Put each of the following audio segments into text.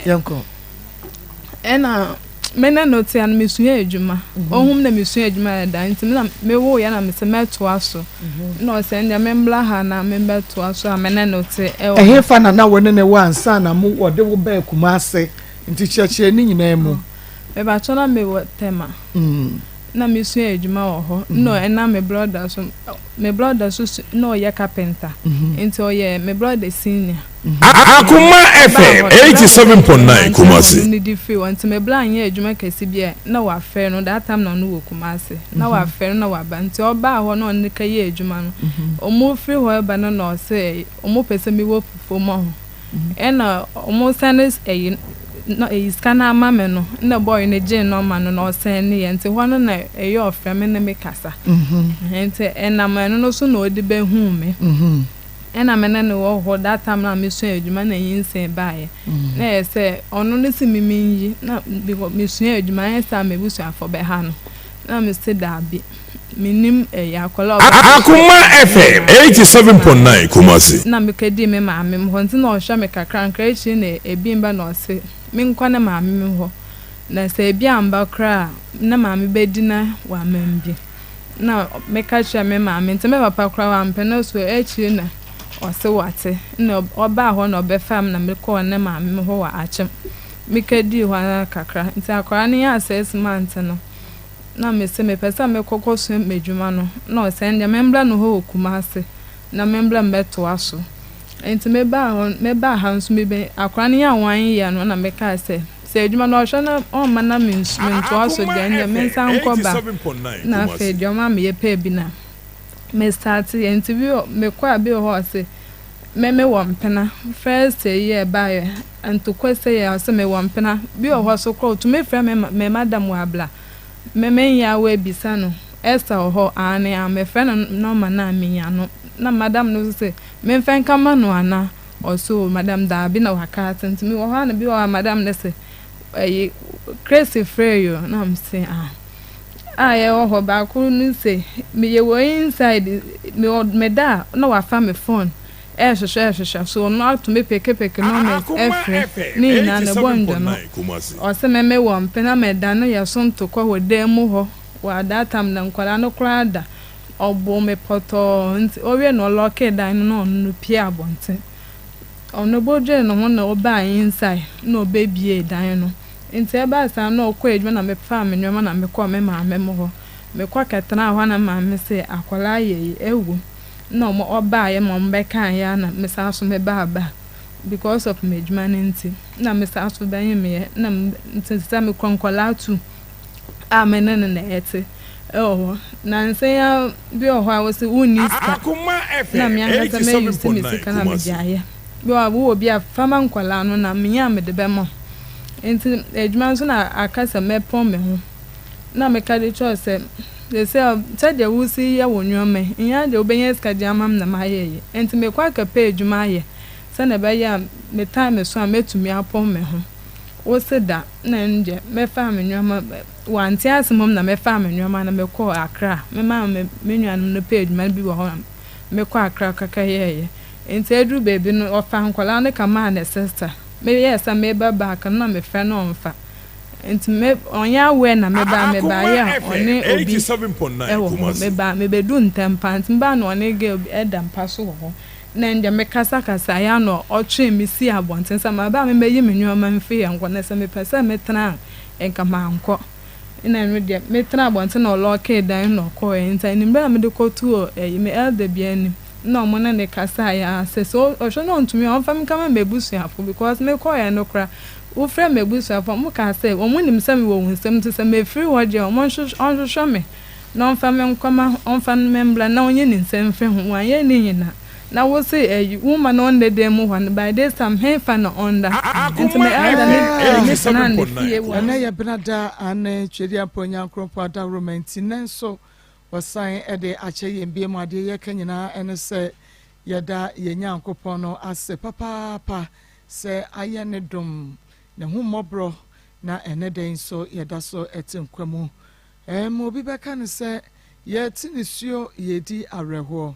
Yanko. Ena mena note an misua adwuma. Ohum na misua adwuma da nti na me wo ya na me se meto aso. Na o se ndia membla ha na membeto aso a mena note e he fa na wone ne wansa na mu wode wo ba Kumase nti chiachi ni nyina mu. Me ba chona me wo tema. Na misua adwuma wo ho. No ena me brother so no ya carpenter. Nti o ye me brother senior. Akoma FM 87.9 Kumasi. Ni di free want me bla anya adwuma kesi bia na wa fe no that time na no wo Kumasi na wa fe na wa ba nti oba ho no ne ka ye adwuma no omo free ho ba no no say omo pese mi wo fofo mo ho ena omo sanes no scanner ama me no na boy ne je no ma no no sen ne nti ho no na eyo ofra me na me kasa nti ena ma no so na odi be hu me ena mena no wo that time na mesu adwuma na Nsem baaye na ese ono ne si miminyi na mesu adwuma esa mebusu afọ be ha no na me se da bi minim yakola Akoma FM 87.9 Kumasi na me kedi me maame ho nti na ohwa me kakra nkra echi na ebimba na ose me nkwa na maame me ho na se ebiamba kra na maame bedina wa mambi na me ka cha me maame nti me papa kra wa mpe na so echi na ose wate na oba ho na obefam na me ko na maame ho wa achem me kedi ho na kakra nti akora ne ya 6 months no na me se me pesa me kokoso medwuma no na o se ndia membla no ho Kumase na membla mbeto aso enti me ba ha nso me be akwa ne ya wan ya no na me ka se edwuma no hwa na o ma na me nto aso de ndia me san ko ba na fe edwuma me ye pa bi na me start enti bi me kwa bi ho se me wampena first year ba anto kwese ya se me wampena bi ho so ko to me fra me madam wa bla me ya we bisa no esa ho ane a me fe no ma na menya no na madam no se me fen kama no ana also madam da bi na waka tent me wo ha na bi wa madam ne se crazy freyo na am say ye ho ba ku no se me ye wo inside me da na wa fa me phone shosho so no to me peke no me efre ni na ne bondo no o se me wo mpena me da no ye so ntokwa wo da mu ho wa that time na nkwala no kra da obo me poto nti o we no lock dan no pie abonte ono bodwe no ho na oba inside no bebie dan no nti e ba sa no okwa edwa na me fa me nyoma na me kwa me ma me mo ho me kwa ketana ho na ma me se akwala ye ewu no mo oba ye mo mbeka ya na me sa so me ba because of me edwuma nti na me sa so ban me na nti sa me kronkola tu amene na ete na nse ya bi o ho a wose uniska na me anga me yuse me sika na me jaye bi o obi a fama nkwala no na me ya me de be mo enti edwuma so na akasa me pon me ho na me ka de cho se they say tell wusi ya wonwome nya de obenye ska di amam na maye enti me kwa ka page maye se na be ya me time so ametumi apon me ho wo se da na nje me fa me nwoma wanti asemom na me fa me nwoma na me ko Accra me ma me nwanum no page ma bi wo ho me ko Accra kaka ye enti edru baby no ofa nkola ne ka ma na sister me yes me ba back na me fa no mfa enti me onya we na me ba ya oni obi 87.9 Kumasi me bedu ntempa enti ba no oni ge edam paso ho na ndia me kasa ya no otwe me si abonten sa ma ba me yi me nyoma mfe ya nkwa na se me pesa me tena enka ma nkọ ina no dia me tena abonten na oloke dan no ko enti ni mba me de kotu me elder biani no mo na ne kasa ya se so o no ntumi on fam kama me busu afo because me ko ya no kra wo frɛ me busu afo mo ka se wo nim se me wo nsem te se me free wo je o mo hwehwɛ me no on fam nkoma on fam membla na onye ni nsem fe ho wan ye ni nyina na wo se woman on the dem one by this time he fa no onda into me elder ne sana ne fie wo na ye brada ane twedi aponya nkropo ada romanti nenso wasan ede ache ye mbiem ade ye kanyina ene se yeda ye nyankopon no ase papa se aye ne dom ne humobro na ene den so yeda so etenkwamu mo bi beka ne se ye tinisuo ye di areho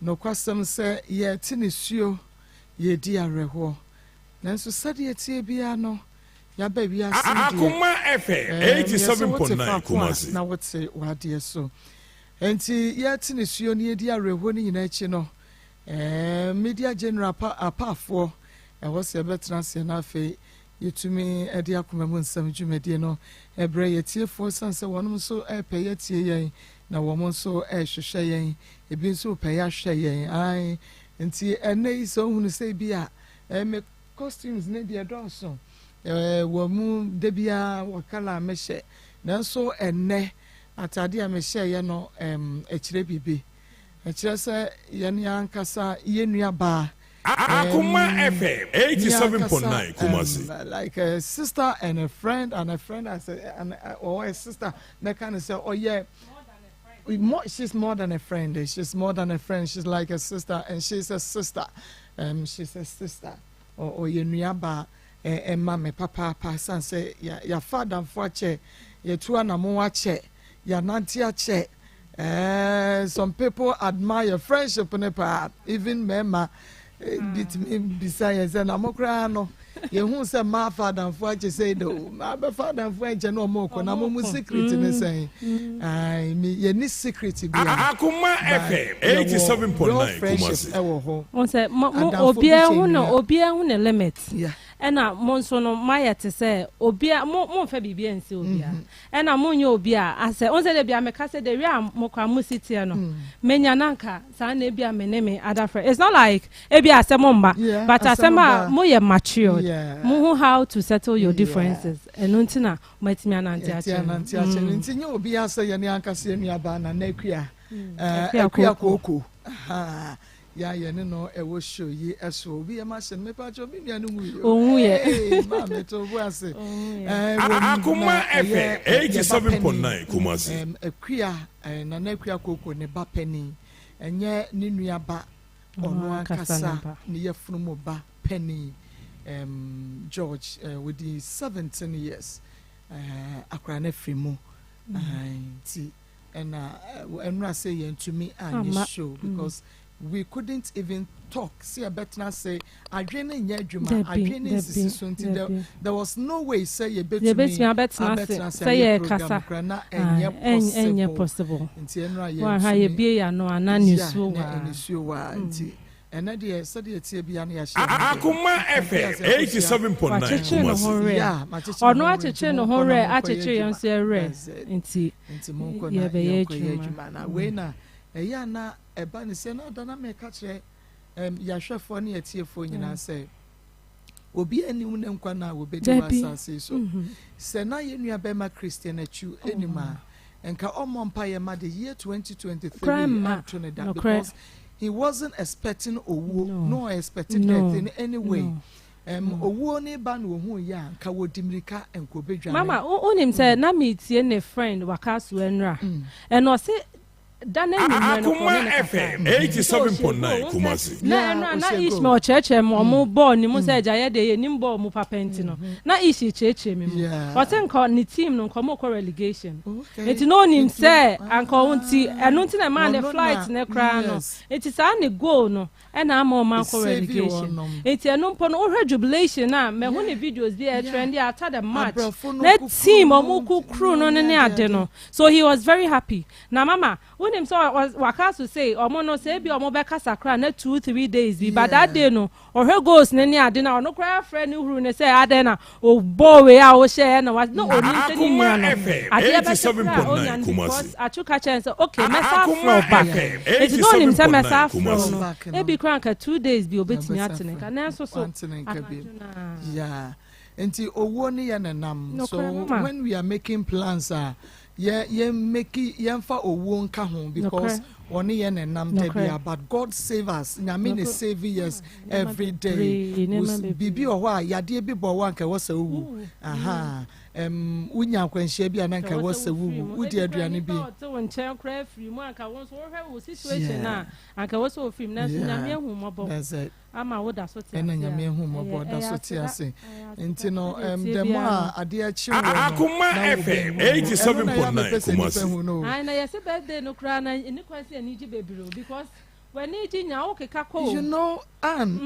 no kwasem se ye tinisuo ye di areho nanso sɛdeɛ tie bia no yaba wi ase Akoma FM 87.9 Kumasi na wote wadeɛ so enti yɛte ne suo ne yɛdi awerɛhoɔ no nyina akyi no media general apafoɔ ɛwɔ sɛ ɛbɛtena aseɛ no afei yɛtumi ɛde akoma mu nsɛm dwumadie no ɛbrɛ yɛtiefoɔ san sɛ wɔnom nso ɛpɛ yɛtie yɛn na wɔn nso ɛhwehwɛ yɛn ebi nso pɛ yɛahwɛ yɛn ai nti ɛnɛ yi sɛ ohunu sɛ bi a me costumes ne deɛ dɔɔso wɔn mu da biara wɔkala a mehyɛ nanso ɛnɛ atade a mehyɛ yɛ no ɛkyerɛ bibi ɛkyerɛ sɛ yɛn ankasa yɛnua baa Akoma FM 87.9 Kumasi like a sister and a friend as or a sister that kind of say oh yeah she's more than a friend she's more than a friend she's like a sister and she's a sister or you nuaba mama papa san say ya father for che ya tua na mo ache ya nanti ache some people admire friendship nepa even mema bit me besides and amokra no ye hu say ma father for ache say do ma be father for ache no mo ko na mo secret ne say ai me ye ni secret bi Akoma FM 87.9 Kumasi on say obia hu na limit ena mo nso no mayete say obia mo fa bibia nsi obia ena mo nye obia ase on say de bia me ka say de wi mo kwa mo sitie no menya nanka sa na bia me ne me other friend it's not like ebia ase mo mba but asema mo ye matured mo who how to settle your differences eno ntina matimi ananti ache nti nye obia say ye ne anka se nua ba na akua akua koko ya yene no ewo show yi eso obi e ma hye me pa cho bi nua no mu ohun ye ma me to bu ase Akoma FM 87.9 Kumasi akua na akua koko ne ba pani enye ne nua ba ono akasa ne yefunu mo ba pani George with the 17 years akra na frimu ti enra say yen to me and show because we couldn't even talk. See a better say adwene nya adwuma adwene sisi until there was no way say you bet me say ye kasa enye possible nti enra ye wa ha ye bie ya no ananisuo wa nti ena de say de tie bia na ya share Akoma FM 87.9 Kumasi ya ono acheche no ho re acheche yon se re nti monko na ye adwuma na we na eya na eba ne se na dana me ka kire ya hwefo ne atiefo nyina se obi anim ne nkwa na obedi wasase so se na ye nua be ma Christian achu enima enka omompa ye ma the year 2023 to that because he wasn't expecting owo no expecting death in any way owo ne ba no hu ya nka wodimirika enkobedwa mama onim say na me tie ne friend wakaso enra eno se Akoma FM 87.9 Kumasi na Ishmael cheche mo ball ni mo say jaye de ni ball mo papenti no na ishi cheche me mo o say nko ni team no nko mo ko relegation it no nim say anko unti eno nti na man the flight ne kra no it is an goal no e na ma o man ko relegation it eno mpo no o jubilation na me hu ne videos bi e trend after the match na team o mo ku crew no ne ade no so he was very happy na mama him so wakasu say omo no say bi omo be kasakra na 2-3 days bi but that day no or her goes ne ne ade na no cry friend huru ne say ade na o boy we a o share na was no oni say ni no ade be 87.9 Kumasi achuka chance okay mesa from back it's no him say mesa from no e bi kranka 2 days bi obetimi atene ka na so yeah enti owo ne ye nanam so when we are making plans ye make yemfa owo nka ho because oni ye nenam tebia but God save us nyame ne save us every day bibi o ho a yade bi bo wa nka wose wu aha unya kwanhia bi ananka wose wu udi aduane bi so wonchen kra free mu anka won so wo situation na anka wose o film na nyame hu mobo ama wo da so ti ena nyame hu mobo da so ti ase enti no dem a ade a chi wo Akoma FM 87.9 Kumasi ai na yesi birthday no kra na ni kwase ani ji bebiro because when niji nya o keka ko you know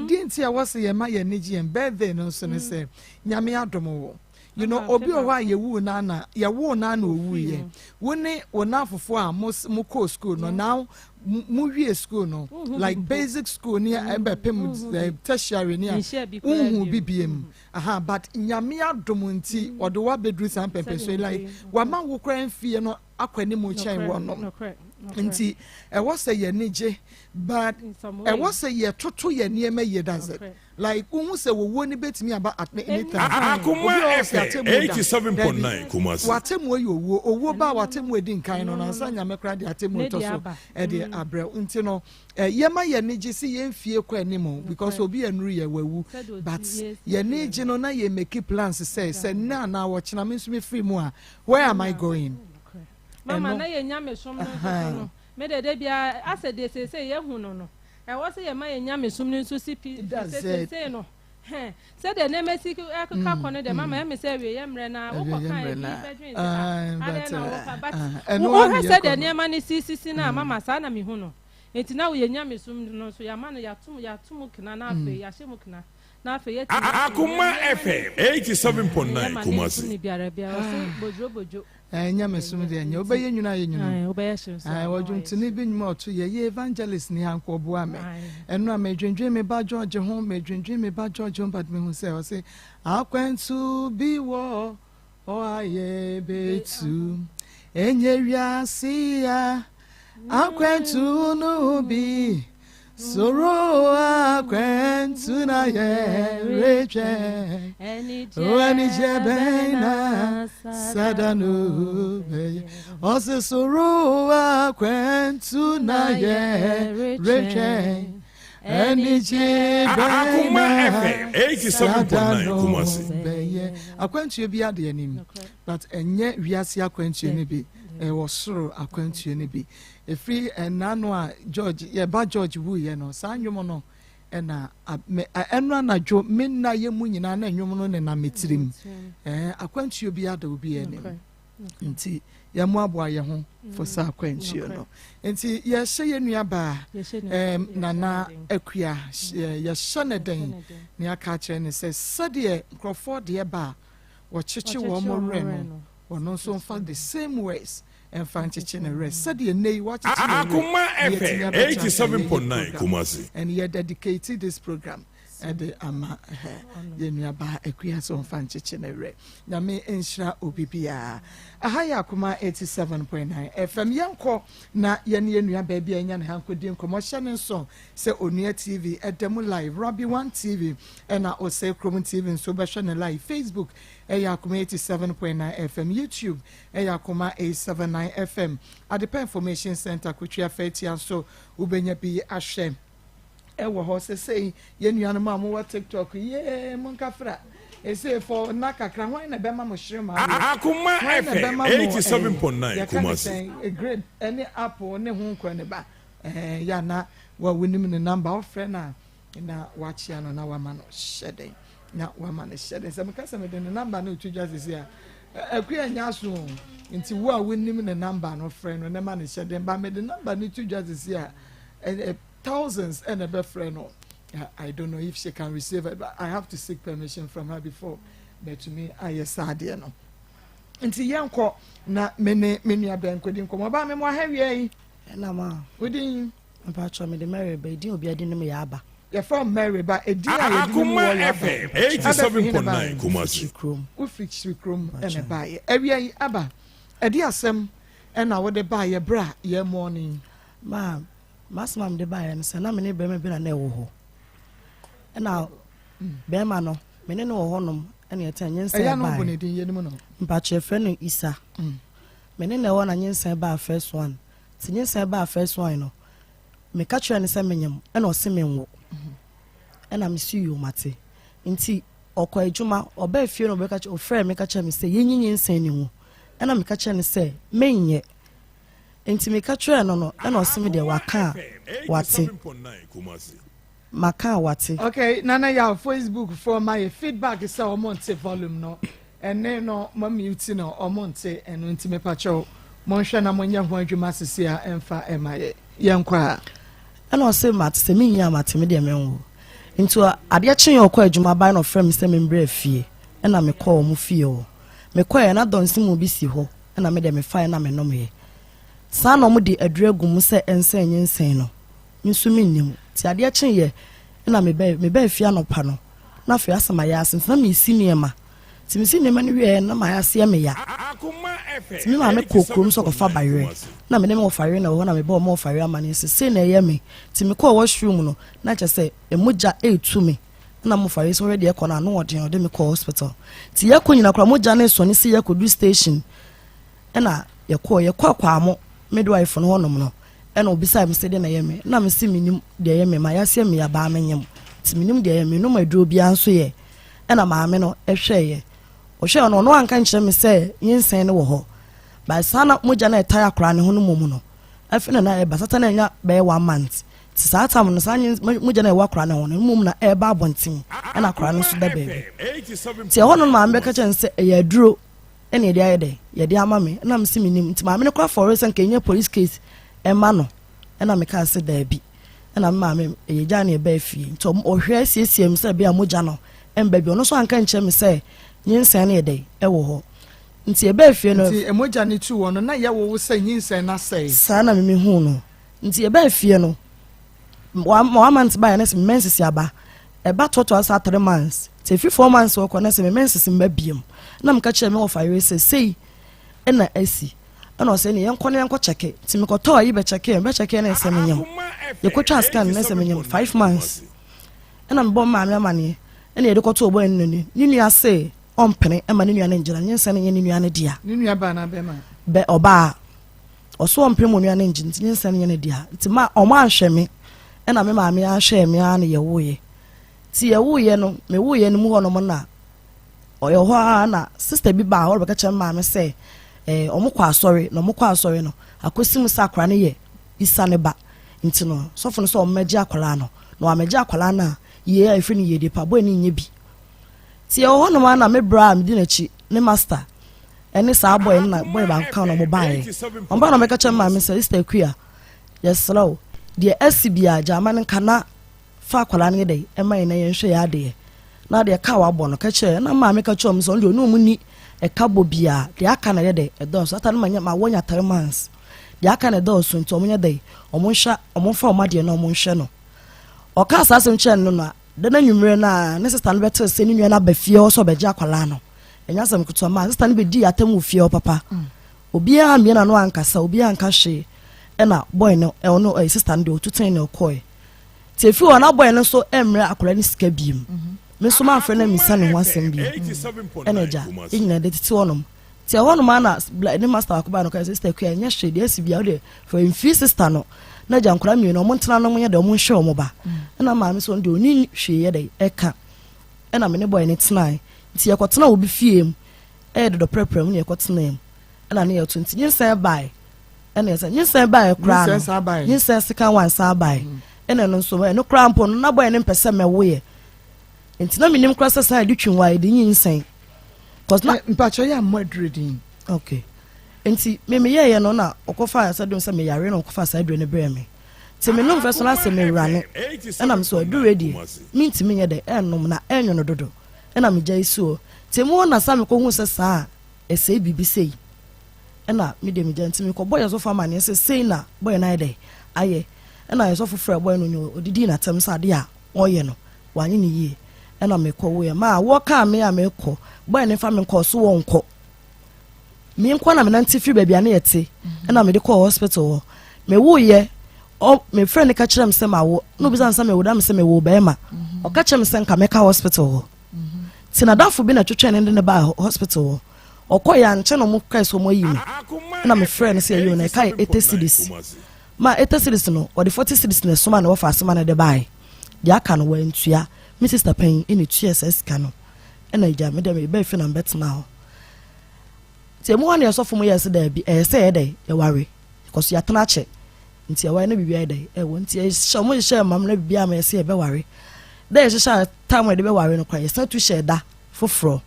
didn't I was say ma ye niji and birthday no so ne say nyame adomo you know obi o wa ye wu na na ye wo na na owu ye woni wona afofo a mo ko school no now mu wie school no like basic school near ebepem tertiary near bibiem aha but nyame adom nti odo wa bedru san pepe so like wa ma wo kran fie no akwani mo chan wo no nti e was say ye nije but e was say ye toto ye niema ye does it like who say wo ni betimi aba at any time Akoma FM 87.9 Kumasi watemu yo owo ba watemu edi nkan no na sanya mekra de atemu to so e de abre nti no ye ma ye nije si ye mfie kwa animo because obi enuru ye wawu but ye nije no na ye make plans say na wo china me so me free mu a where am I going mama na ye nyame som no me de bia asede say ye hu no I was say my nyame som no so sipi say no say the name si ka kono de mama me say we yemre na wo kan bi but wo say the name ni si na mama sa na me hu no enti na we nyame som no so ya ma no ya tum kina na afi ya shemu kina na afi ye Akoma FM 87.9 Kumasi ni biara bia wo say bojo nyame som de anya obeye nyuna ye nyuna wodwuntini bi nyuma oto ye evangelist ni hanko bo ame eno a medwendwe me ba George ho medwendwe me ba George ho but me hu say o say akwantu bi wo o aye betu enye wiase ya akwantu no bi soro akwantu na ye reche Oni jebena sadanu be Ose soro akwantu na ye reche Eni jebena Akoma FM 87.9 Kumasi akwantu bi ade anim but enye wiase akwantu ne bi was soro akwantu ne bi efri enano a George ye ba George wu ye no sanwom no ena enra na jo menna ye mu nyina na enwom no ne na metirim akwantuo bi ada obi enem nti ya mu aboa ye ho for sa akwantuo no nti ye hye ye nua ba nana akua ye hye ne den ne aka kire ne se sade nkrofo de ba wo chichi wo mo re no wono so mfa the same ways and fancy ne rest said ye nay watch Akoma FM 87.9 Kumasi and he dedicated this program and the ama ye nua ba akua so fancy ne re na me enhira obibia ahaya Akoma 87.9 FM yanko na ye ne nua ba bia nya ne hankodi nkomo ne so se onua TV edem live Robbie 1 TV and na ose Chrome TV so be ne live Facebook Akoma 87.9 FM YouTube Akoma 879 FM at the Information Center Kuchia Fetia so ubenya bi ahwe ewo ho say ye nuanu ma mo TikTok ye monkafra say for nakakra hwan na be ma mo shirema Akoma FM 87.9 Kumasi a great any apple ne hu nkwa ne ba ya na wa winim ne number of friend na watch ya no na wa ma no shede na wa man shede se mekasa me de number na otu just say akua nya so nti wo a wonim ne number no friend no na man shede ba me de number na otu just say thousands and a friend no I don't know if she can receive it but I have to seek permission from her before but to me I sad no nti yanko na me nua ben kodi nkomo ba me mo hawie na ma wodin mpa cho me de Mary ba din obi ade no me ya aba you're from Mary but a dear Akoma FM 87.9 Kumasi ufrich krom ene bae awie aba edi asem ena wo de bae bra ye morning ma masmam de bae no se na me ne be me bi na ewo ho ena be ma no me ne no ho nom ena yeta nyensa ya no bone din ye nim no mpa che fe no Isa me ne na wo na nyensa ba first one ti nyensa ba first one no me ka kire ne se menyam ena o se menwo ena me see you mate nti okwa ejuma oba fie no be ka kire o frɛ me ka kire me se yenyinyi nsan ni hu ena me ka kire ne se menye nti me ka kire no ena o se me de waka wate maka wate okay nana ya Facebook for my feedback is o monte volume no ene no ma mute no o monte eno nti me pa cho monhwe na monya ho adwuma sese a emfa emaye yenkwa and I say mat se me ya mat me de menwo into ade chen okọ adwuma ban no frem se me mbre fie na me call mu fie o me call na don si mu bi si ho na me de me fa na me no me sa no mu de aduragum se ense nyensen no nsu me nim ti ade chen ye na me be fie anopa no na fe asema ya asen na me si niema ti me si niema ni wie na ma ya se me ya ti me ma me kokrom so ko fa bayre na me ne me fare na ho na me be mo fare amane se na ye me ti me call washroom no na che se emoja etu me na mo fare so ready e ko na no odin de me call hospital ti ye ko nyina kra moja na so ni se ye ko do station e na ye kwa amo midwife no honom no e na obisa me se de na ye me na me si minim de ye me ma ya se me ya ba menyem ti minim de ye me no ma duro bia nso ye e na ma me no e hwe ye o hwe no anka nkyere me se yinsen ne wo ho ba sana moja na etaya kra ne ho no mom no afina na e basata na nya be 1 month ti sa tam no sanye moja na e wa kra ne ho no mom na e ba abonten e na kra no so da bebe ti ho no ma me ka chen se e ya duro e na de ayede ye de ama me na me si minim ti ma me kra for reason ke nya police case e ma no e na me ka se da bi e na ma me e ja na e ba fie to o hwe asiesie me se bia moja no em ba bi ono so anka nche me se nyinsen na de e wo ho nti e ba fie no nti emoja ne tu wo no na ye wo se nyinsen na sei sa na me hu no nti e ba fie no wa months ba na se menses ya ba e ba toto asa 3 months ti 4 months wo ko na se menses mba biem na me ka kire me wo fire sei e na asi ana o se ne yenko ne yenko cheke ti me ko to yi be cheke na se me nyem ye ko twa scan na se me nyem 5 months ana me bo ma me amane e na ye de ko to obo en ni ni ase ompene e ma ni nua na njira nyense ne ni nua na dia ni nua ba na be ma be oba oso ompene mo nua na njin nyense ne dia ti ma o ma ahwe me e na me ma me ahwe me ana ye woye ti ye woye no me woye no mu ho no mo na oyo ho na sister bi ba ho be ka che ma me se omukwa asori no akosi mu sakra ne ye isane ba nti no sofo no so omaji akwala no amaji akwala na ye afi ni ye de pa bo ni nye bi ti ho no ma na me bra me di na chi ne master ene sa boy na boy ba kan no mo bae on ba no me ka che ma me se sister kwia yes slow de asibia jama kana fa akwala ne de e mai na ye hwe ya de na de ka wa bo no ka che na ma me ka che o me so no mu ni e ka bo bia de aka na ye de e do so ata no manya ma wonya 3 months de aka na do so nti o munya de o mo hwa o mo fa o ma de na o mo hwe no o ka sa asem che no na de na nwumre na ne sister no betel se ni nua na ba fie o so be ja kwala no enya sam kuto ma sister no be di atam fie o papa obi a me na no ankasa obi anka hwe e na boy no e no sister no de otuten ne okoi ti efi o na boy no so emre akola ni sika biem me so ma frɛ na mi sane ho asɛm bi energy inyina de titi wonom ti wonom ana ne master akoba no ka sister kwa nya hwe de asibia de for infi sister no na jankora mi no mo ntena no mo nya de mo hwe o mo ba na ma me so de oni hwe ye de eka na me ne boy ne tena ti yakotena obi fie mu de do prepare mu ne yakotena mu na ne yato nti nyinsa bai na yesa nyinsa bai kra no nyinsa sika wansa bai no nso no kra mpo no na boy ne mpese mewe nti na minim krasa sa de twinwa de nyinsen cause na mpacho ya madridin okay nti me ye no na okofa sa do sa me yare na okofa sa do ne bre me ti me no first na se me rane na me so do ready me nti me ye de ennom na enyo no dodo na me jai so ti mo na sa me ko hu se sa ese bibi sei na me de me jai nti me ko boy so fa ma ne se sei na boy na de aye na so fofre boy no nyo odidi na tem sa de a oye no wanye ni ye na me ko we ma wo ka me a me ko boy ne fa me ko so won ko me nko na me nanti fi bia na yete na me de ko hospital me wo ye o me friend ka kire me se ma wo no bi san me wo da me se me wo be ma o ka kire me se nka me ka hospital tina dafo bi na twetwe ne ba hospital o ko ya nche no mo kai so mo yi me na me friend se you na kai 80 cedis ma 80 cedis no o de 40 cedis na so ma na wo fa asema na de bai dia aka no wa ntua me sister pen in TSS kano ena ija me dem be fi na bet now ti emu wan yeso fo mo yes da bi say dey e ware because ya tana che nti e ware na bibia dey e won ti e sha mo she mam na bibia ma say e be ware da e sha time de be ware no kwa yes na tu she da foforo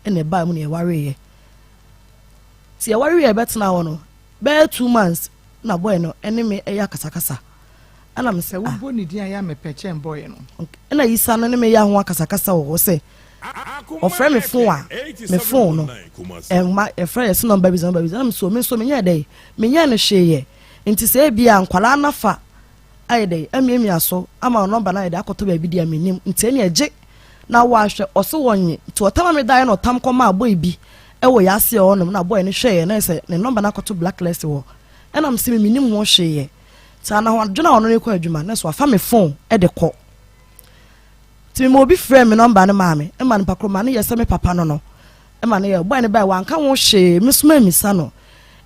ena ba mu na e ware ye ti e ware ye bet now no be 2 months na boy no ene me e ya kasakasa ana me say wo bo ni dia ya me peche boy no na Isa no ne me ya ho akasakasa wo say ofre me phone a me phone no ma e frɛ yes number bi am so me nya dey me nya no hweye nti say bia nkwala nafa aye dey amiamia so ama number na dey akoto ba bi dia menim nti ne age na wa hwɛ ɔso wonye to otama me dai no tam kɔma boy bi e wo ya se ɔnom na boy ne hweye na say ne number na akoto blacklist wo ɛna me se me menim ho hweye ta na ho dwena ɔno ne kɔ adwuma na so afa me phone e de kɔ ti me obi frɛ me number ne maame e ma ne pakroma ne yɛ me papa no e ma ne yɛ boy ne bai wanka ho hweye me soma misa no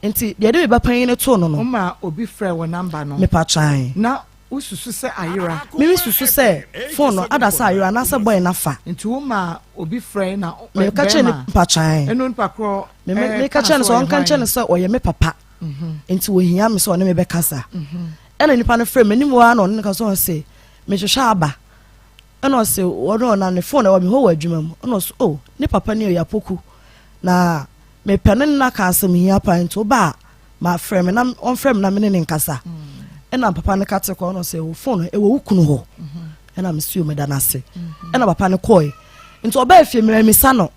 nti de me ba pan ne to no o ma obi frɛ wo number no me pa twan na ususu se ayira me susu se phone no ada sa ayira na se boy na fa nti wo ma obi frɛ na me ka che ne pa twan eno npa kro me ka che ne so on kan che ne so o ye me papa nti wo hia me so ne me be kasa ena nipa ne frɛ me ni mo ana on ka so se me hwehwa aba ena se wo na ne phone wa me ho wa adwuma mu ena so oh ne papa ne ya poku na me pene na ka asem hia pa nti oba ma frɛ me na on frɛ me na me ne nkasa ena papa ne ka te ko no se wo phone e wo kunu ho ena me siu me da na se ena papa ne koi nti oba efie me misa no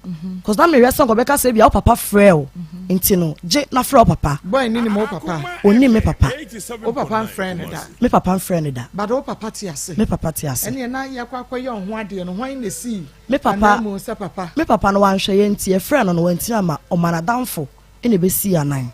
cause na me resa ko be ka se bia o papa frɛ o nti no je na frɛ o papa boy ni mo papa oni me papa o papa friend da me papa friend da but o papa ti ase me papa ti ase ene na ya kwa ye ho ade no hwan na si me papa mo se papa me papa no wan hwɛ ye nti e frɛ no no wanti ama o mana damfo ene be si anan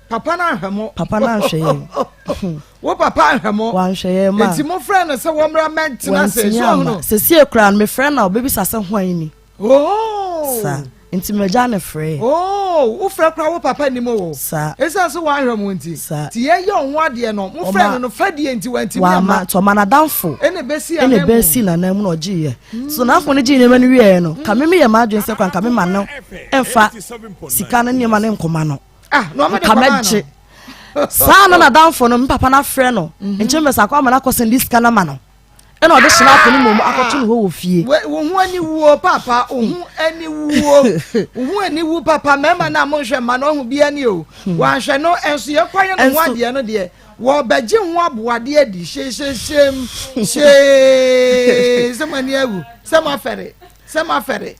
papa na hwemo papa na hwɛ ye wo papa hwemo wan hwɛ ye ma nti mo frɛ no se wo mra mentina se so no se sie kra me frɛ na o be bi sase hwan ni oh sa nti me ja ne frɛ oh wo frɛ kra wo papa ni mo wo sa esa so wan hwemo nti ti ye ye ho ade no mo frɛ no no fa die nti wanti wa ma to mana damfo ene be si na na mu no gi ye so na afo ne gi ne ma no wie no ka me ye ma adwen se kwan ka me ma no emfa sika ne ne ma ne nkoma no no ma de koma no sa na damfo no papa na frɛ no nche me sa kwa ma na kosen diska na ma no ena ode shina afo ne mom akoto no wo fie wo hu ani wuo papa wo hu ani wuo wo hu ani wu papa mema na mo hwe ma no hu bia ni o wa hwe no enso ye kwaye no ho ade no de wo bagye ho aboade adi shem semani awu semafere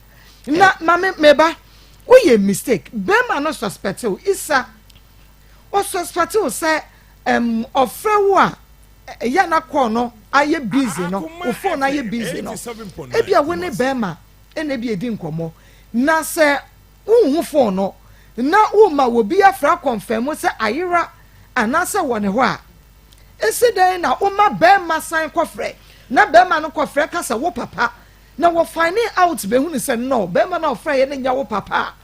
na mama meba wo ye mistake bema no suspect o isa o suspect o say ofre wo a ya na call no aye busy no o phone aye busy no e bia wo ne bema e na bia edi nkomo na se wo phone no na wo ma wo bia afra confirm se ayira anase wo ne ho a ese den na wo ma bema san kofre na bema no kofre ka se wo papa na wo find out be hu ne se no bema na ofra ye ne nya wo papa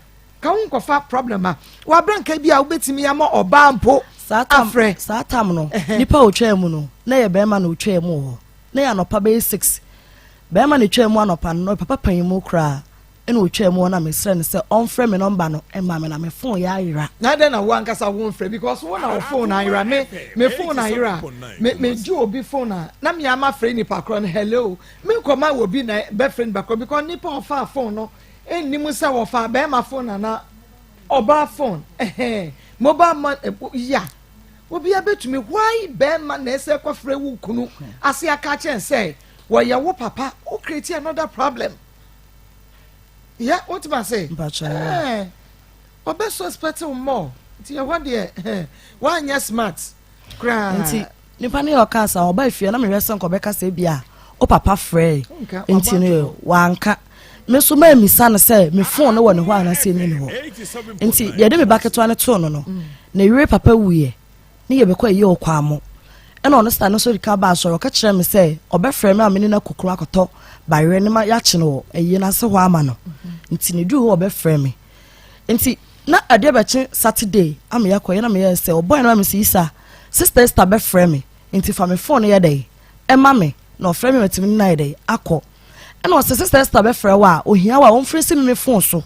ka wo nkofa problem a wa branka bia wo betimi ya ma oba mpo Satam no nipa otwa mu no na ye bema na otwa mu ho na ya no pa be 6 bema na otwa mu anopa no papa pan mu kra ena otwa mu na me sre ne se on frɛ me number no e ma me na me phone ya ayira na den na wo ankasa wo frɛ because wo na wo phone ayira me phone ayira me ju obi phone na me ama frɛ ni pa kro no hello me koma wo bi na be friend ba kro because nipa ofa phone no eni mu se wo fa bema phone na oba phone mobile man ya obi abetumi why bema na ese kwafre wu kunu ase aka chen say wo ya wo papa o create another problem yeah what ba say obe suspect more ti what there why nya smart cry nti nipa ne o ka sa oba fie na me resen ko be ka say bia o papa frey nti no wanka me so ma misa no say me phone no wo ne ho ana say ni ho nti ye de me baketo ane to no na yire papa wuye ni ye be kwa ye okwa mo e na honest no so rika ba so ka kire me say obefre me amene na kokoro akoto ba yire ne ma ya che no eye na se ho ama no nti ne du ho obefre me nti na ade be che Saturday am ya koye na me ye say oboy na me si isa sister be frɛ me nti fa me phone ye dey e ma me na ofrɛ me metimi na ye dey akɔ e na sister be frɛ wa ohia wa won frɛ si me phone so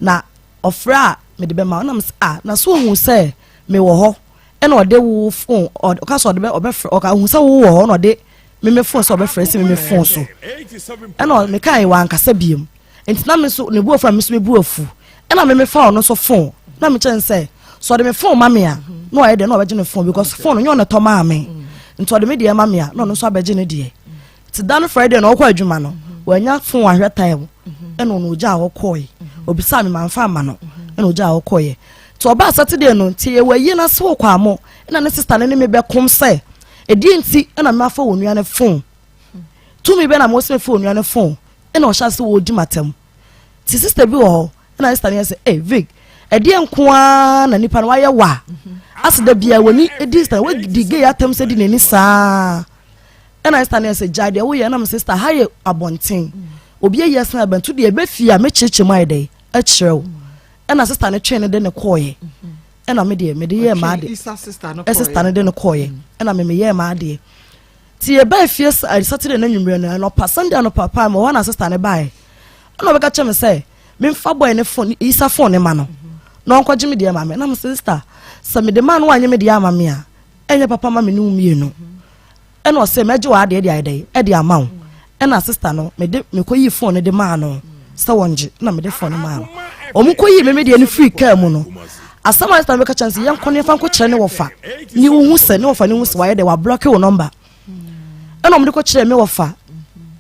na ofrɛ a me de be ma na me na so hu say me wo ho e na ode wo phone o ka so ode be obefrɛ o ka hu say wo ho na ode me phone so obefrɛ si me phone so e na me kai wa ankasa biem enti na me so ne bu ofra me so me bu afu e na me fa no so phone na me chen say so ode me phone ma me a no e de na obegye ne phone because phone nyo na to ma me nto de me de ma me a no no so abeje ne de ti dan Friday na okwa adwuma no wanya fon ahwe time e no no ja okoi obisa me manfa ma no e no ja okoye to oba Saturday no ti e wayi na so kwa mo na ne sister ne me be kom se e di nti e na me afa wonua ne fon tu me be na mo se fon wonua ne fon e na o sha se wo di matem ti sister bi wo e na sister ne say Vic e di nkoa na nipa no waye wa asida bia woni e di sister we di gay atem se di nani saa e na sister ne say jade wo ye na me sister haye abonten obi yes na bantu de e be fia me cheche mai dai a chirew e na sister ne twen ne de ne koye e na me de ye ma de sister ne de ne koye e na me ye ma de ti e ba fie Saturday na nwumre no pa Sunday no papa mo na sister ne bai e na be ka cheme say me mfa boy ne phone isa phone ne ma no no nkwaje me de ma me na me sister sa me de ma no anye me de ama me a enye papa ma me no mienu e na o say meje wa de de e de ama wo e na sister no me de me koyi phone de ma no sa wonje na me de phone ma no o mu koyi me de ne free car mu no asama sister me ka chance yan kone fa nko kire ne wo fa ni wo hu se ne wo fa ne hu se wa ye de wa block wo number e na mo de ko kire me wo fa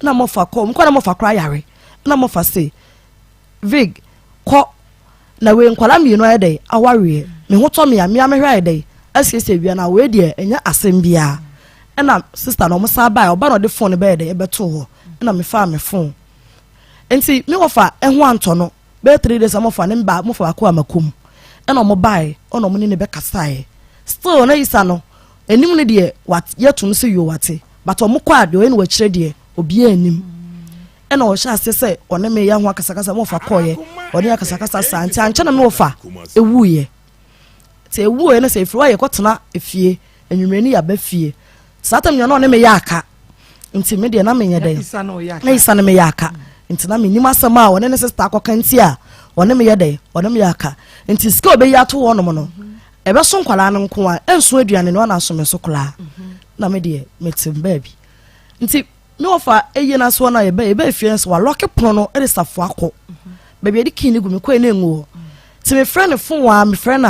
na mo fa ko mo ko na mo fa kra yare na mo fa say Vig ko na we nkwala mi no ede aware me ho to me ya me hwa ede asiesie bia na we de enya asem bia e na sister no mo sa ba oba no de phone be ede e beto ho e na me fa me phone enti me wo fa e ho anto no be 3 days mo fa ne mba mo fa ko amakum e na mo bai ono mo ne be kasae still na isa no enim ne de wat yetu no se yo wate but o mo kwa de o ene wa kire de obi anim e na o sha se one me ya ho akasakasa mo fa koye one akasakasa sa anti anche na me wo fa ewuye te ewuye na se ifro ye kotena efie enwumreni ya ba fie satam yo na one me ya aka nti me de na me nyede na isa na me ya aka nti na me nyima asama one ne sister akoka nti a one me yede one me ya aka nti ska obe ya to wono mo no ebe so nkwala no nko a enso aduane no na so me so kola na me de metim baby nti me ofa eye na so na ye be fie so wa lock pono no e safo akọ baby e di kini gu me ko na enwo ti me friend fun wa me friend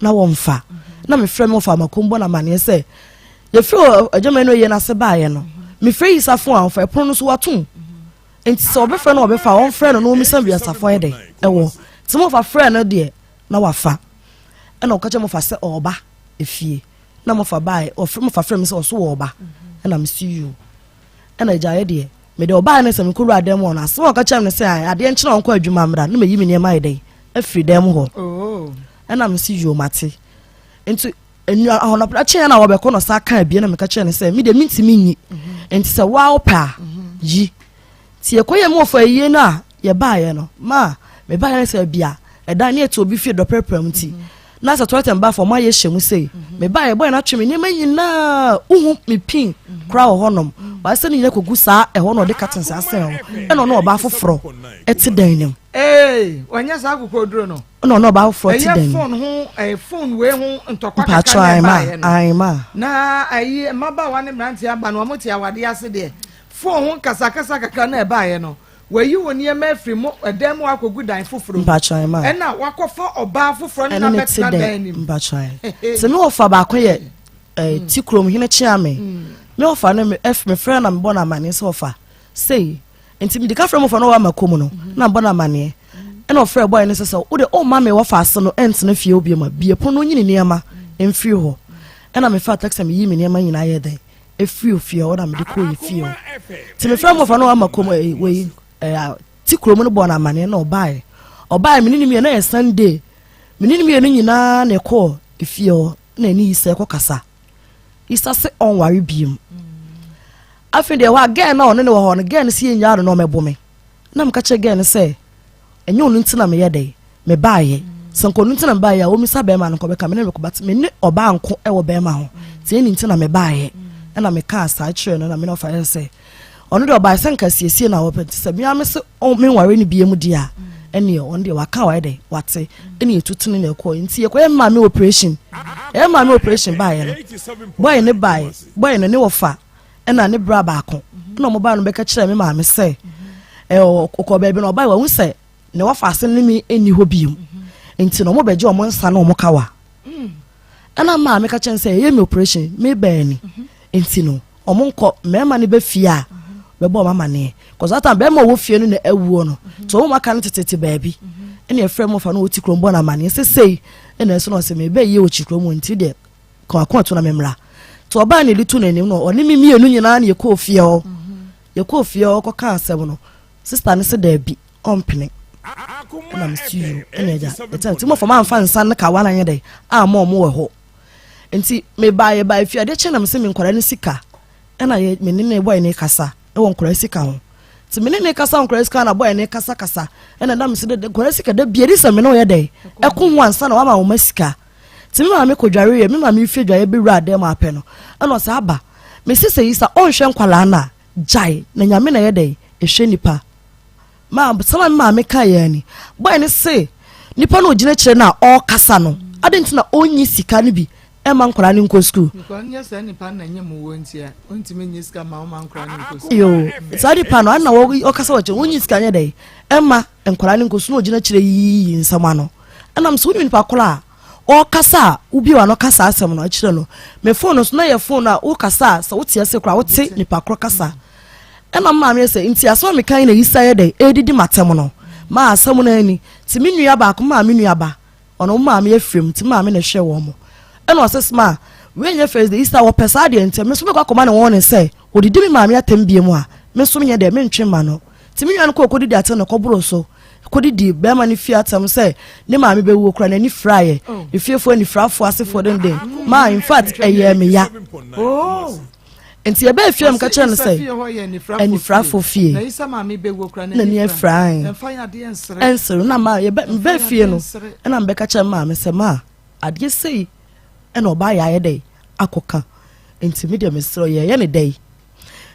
na wo mfa na me friend mo fa makombo na mane se ye fri adwama no ye na se ba ye no me frɛ yi safo a fa pono so watum enti so obe frɛ no obe fa on frɛ no mi sam bia safo ye de ewo ti mo fa frɛ no de na wafa e na okache mo fa se oba efie na mo fa bai o frɛ mo fa frɛ mi se o so oba e na me see you e na jaye de me de oba na se me kuru adem on asem okache me se ade enche na onko adwuma mra na me yi me ne mai de afri dem ho e na me see you mate enti enu ahono pra che na wo be ko no sa ka bia na me ka che ne se me de mintimi nyi enti se wa opa yi ti ekoye mo fa yie na ye ba ye no ma me ba ye se bia e da na eto obi fie do prepare ti na sa toilet and bath for my yeshemu say me ba ye boy na tweme ne manyina uhu me pin kra ho honom ba se ne kogu saa e ho no de katen saa se e no no ba foforo eti dan nim wanya sa akoko duro no no ba foforo eti dan phone we ho ntokwa kaka ma na ayi maba wa ne mranti aba no amoti awade ase de phone ho kasa kaka na e ba ye no wayi woni e ma free mo edem akogu dan foforo e na wakofa oba foforo na betra dan nim se me ofa ba akoye tikrom hine chiame me ofa na me friend na me bona mane se ofa say enti me de ka frɛ mo fa no wa makomu no na bona mane e na ofrɛ boy ne se wo de o ma me wo fa ase no ent na fie obi ma bie pono nyini niema emfiri ho e na me fa taxi me yi me niema nyina ye den e fie o na me de ko ye fie o ti me frɛ mo fa no wa makomu we tikrom no bona mane na obae menini me na Sunday menini me no nyina na ko efie o na ni ise ko kasa isa se on ware biem afinde wa again na ono ne wo ho no again se nya no mebo me na mka che again se enye onu ntina me yede me baaye sanko onu ntina me baaye o mi sa be ma no ko be ka me ne ko bat me ne oba anko e wo be ma ho tie ni ntina me baaye na me ka sa chire no na me no fa se ono de oba senka siesie na wo penti se me amese o me ware ni biem dia ene on de waka wa de wate ene etutunu na ko nti ye ko e ma me operation baaye no boy ne baaye boy ne wo fa ena ne bra ba ko na mo ba no be ka kire me ma me se ko ba bi no ba wa hu se ne wo fa asen mi eni ho biom nti no mo be je o mo nsa na o mo kawa ena ma me ka kire se ye me operation me ba ni enti no omonko mema ne be fie a bebo mama ne cause that time bema wo fie no na awuo no to wo maka no tetete baabi ene efre mo fa no oti krombo na mane sesei ene eso no se me be ye ochi kromo nti de ko akonto na memra to oba na litu na nim no oni mienu nyina na ye ko fie ho ye ko fie ho ko ka asem no sister ne se da bi ompene na msiu ene ja eti mo fa ma mfa nsan na ka wana nye dai a mo we ho enti me ba fie de che na me se me nkwara ne sika ena ye me ne boy ne kasa e won nkwara sika ho ti me ne kasa nkwara sika na boy ne kasa ena na me se de nkwara sika da bi eri se me no ye dai e ko ho ansa na wa ma wo masika ti me ma me ko dware ye me ma me fie dware bi wura de ma apɛ no ena se aba me se se yisa on hwe nkwala na jai na nyame na ye dai e hwe nipa ma sama ma me ka ye ni boy ne se nipa no gina kire na o kasa no adenti na onyi sika ne bi e ma nkwara ne nko school nya sa nipa na nya mu wontia ontime nyi sika ma ma nkwara ne nko school yo sadi pa no na wo kasa wo che onyi sika nya dai e ma nkwara ne nko school no gina kire yi nsama no enam so ni nipa kola o kasa ubi wa no kasa asem no kire no me phone so na ye phone na o kasa sa wo tie se kra wo te nipa kro kasa ena ma me se nti aso me kan na yisa ye dai edidi matem no ma asem no ani ti me nua ba ko ma me nua ba ono ma me afrem ti ma me na hwe wo mo ena osesma we nya first day Easter wo pesa de ntem me so me kwa koma na won se odidi me ma me atem bie mu a me so me nya de me ntwe ma no ti me nua no ko didi atem no ko bro so ko didi be ma ni fi atem se ne ma me be wo kra na ni frye e fiefo ni frafo asefo den ma in fact eye me ya oh enti e be fie me ka kire no se eni frafo fie na isa ma me be wo kra na ni fry fa ya de ensere na ma ye be fie no na me ka kire ma me se ma ade sei ena oba ya ye dai akoka enti me de mesro ye ne dai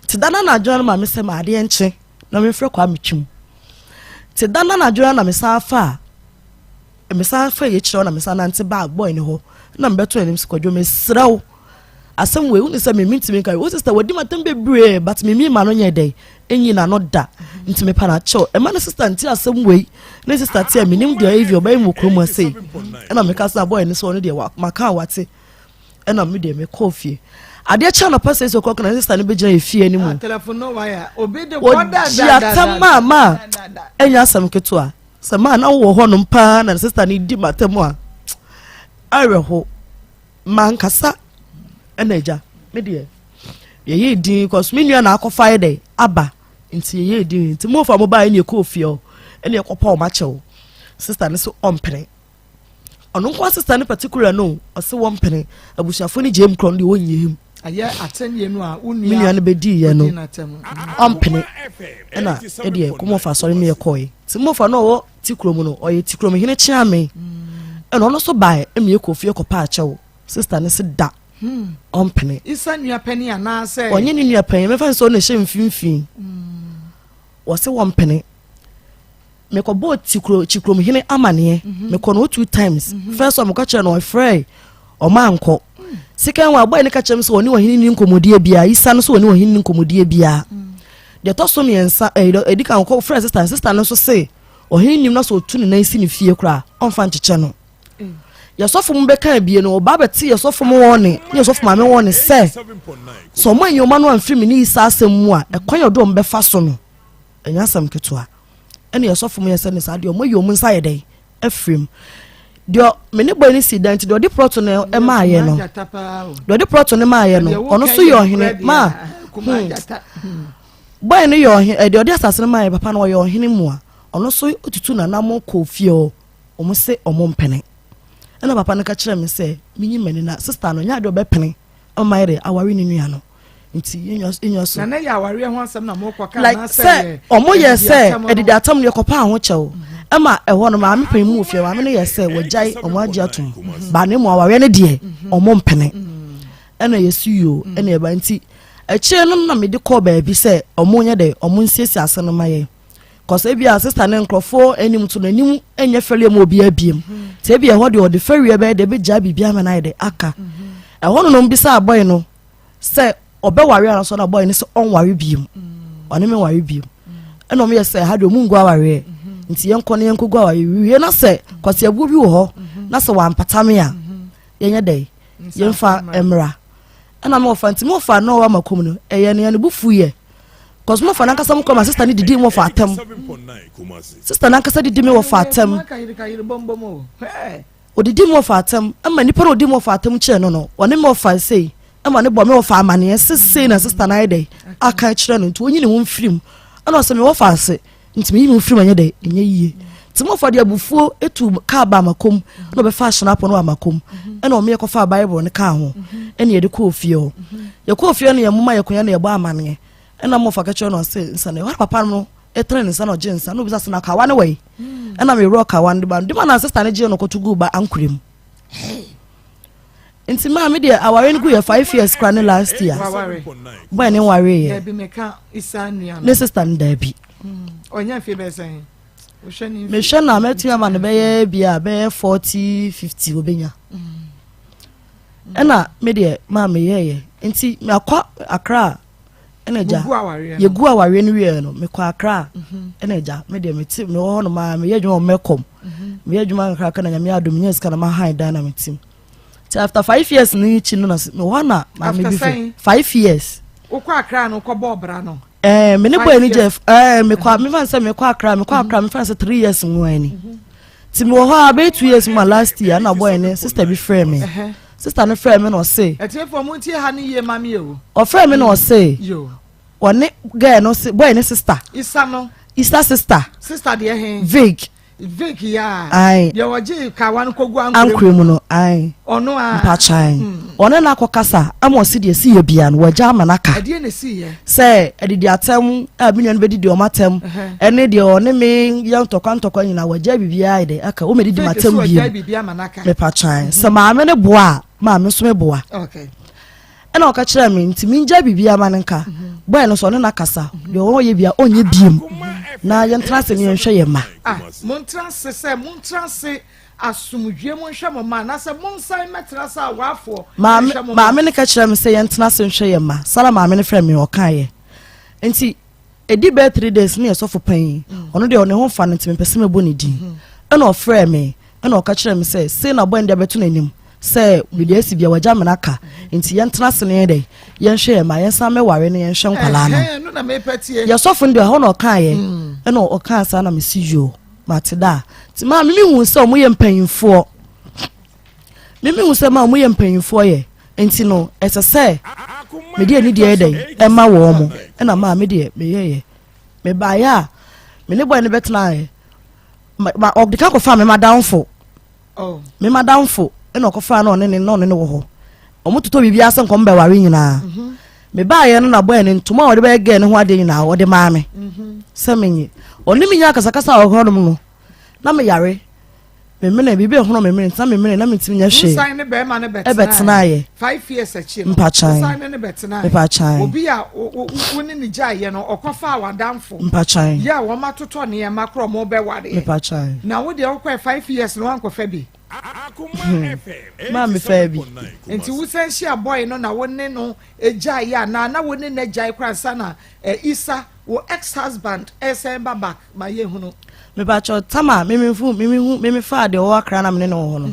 ti dana na adwon ma me se ma ade enche na me frɛ kwa metwum ti dana na adwon na me sa fa ye kire na me sa na nte bag boy ne ho na me beto enim sikwadwo me sraw asem we uni se me minti me kai o sister wadi matem bebre but me mi ma no nye dai enyi na no da nti me pa na cho e ma na sister nti asem we na sister ti me nim do evio ba mu kromo asei na me ka sa boy ne so no de wa maka wate na me de me coffee ade cha na pass so kokko na sister ne be gina efie ni mu telephone no wire obi de koda da tamama enya asem ketua se ma na wo ho no mpa na sister ne di matem a areho man kasa eneja me de ye din cause me nua na akofa dey aba nti ye din nti mo fa mo ba ene coffee o ene ekopa o ma chew sister ne so ompene ono kwa sister ne particular no o se wompene abushafo ni jem kron de wonyehim aye atanye no a unia me nua ne be di ye no ompene ena e de ko fa sori me ye koi ti mo fa no wo tikrom no o ye tikrom hine chia me ena ono so ba e me coffee ekopa a chew sister ne se da ompene isa nua pani ana se onye ni nua pani me fa so na hye mfimfin wo se wompene me ko bo tikrom hine amane me ko no 2 times first one me ka chere no frey o ma nko second one boy ne ka chere me so oni wahini ni nkomodie bia isa no so oni wahini ni nkomodie bia de to so me ensa edi kan ko friend sister no so say ohini nim na so tu ne nan si ne fie kra onfa ncheche no yasofo mu beka bie no ba beti yasofo mu woni yasofo ma me woni se so mo anyoma no amfiri mi ni isa asem mu a ekwan yodo mbefa so no enya asem ketua ene yasofo mu yese ne sa de mo yom nsa yedai afrim dio me ne boy ni sidant dio de proto no e ma ye no dio de proto no ma ye no ono so yo hene ma boy ni yo hene dio de asase no ma ye papa no yo hene mu a ono so otutu na namo ko fie o mo se omo mpene ena papa ne ka kire me se minyi mani na sister no nya de obepene o mayre awari ni nua no nti enyo so na na ya awari ho asem na mo kwaka na se omo ye se edidi atam ne kopa ho chew ema eho no ma me pan mu fie ma me ne ye se wajai omo agi atum ba ne mo awari ne de omo mpene ena yesu yo ena e ba nti eche no na me de call ba bi se omo nya de omo nsiesi ase no maye cause ebi a sister ne nkrofo enim to nanim enye fele mo obi abiem te ebi e ho de o de ferie be de be ja bibia me na de aka e ho no mbisa boy no se obe ware an so na boy ne se on ware biem one me ware biem e no me ye se ha de mu ngwa ware nti yenko ne yenko gwa ware wie na se cause abu bi wo ho na se wa mpata me a yenye dey yemfa emra ana me ofa nti me ofa no wa makom no eye ne bufu ye cause mo fa nankasa mo come sister ni didi mo fa atam sister nankasa didi me wo fa atam odidi mo fa atam ama nipa odidi mo fa atam kire no one me ofa sei ama ne bo me ofa amane sese na sister na ide aka kire no nti onyi ne ho mfirim ana o se me wo fa ase nti me yi me mfirim anya de enye yie ti mo fa de abufuo etu ka ba makom no be fa shina po no amakom ena o me ko fa bible ne ka ho ena ye de ko ofie ho ye ko ofie no ye muma ye konya na ye bo amane ena mo fa ka kire no se nsane wa papa no etre ne sana ojensa no bisa sana ka wa ne we ena me rock awan de ba de ma na sister ne je no ko tugu ba ankurem nti ma me de aware ngu ye 5 years kra ne last year boy ne ware ye be meka isanu ne sister ne bi onya fie be sen me shana metu ama ne be bia be 40 50 obenya ena me de ma me ye nti me akwa akra ena ja ye gu aware no wie no me kwa akra ena ja me de me ti me ho no ma me ye dwuma mekom me ye dwuma akra kana nyame adom nyes kana ma high dynamic team after 5 years ni chi no me wana ma me bi 5 years ukwa akra no ko bobra no me ne boy ni Jeff me kwa me fan say me kwa akra me fan say 3 years nwani ti me ho about 2 years my last year na boy ni sister bi frame me sister no frame me no say for munti ha ni ye mami e o frame me no say yo one girl no say boy ni sister isa sister de hen Vic ya ye woje ka wan kogu ankrem no ai ono a mpachai ono na akokasa amosi de si ye bia no waja amanaka ade na si ye say edidi atem abinyan bedidi o matem ene de one me yan tokwa nyina waja bibia ide aka o medidi matem bia me pachai so ma me ne boa ma me so me boa okay ena o ka kire me ntimi nja bibia manenka boy no so ne nakasa de o ye bia onye biem na yan transe ni nhwe ye ma mon transe asumdwe mon hwe mo ma na se mon sai metrasa awafo ma me ne ka kire me se yan transe nhwe ye ma sala ma me ne frɛ me o kan ye enti edi be 3 days ne so fo pan ono de one ho fa ne ntime pese me bo ne din ena o frɛ me ena o ka kire me se na boy ndia beto nanim se bi de asi bia waja menaka enti yan transe ne de yan hwe ye ma yan sa me ware ne yan hwe nkwala no na me patie ya so fo ndia ho na o kan ye ena o kan sa na me si yo matida ti ma me hu se o mo ye mpanyimfo hu se ma o mo ye mpanyimfo ye enti no ese se me de ni de dey e ma wo mo ena ma me de me ye me ba ya me ne boy ne betna ye ma o de ka ko fa me madamfo me madamfo ena ko fa no ne wo ho o mo toto bibia se nkom be ware nyina me ba ye no na boy ne ntoma o de be ge ne ho ade nyina o de ma me se menye oni mi nya kasa o ho no na me yare me na bibi ho no me nta me na me ntimi nya hwe sign ne be ma ne betena ye 5 years achi mpachan sign ne betena mpachan obi a woni ni gya ye no okofa awadamfo mpachan ya wo matoto ne makro mo be ware mpachan na wo de okwa 5 years no ankofa bi Akoma FM ma me fa bi enti wusen hia boy no na woni no egya ya na woni na egya kransa na isa wo ex husband esemba back ma ye hunu me ba cho tama me fa de o akra na me ne ho no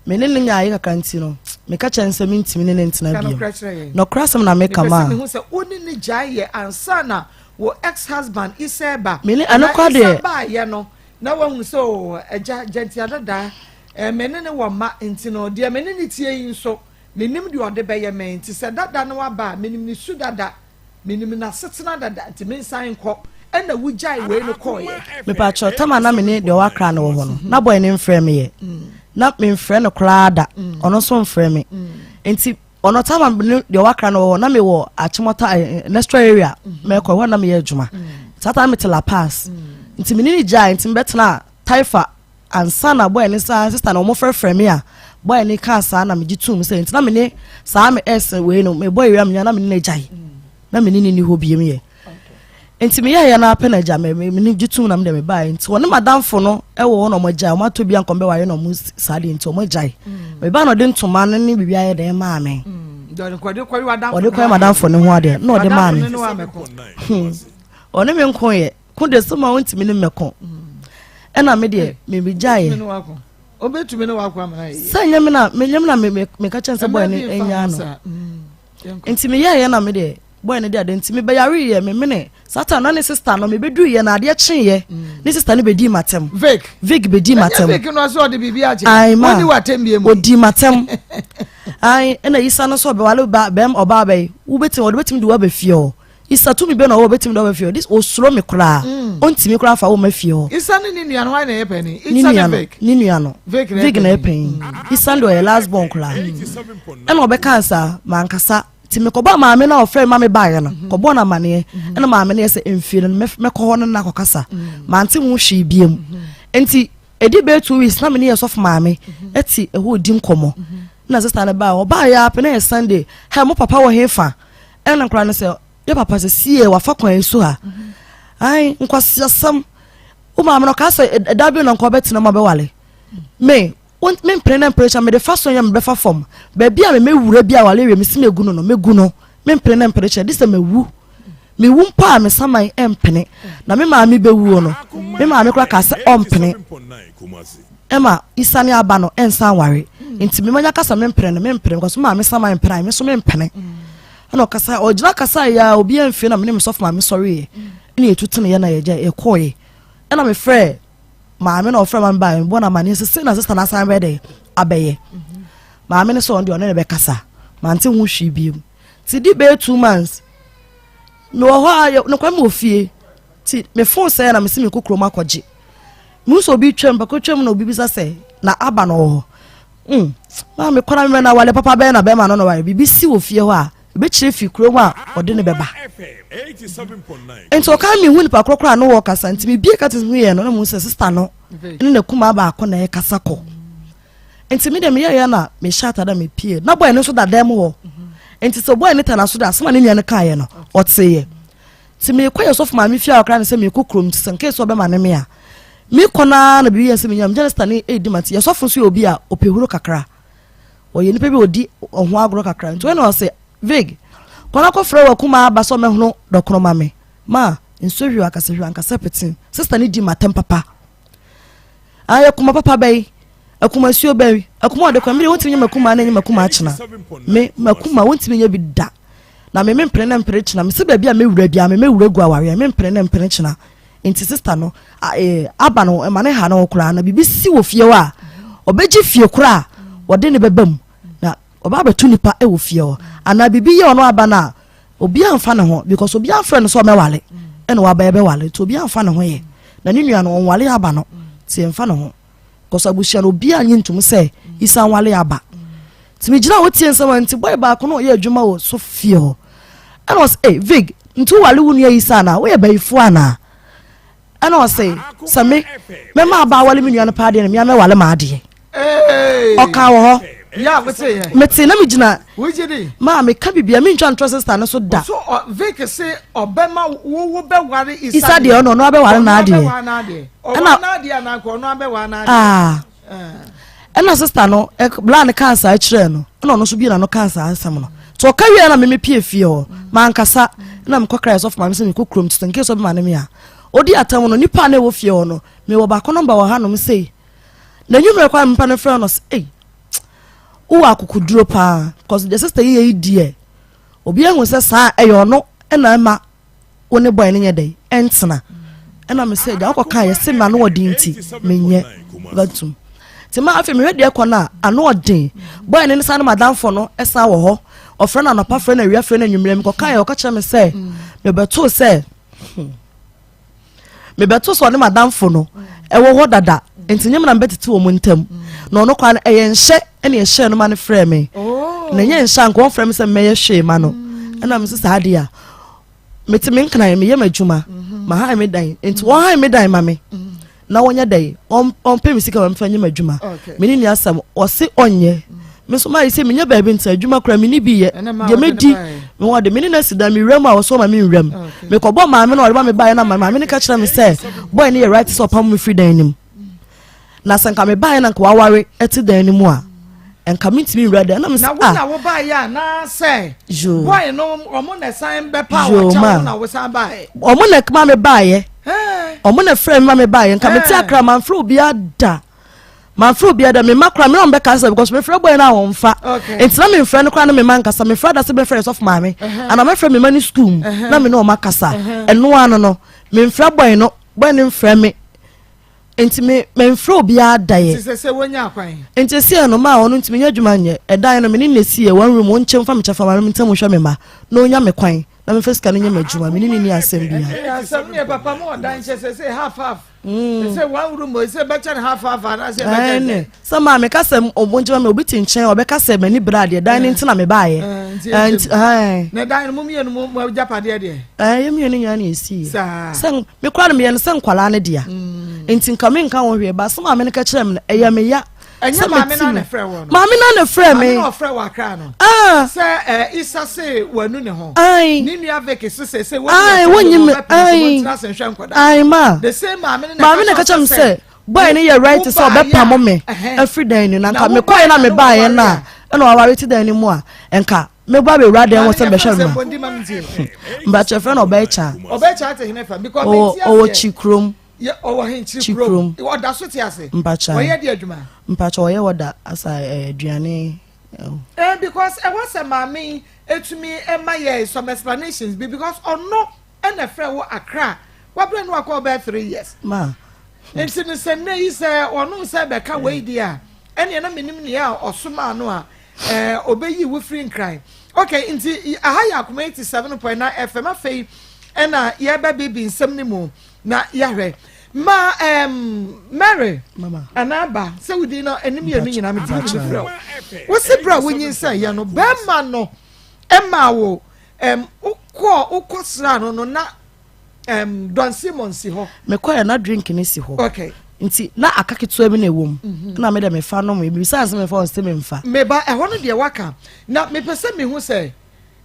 me ne nya yi kaka nti no me ka cha nsem ntimi ne ntina bi no krasem na me kama me hu se oni ni gya ye ansa na wo ex husband iseba me ne anokwa de ba ye no na wa hu so egya gentia dada menene wo ma ntino de menene tie yin so menim de ode be ye men ti se dada no wa ba menim ni su dada menim na setena dada ti men san kɔ ena wujai we no kɔ ye me pa cho tama na me ne de wa kra no ho no na boy ne mfrɛ me ye na me mfrɛ no kra da ɔno so mfrɛ me enti ɔno tama de wa kra no ho na me wo achimota next area me kɔ ho na me ye adwuma tata me tela pass enti me ni gya enti me betena taifa ansa na boy ni sa sister na mo frɛ me a boy ni ka sa na me gitum se enti na me ne sa me es we no me boy wi am na me ne gyae na me ni ho biem ye enti me ya na apɛ na gya me ni gitum na me de me ba enti wona madamfo no e wo no mo gyae o ma to bia nkombe ware no mo sa de enti o mo gyae me ba no de ntoma ne ni bibia ye de ma me de kwari wadamfo o de kwari madamfo ne ho ade na o de ma me one me nko ye ku de so ma wonti me ne meko ena me de me bi gyae obetumi ne wakwa ma ye sanya me na me ka chense boy ni enya no enti me ye na me de boy ne de enti me be yare ye me ne satan no ne sister no me be du ye na ade kyen ye ne sister ne be di matem Vic be di matem Vic no so de bibia che woni watem bie mu odi matem ai na isa no so be wale ba bem oba be wo betim wo betim de wa be fie o isa to me be no wo betim de wa be fie this osuro me kra ontimi kra fa wo ma fie o isa ni nua no na ye pani isa na Vic ni nua no Vic na ye pani isa ndo ye last born kra e no be kansa mankasa ti me ko ba maame na ofre maame baaye no ko bo na mane e na maame na yese emfie no me ko ho no na kokasa mante hu hwe biem enti edi be 2 weeks na me ne yesof maame eti e ho di nkomo na sister na ba o ba ya pe na Sunday he mo papa wo hefa e na nkra no se ye papa se sie wa fa kwan so ha ai nkwasiasam o maame no ka se da bi no nko beti na mo be wale me men prena pressure me the first one me be fa form ba bia me wura bia wale we me sim egu no megu no men prena pressure this me wu mpa me saman empene na me maame be wu no me maame kra ka se ompene ema isani aba no ensan ware enti me manya kasa men prena because maame saman empene me so men pene ana kasa ojira kasa ya obi enfe na me soft maame sorry ene etutune ye na ye ja e koye ana me frɛ maame na ofra man ba bo na mane se na sister na san bede abeye maame ne so on de on ne be kasa mante hu hwi biem ti di be 2 months no ho no kwa me ofie ti me phone say na me se me kokro makoje mu so bi twem ba ko twem na obi bisa se na aba no ho maame kora me na wale papa be na be ma no no wale bibi si ofie ho a be kire fi kuro ma ode ne beba ento ka mi hu ni pa krokra no wo kasa ntimi bie ka tis hu ye no na mu se sister no ene na kuma ba akọ na e kasa ko ntimi de me ye na me shata da me pie na boy no so da dem ho enti so boy ne ta na so da asema ne nya ne ka ye no oteye ti me kwaye so fuma me fia akra ne se me kokrom ti se nke so be ma ne me a me kona na bi ye se me nyam just stand e di mati ye so fun so obi a opehuro kakra o ye ni pe bi odi ohun agro kakra nti we no se Vig kona ko frɛ wa kuma ba so me hono dokro ma me ma nso hwi akase hwi ankasa petin sister ni di matem papa aye kuma papa bai akuma suo bai akuma de kwa me wontimi nya makuma na nya makuma achina me makuma wontimi nya bi da na me mpre na mpre china me se ba bia me wura bia me wura gu aware me mpre na mpre china enti sister no aba no e mane ha na okura na bibi si wo fie wa obeji fie kura wode ne bebam na oba betu nipa e wo fie o ana bibi ye ono aba na obi amfa ne ho because obi afre no so me wale e no aba ebe wale to obi amfa ne ho ye na ni nua no wale aba no ti emfa ne ho because abushia no obi anyi ntum se isa wale aba ti me gina wo tie nsem anti boy ba ko no ye adwuma wo so fie ho and was Vig ntu wale wo nua isa na wo ye baifo ana and was say me ma ba wale me nua no pa de na me wale ma ade oka wo ho ya wete meti na me gina wujidi ma me ka bibia me ntwa trust sister no so da so Vic say obema wo be ware isa de no no be ware na ade na ade na ko no be ware na ade ena sister no blood cancer akire no no so bi na no cancer asem no to ka wi na me pie fie o ma nkasa na me kokra of ma me se me kokrom to nke so be ma ne me a odi atam no nipa na wo fie o no me wo ba ko number wo ha no me sei na nyumre kwa mpa no frɛ no o akukuduro pa cause the sister ye die obi ehun se sa eyo no na ma woni boy ne nyedai entena na me say da akoka ye se ma no odin ti menye gatum ti ma afi me hwede ekọ na ano odin boy ne sa na madam fo no esa wo ho ofre na no pa fre na wi afre na nwumre me koka ye o ka kire me say me beto so ne madam fo no ewo ho dada entinyem na mbetete wo muntam no no kwa na eye nhye ene ye hye no ma ne frɛ me na nye nhye anko frɛ me se me ye hye ma no na me se saade a meti me nkana me ye madwuma ma ha me dan enti wo ha me dan ma me na wonya dai on pe me sika ma mfa nye madwuma me ni asam o se onye me so ma ise me nya ba bi nta adwuma kra me ni bi ye de medi me wo de me ni na sida me wram a wo so ma me wram me ko bo ma me no ba me ba ye na ma me ni ka kira me se boy ni ye right so pam me free dan nim na sanka me ba ye na nka waware eti dan nim a enka mitimi wrada na me na wo na wo ba ya na say boy no omo na san be pa wo cha na wo san ba e omo na kma me ba ye omo na frame ma me ba ye enka me ti akra man fro obi ada my fruit be ada me makra me on be kasa because me friend boy na won fa enti na me friend kra na me man kasa me friend da se be friends of mame and my friend me man school na me no makasa eno ano no me friend boy no boy ni friend me enti me friend obi ada ye se wonya akwan enti se no ma onu enti me nya adwuma nye edan no me ni nesi ye one room won chem fa me chafa ma me ntam hwe me ma no nya me kwan na me first kan nya me adwuma me ni asem bia asem ne papa mo dan che se half say one room say better half and say better some ma me ka sem obonje me obi tinchen obeka sem ani brad ye dan nti na me ba ye and na dan mo mienu mo japade de ye mienu nya na esi sen me kwa na me ye sen kwala ne dia nti nka me nka wo hwe ba some ma me ka kire me eye me ya enya mame na na frɛ wɔ no mame na frɛ me na frɛ wɔ akra no sɛ isa se wanu ne ho ni nua veke se wonyi me ma the same mame na ka kyam sɛ boy ne ye right so obepa mo me every day ni na nka me kwai na me ba ye na na wa wari ti dan ni mu a nka me ba be wura den wo se be hwe ma mba chefre na obecha te hinefa because o chikrom yeah, oh, chikrom. What that's what you say. Mpacha. Why you adwuma? Mpacha oye wada asa aduane. Because I was a mommy to me my some explanations because no and a friend wo Accra. What brand work about 3 years. Ma. And since say say or no say be ka we dia. And you know minim nia or suma no a obey you with free crime. Okay, inti ahaya Akoma 87.9 FM afei and ya baby nsem ni mu na yahwe ma Mary mama anaba se wudi no enim ye no nyina me ti frɛ wo se bra wonyin say ye no be ma no ema wo ukɔ sra no na Don Simon si ho me kɔ na drink ni si ho okay nti na akaketo abi na ewom na me de me fa no me bi sanse me fa o se me mfa me ba ɛhɔ no de waka na me pese me hu sɛ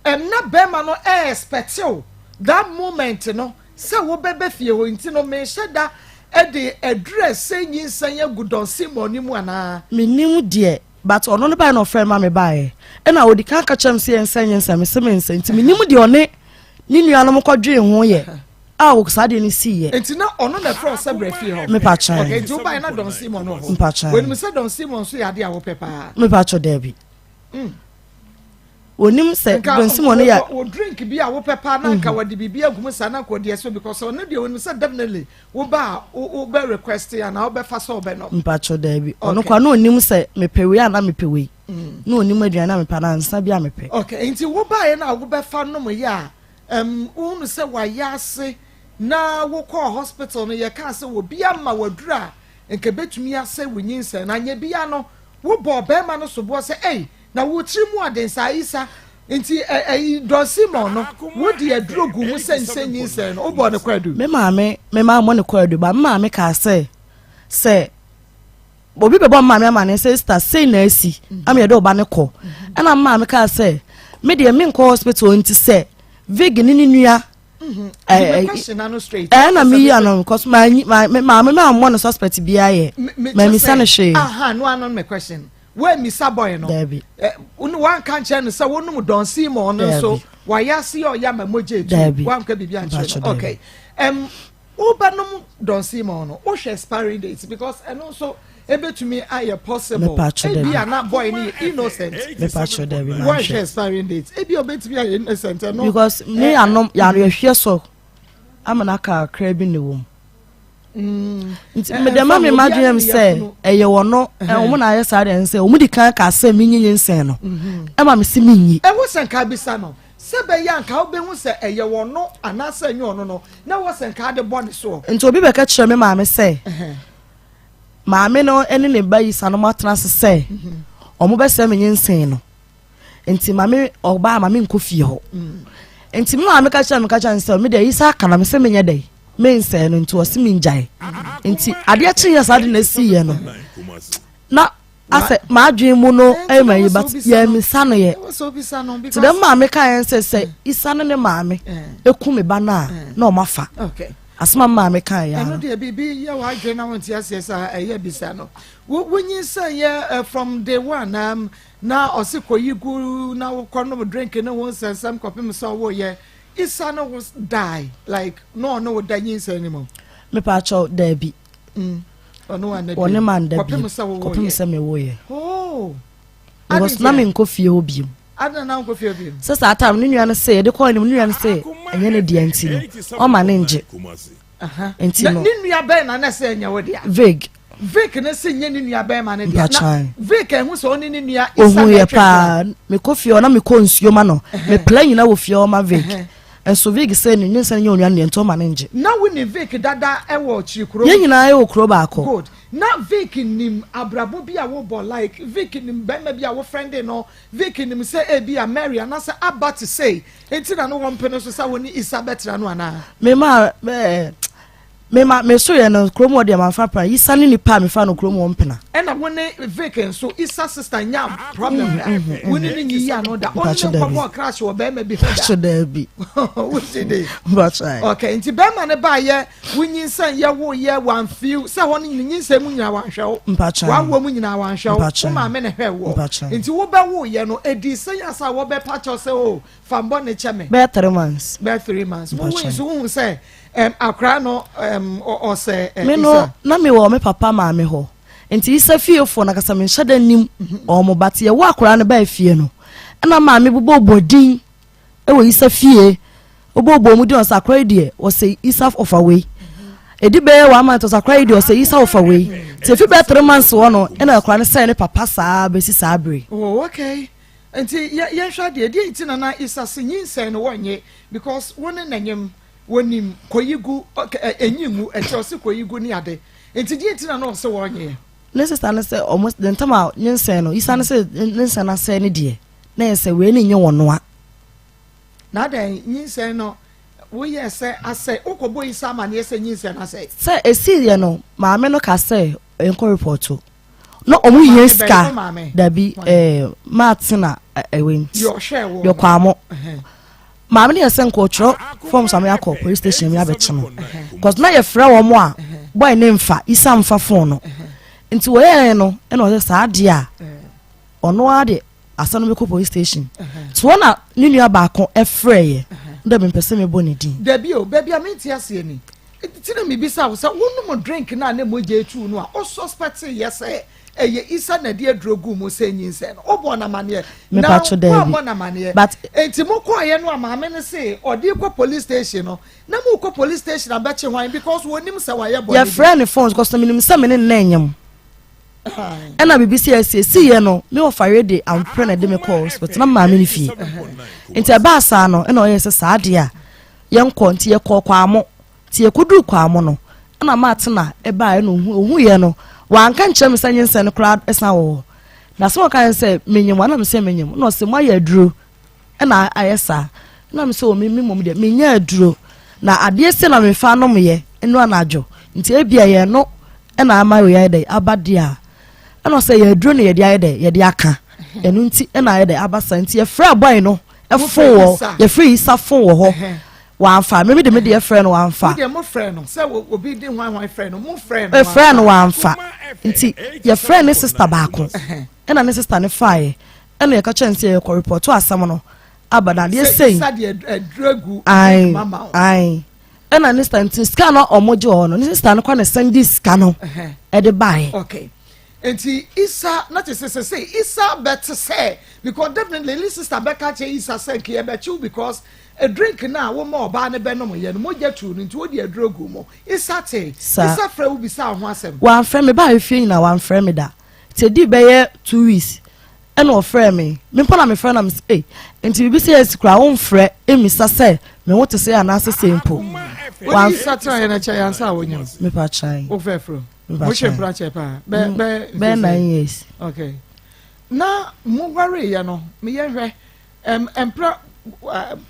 na be ma no expect you that moment no se wo bebe fie ho nti no me hyeda e de address say nyinsan ya Don Simon ni mu ana me nim de but ono no ba no friend ma me ba e na odi kan ka chem se yensan me se me nsan nti me nim de one ni nua no mkwadwe ho ye wo sade ni si ye nti na ono na friend se bra fie ho me pa chan okay jo ba na Don Simon no ho me pa chan when me say Don Simon so ya de a wo pepa me pa cho Debbie onim se Don Simon ya o drink bi a wo pepa na nka wadi bibi agum sa na ko de so because on dey onim say definitely wo ba wo be request ya na wo be fa so be no mpacho Debbie ono kwa na onim se mepewe ya na mepewe na onim aduan na mepa na nsa bia mepe okay nti wo ba ye na wo be fa no mo ya unu se wa yase na wo call hospital no ye ka se wo bia ma wadura nke betumi ase wonyin se na nya bia no wo bo be ma no so bo se na wo trimu adensa isa nti Don Simon no wo di adrogu mu sensenyin se no obo ne kwadu me ma mo ne kwadu ba ma me ka se obi be bo ma me ma ne sister say na asi am ye do ba ne ko ana ma me ka se me de me nko hospital nti se vig ni nua question no straight na me ya no because ma mo no suspect bia ye ma mi sa ne hwe no anon me question when Mr. Boy no unu wan kan che no say wonum Don Simon no so wa yase o ya mamoje tu wan ka bibia nche okay ubanum Don Simon no o hwe expiring date because and also ebetumi aye possible ebi ana boy ni innocent me patcho Debbie ma what expiring date ebi obetumi aye innocent no because me anom ya hwe so amana ka kra bi ne wom nti me dem ma me madwem say eye wono omo na aye sa den say omo di kan ka say minyi nsen no e ma me si minyi e wo sen ka bi sa no se be ya nka obe hu say eye wono ana say nyo no no na wo sen ka de bone so nti obi be ka kire me ma me say maame no ene ne bayi sano matena se omo be se minyi nsen no nti maame oba maame nko fie ho nti me maame ka kire nse me de isa kana me se menye dai men say no nti wose minjai nti ade achi ya sade na si ye no na ase ma adwen mu no e ma yi but ya mi sano ye so bi sano because to dem maame ka yen say isano ne maame eku me ba na o mafa okay asma maame ka ya no de bibi ya wa adwen na wonti asesa eye bi sano wonyin say ye from day one na osikoyigu na wo kono drink na won say some kopim so wo ye Isano was die like no danyin say anymore me pa cho Debbie one man da bi kopim se me wo ye because na me nko fie obium adana nko fie obium se sa atam ne nua no se de call ni nua no se enye ne dia nti no o ma ne nje nti no ne nua be na se enya wo dia Vic ne se nye ne nua be ma ne dia na Vic ehun so ne nua isa ye pa me ko fie na me ko nsuo ma no me plan nyina wo fie o ma Vic enso Vic se ne nyensa nye onua ne nto ma ne nje na wo ne Vic dada ewo chikuro ye nyina ewo kuro ba ko good na Vic nim abrabo bi a wo bo like Vic nim be ma bi a wo friend no Vic nim se e bi a Mary na se about to say enti na no wo mpene so sa wo ni Isabeth na no ana me so ye no kromo de manfa pra Isa ni pa me fa no kromo mpena and wo ne Vic so Isa sister nya problem wo ni ni ya no da on no crash wo be ma bi so da bi wo see dey but right okay enti be ma ne ba ye wo nyinsan ye wo ye wan feel se ho ni nyinsan mu nyina wan hwe wo wan wo mu nyina wan hwe wo ma me ne hwe wo enti wo be wo ye no edi se ya sa wo be patch se o fambo ne cheme be 3 months wo so wo say akra no o say me no na me wo me papa ma me ho enti Isa fie fo na kasa me hyada nim o mo bate ye wo akra no ba fie no na ma me bobo bodin e wo Isa fie obobo mu di on sakra die o say Isa of away edi be wa ma to sakra die o say Isa of away te fi be 3 months wo no e na akra no say ne papa saa be si saa bre oh okay enti ye hwa die die enti na Isa sinyin say no wonye because woni nanyem wonim koyigu enyimu echosi koyigu ni ade enti die enti na no se wonye ne sister na say almost the time out nyensen no Isa na say nyensen na say ne die na say we ni nye wono a na dan nyensen no wo ye say asay okobo Isa ma na say nyensen na say esi ye no ma me no ka say enko report no omu hie ska da bi Martina ewen yo kwamo ma me ne say enko tro from some yakọ police station me abetino cause na ye frɛ wo mo a boy ne mfa Isa mfa phone no nti wo ye no e no say ade a ono ade asano me ko police station to na ni nua ba ko e frɛ ye nda me pese me boni din da bi o baby amenti ase ni ti na me bisa wo say wonu mo drink na na mo je tu no a o suspect yes eye Isa na de adrogu mo say nyinse no obo na mane na obo na mane but enti mo ko ye no amame ne say odi ko police station no na mo ko police station abeche hwan because wonim say wa ye body your friend phones cause me nim say me ne nanyam ena BBC see ye no me ofare de am friend na de me calls but na mama ne fie enti aba asa no ena o ye say saade a ye nko nti ye ko kwamo ti ye kudu kwamo no na matena e ba no ohu ye no wan kan chem sanye nsen crowd esa wo na so kan say menyem wana me say menyem no se moya aduro e na ayesa na me say o me mom de menya aduro na ade se na me fa no me ye eno anajo nti ebia ye no e na ama we ye dey abade a e no say ye aduro na ye dey ye dey aka eno nti e na ye dey abasa nti ye fra boy no e fo wo ye free Isa fo wo ho wan fa me de me de friend wan fa de mo friend no say obi de hwan friend no mo friend no friend wan fa nti your friend is sister baako ena ne sister ne fa ye ena ye ka chance ye ko report to asam no abada de say dragu mama ai ena ne sister nti scan no omoje ho no ne sister no kwa ne send this scan no e de buy okay enti Isa not to say Isa better say because definitely sister Becca che Isa say ke bechu because a drink na wo mo ba ne be no mo ye no mo je tu nti wo de adrogu mo Isa fra wo bisa ho asem wan frɛ me ba afie na wan frɛ me da te di be ye 2 weeks e no frɛ me mpa na me frɛ na me say nti bi say sikura wo frɛ emisa say me wo te say ana say sempo wan Isa tra ye na cha yan sa wo nyam me pa chai wo frɛ mo che branch pa be 9 years okay na mo worry ya no me ye hwɛ empra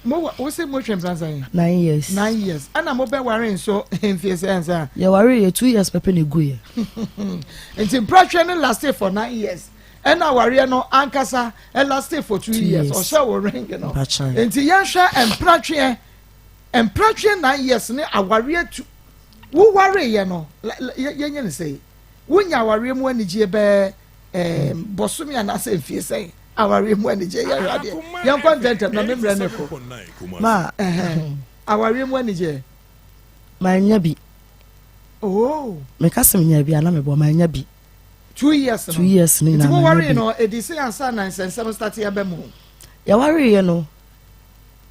mo say mo twem plan say 9 years 9 years ana mo be worry so enfie say answer ye worry ye 2 years pepe ne go ye enti pressure no last for 9 years ena worry no ankasa last for 2 years o sha wo ring no enti ye hwɛ empratwe 9 years ne aware tu wo worry ye no ye nye ne say wo nya worry mu anigye be bosumi ana say enfie say awari mu anije ya rade yan content na memre ne ko ma awari mu anije ma nya bi Oh. Me kasa me nya bi ana me bo ma nya bi. 2 years. 2 years ni na. Ti mo worry no edisi ansa na nsensem start ya be mu. Ya worry ye no.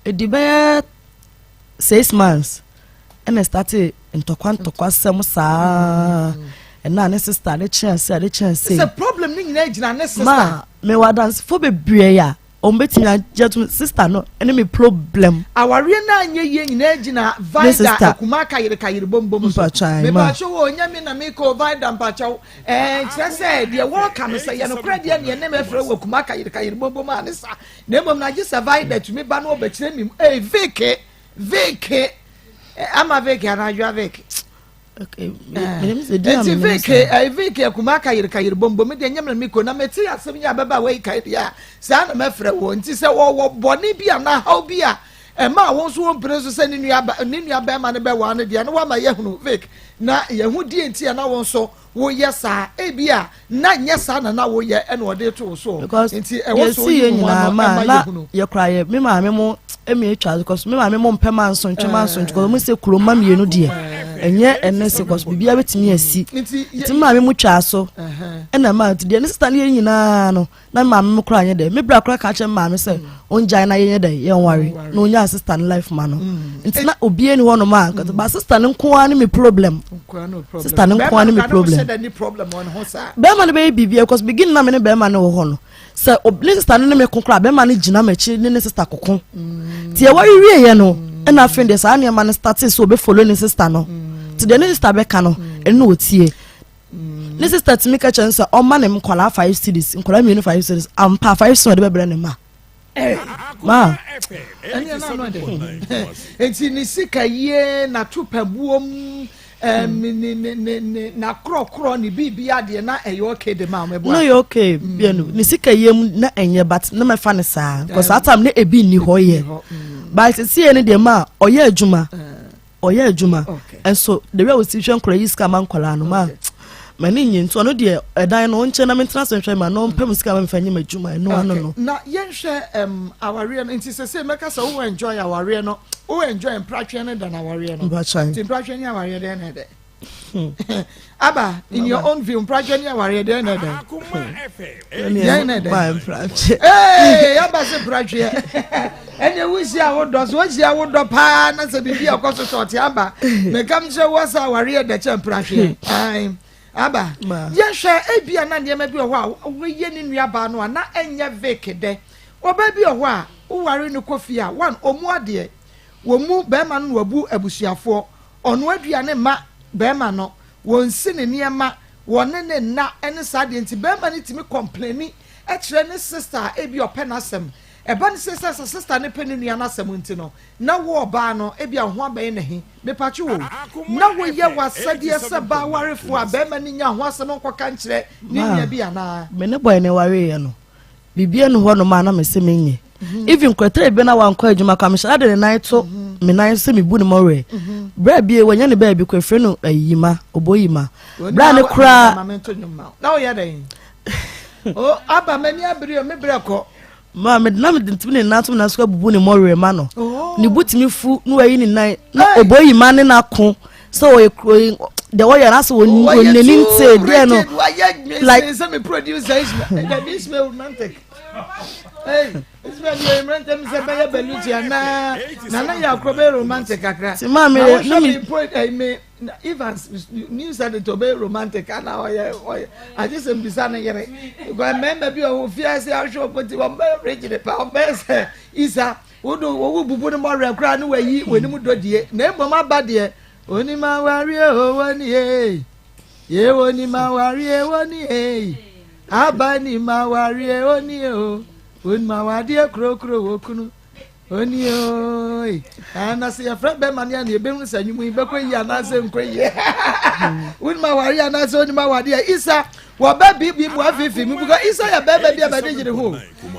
Edibe 6 months. And I started ntokwa sem saa. And na ne sister the chance. It's a problem ni nyina gina ne sister. Ma, me wa dance for bebre ya. Ombetimi agent sister no enemy problem. Aware na anye ye nyina gina vida akuma kayire bombom so. Me ba cho wo nyame na me ko vida mpacho. Kire say de work am say ye no kra de ne ne me frɛ wo akuma kayire bombom anisa. Na mom na gisa vida to me ba no obekire mi. Veke. Ama veke ana jwa veke. Okay, veke akuma kayire bombom de nyame me ko na meti asem ya baba we kayire ya. Sa na me frɛ wo nti sɛ wo boni bia na how bia ma won so won preso sɛ ni nua ba ma ne be wa ne de na wa ma ye hunu fake na ye hu die nti na won so wo ye sa e bia na nye sa na wo ye e na ode to so nti e wo so ye nyina ma na ye kra ye me ma me mo emi etwa because me ma me mo mpema nso ntwema nso because mo se kuro ma mienu de enye enese because bibia betimi asi nti ma me mo twa so e na ma de ne sister ne nyina no na ma me kra anye de me bra kra ka che ma me se onjai na ye de ye nware na onya assistant life ma no nti na obie ni wono ma ba sister ne nko ani me problem sister ne nko ani me problem be ma ne be bibia because begin na me ne be ma ne wo ho no se obli sister ne me konkra be ma ne gina machi ne sister kokon ti e wari wie ye no e na friend dey sa na ma ne start so be follow ne sister no ti de ne sister be ka no e no otie ne sister ti me ka chan sa o ma ne mkola 5 cities nkola me 5 cities am pa 5 so de be bre ne ma ma anya na no de enti ni sika ye na tupabuom na krokro ni bibia de na eyo okay de ma mebo no you okay bia no ni sika yem na enye but na me fa ne saa because atam na ebi ni ho ye but see any de ma oye adwuma and so the way we see hwen kora yiska man kola no ma mani nyi nto no de edan no nche na mentra so hwen ma no mpem sika ma mfanye madwuma no no na yenhwe aware no nti se meka so wo enjoy aware no wo enjoy pratwe no than aware no nti pratwe ni aware de na de aba in your own view pratwe ni aware de na de Akoma FM my pratwe aba se pratwe ene wusi awodo so wusi awodo pa na se bibi akoso short aba meka mche wasa aware de che pratwe aba yehwe ebia na de ma bi ho a wo ye ni nua ba no na enye veke de oba bi ho a wo ware no kofi a one omu ade wo mu be ma no wabu abusuafo ono aduane ma be ma no won si ne niema won ne na ene sade nti be ma ne timi complaini e kire ne sister ebi openasem eba ne sister ne peni nua na asem nti no na wo ba no ebi ho abaye ne he me pachi wo na wo ye wasade se ba warefo a be ma ne nya ho asem nkoka nkire ne nua bi ana me ne boy ne ware ye no bibia no ho no ma na me se menye even kwetare be na wankwa adwuma ka me sha de na ito me na se me bu ne more bra bie wanya ne ba bi kwefre no ayima oboyima bra ne kura na wo ye den o aba mani abiri o me breko ma me na me ntimi na atom na so bubu ne more ma no ni butimi fu no ayi ni nan na oboyima ne na ko so the way na so woni nte there no like some producer is me romantic hey it's when you romantic me say be beluti na ya akrobe romantic akra ti ma me no me Evans news that to be romantic and I just am beside yere go remember bi o fiase ahwo poti wo be reach the power best isa wo bubu ne more akra no wayi wonimu dodie na ebom abade oni ma wari o woni ye woni ma wari e woni abani ma wari e woni o oni ma wadi krokro wokunu oni oi ana se ya fra be mania na ebe hu sanyu mu be kweyi ana se nkweyi oni ma wari ana se oni ma wadi isa wo ba bi mu afifi mu buka isa ya be bi abade gire hu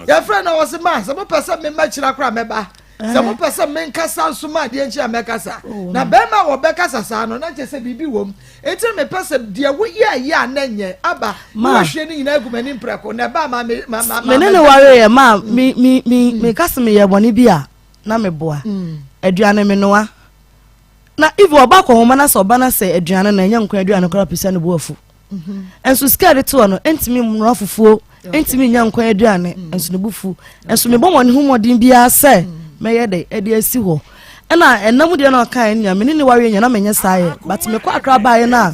ya fra na wo se ma se mo pesa me ma kira kra meba se mo pesa me nkasa nsoma de enchi amekasa na be ma wo be kasa sa no na chese bibi wom enti me pesa de wo ya na nye aba wo hwe ni nyina agumani mpreko na ba ma me ne ware ye ma me kasa me ye boni bia na me boa aduane me noa na if oba ko homa na so oba na say aduane na nya nkwa aduane kora pisa no boafu enso skade to no entimi mno afufuo entimi nya nkwa aduane enso no bufu enso me bomone humodin bia say meye de e de asi ho na enam de na kan nya menene ware nya na menye saye but me kwa akra baaye na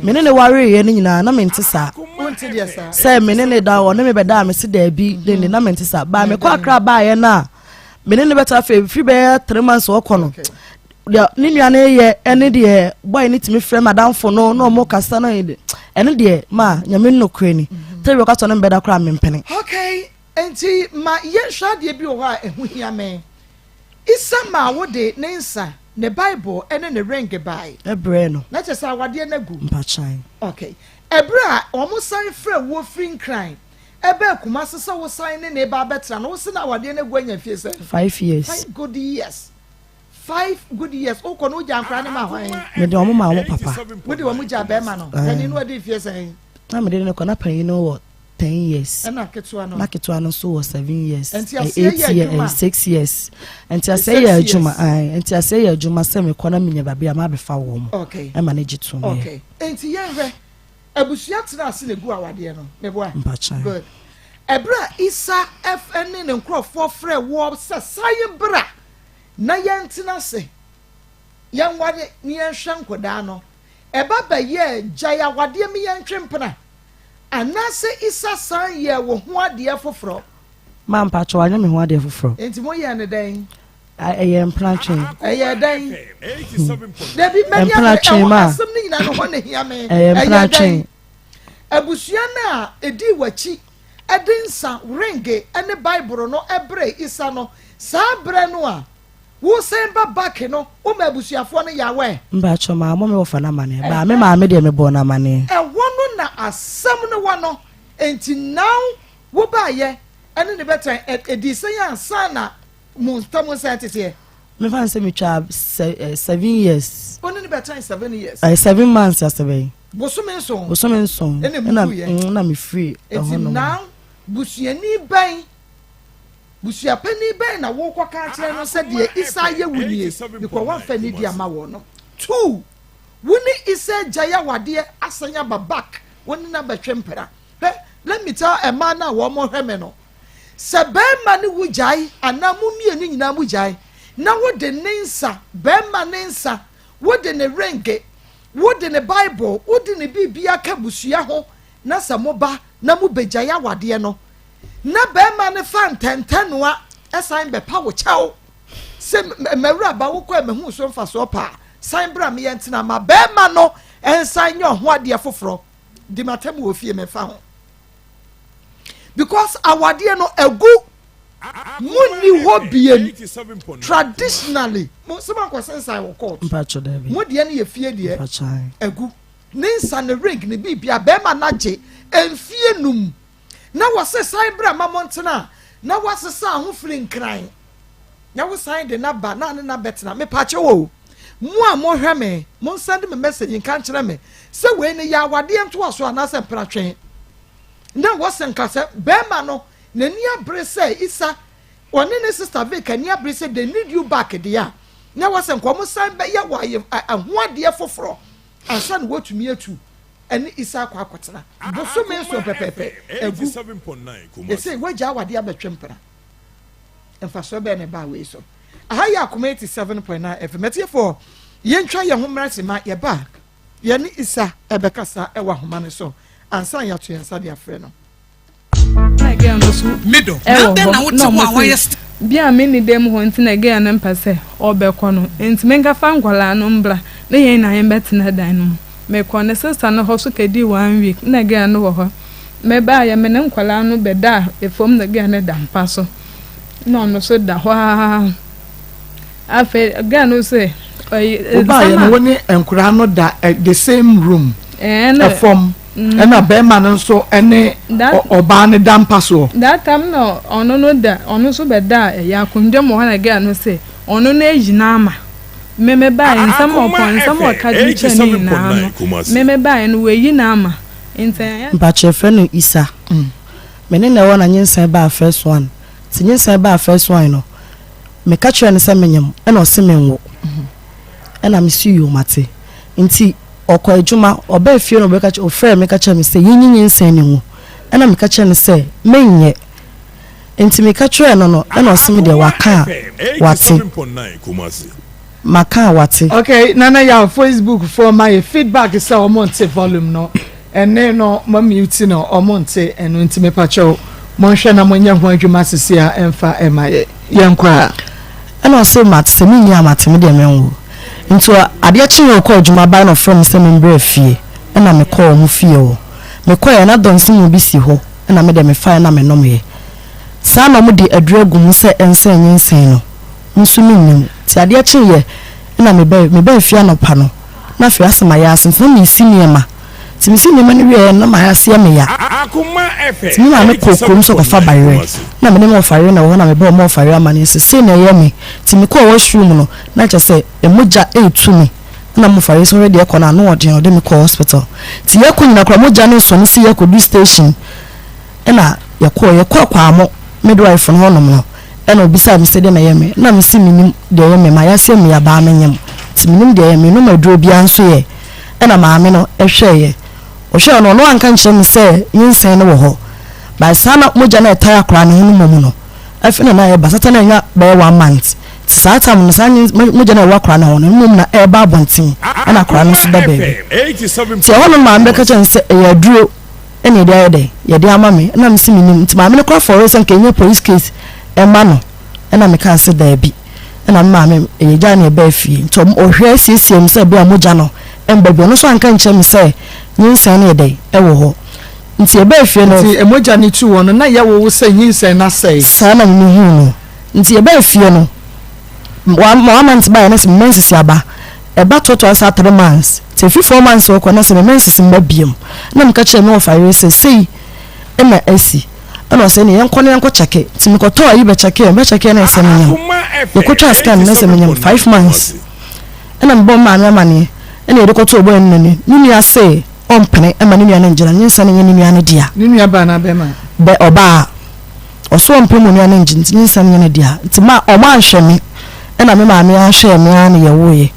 menene ware ye ni nyina na mente sa say menene da wo na me beda me se da bi de na mente sa ba me kwa akra baaye na menene beta fe free be 3 months wo kono ya ni nuane ye ene de boy ni timi frɛ madam fo no mo kasa na ide ene de ma nyame no krani tell you ka to no beda kra me mpene okay enti ma ye hwa de bi wo ha ehu hia me isa ma wo de ne nsa ne bible ene ne ring bai ebre no na chesa wade na gu mpachan okay ebra omo san frɛ wo free crime ebe kuma sesa wo san ne ba betra no wo se na wade na gu anya fie se 5 years 5 good years 5 good years o kono jankra ne ma hwan me de omo ma wo papa wo de wo mu ja be ma no ani no wade fie se na me de ne kona pan you know what 10 years na ketua no so was 7 years 8 years and 6 years and I say ya juma and I say ya juma se me kona me nyaba bia ma be fa wo mo okay e manage to me okay enti ye hwe abusia tena ase na gu awade no me boa good ebra isa fn ne nkrofo frɛ wo se saye bra na ye tena se ye nwade ne ye hwe nkoda no eba ba ye jaya wade me ye ntwempena anase isa san ye wo ho ade afoforo ma mpacho anya me ho ade afoforo enti mo ye ne den aye mplanchen aye den debi many asem ni nyina no ho ne hia me aye den abusua na edi wachi edinsa ringe ene bible no ebre isa no sa bre no a wo semba back no o ma abusuafo no yawe mbacho ma mo me wo fa na mane ba me ma me de me bo na mane wono na asem no wono enti now wo ba ye ene ne betan edisen ya sana munstamu satete me fan se me twa 7 years wono ne betan 7 years 7 months yesterday bosomen so na me free enti now busuani ban busuapani ben na wo kwa ka kire no se de isa ye wunie because one fa ni dia ma wo no 2 woni isa jaya wade asanya babak woni na betwempera let me tell a man na wo mo hweme no se be ma ni wujai anamu mie ni nyina wujai na wo de nensa be ma nensa wo de ne renge wo de ne bible wo de ne bibia ka busua ho na sa mo ba na mo bejaya wade no na be ma ne fan tentenoa esan be pa wo chawo se mawura ba wo kwa mehu so mfa so pa san bra me yentina ma be ma no ensan nyo ho ade foforo di matem wo fie me fa ho because awade no egu muni ho bien traditionally mo se man kwasensan wo court mpacho da bi mo de ne ye fie de egu ne nsa ne ring ne bibia be ma na je enfie num na wase sai bra mamontena na wase sa ho firi nkran na wo sai de na ba na ne na betena me pache wo mu a mo hwe me mo send me message nkan kire me se we ne ya wade nto aso anase mpratwen na wase nkase be ma no na ni abre se isa one ne sister Vika ni abre se they need you back there na wase nko mo san be ya wa ho ade foforo ansa no wotumi atu eni isa kwa akotena boso me so pepepe egu 87.9 ese waja wade abetwempera emfa so be ne ba we so aha ya Akoma 87.9 FM metiefo yentwa ye ho mrase ma ye back ye ni isa ebekasa ewa homa ne so ansa ya to yensa de afre no again so middle na dem na wote ho awon bia me ni dem ho ntina again na mpase obekọ no enti menga fa nkwala no mbra na ye na ye betena dan no me kone sister no ho so kedi 1 week na again no ho me ba ya me ne nkwala no beda efom na again na dampa so no so da ho afa again no say ba ya no woni enkura no da the same room efom ena be ma no so ene oba ne dampa so that time no ono no da ono so beda ya kundwe mo na again no say ono na ejina ama meme ba nsam opon nsam okaji chani na no meme ba no we yi na ama ntanya ba chefe no isa mene na wona nyensan ba first one tinyensan ba first one no me ka kire ne se menyem e na o se menwo ɛna me see you mate nti okɔ adwuma oba fie no beka o frɛ me ka kyerɛ me sɛ yinyi nsen ne mu ɛna me ka kyerɛ ne sɛ menyɛ nti me ka kyerɛ no ɛna ɔseme de waka wate maka wate okay nana ya Facebook for my feedback is o monte volume no ene no ma mute no o monte eno nti me pa kyerɛ mo hwɛ na mo nya ho adwuma sisi a emfa emaye yenkwa ɛna ɔsɛ mate sɛ me nya mate me de menwo nti ade akyi no kɔ adwuma ba no from sɛ me mbrɛ fie ɛna me kɔ mo fie o me kɔ ya na donsi mu bi si hɔ ɛna me de me fa na me nom ye saa na mo de adura gu mu sɛ ensen nyensen no nso me nim ti ade akyi ye ɛna me ba fie anopa no na fie asema ya asen na me si niema ti me si niema ne wie na ma ya se me ya Akoma efe ti na me kokrom so kofa bayre na me ne mo fare na wo na me ba mo fare amane se na ye me ti me kɔ washroom no na che se emoja etu me na mo fare so ready e kɔ na no ɔde me kɔ hospital ti ye kunyina kra moja ne so ne si ye kɔ du station ɛna ye kɔ kwa amo midwife no honom no ɛna obisa me se de na ye me na me si minim de ye me ma ya se me ya ba menyem ti minim de ye me no maduro bia nso ye ɛna maame no ehwɛ ye ohwɛ no anka nkyerɛ me sɛ yinsen no wɔ hɔ ba sana moja na etaya kra ne ho mu no afina na ye basata na nya be 1 month ti saa tam no san moja na wa kra na ho no mu na e ba bonten ana kra no so da be ti ho no maame ka kyerɛ sɛ e aduro ene de ayede ye de ama me na me si minim ti maame no kra for reason kenye police case e ma no na me ka se da bi na maame e gya na e ba fie nti ohwɛ siesie se bi amoja no emba bi no so anka nkyerɛ me sɛ nyinsan ne dey e wo ho nti e ba fie no nti emoja ni tu wono na ye wo sɛ nyinsan na sɛ saa na me hu no nti e ba fie no wa month ba na se menses aba e ba toto asa 3 months ti 4 months wo ko na se menses mba biem na me ka kyerɛ me ofare sɛ sei e na asi ana sɛ ne yɛnkɔ ne yɛnkɔ cheke ti me kɔtɔ ayi be cheke na sɛ me nyam e kɔtwa scan na sɛ me nyam 5 months ana me bɔ ma na mane ene de kɔtɔ obo ennani ni ya sɛ ompene e ma ni nua na njira nyinsa ne ni nua na dia ni nua ba na be ma be oba oso ompene mu nua na njin nyinsa ne na dia nti ma o ma nhwɛ me e na me ma me ahwɛ me ana ye woye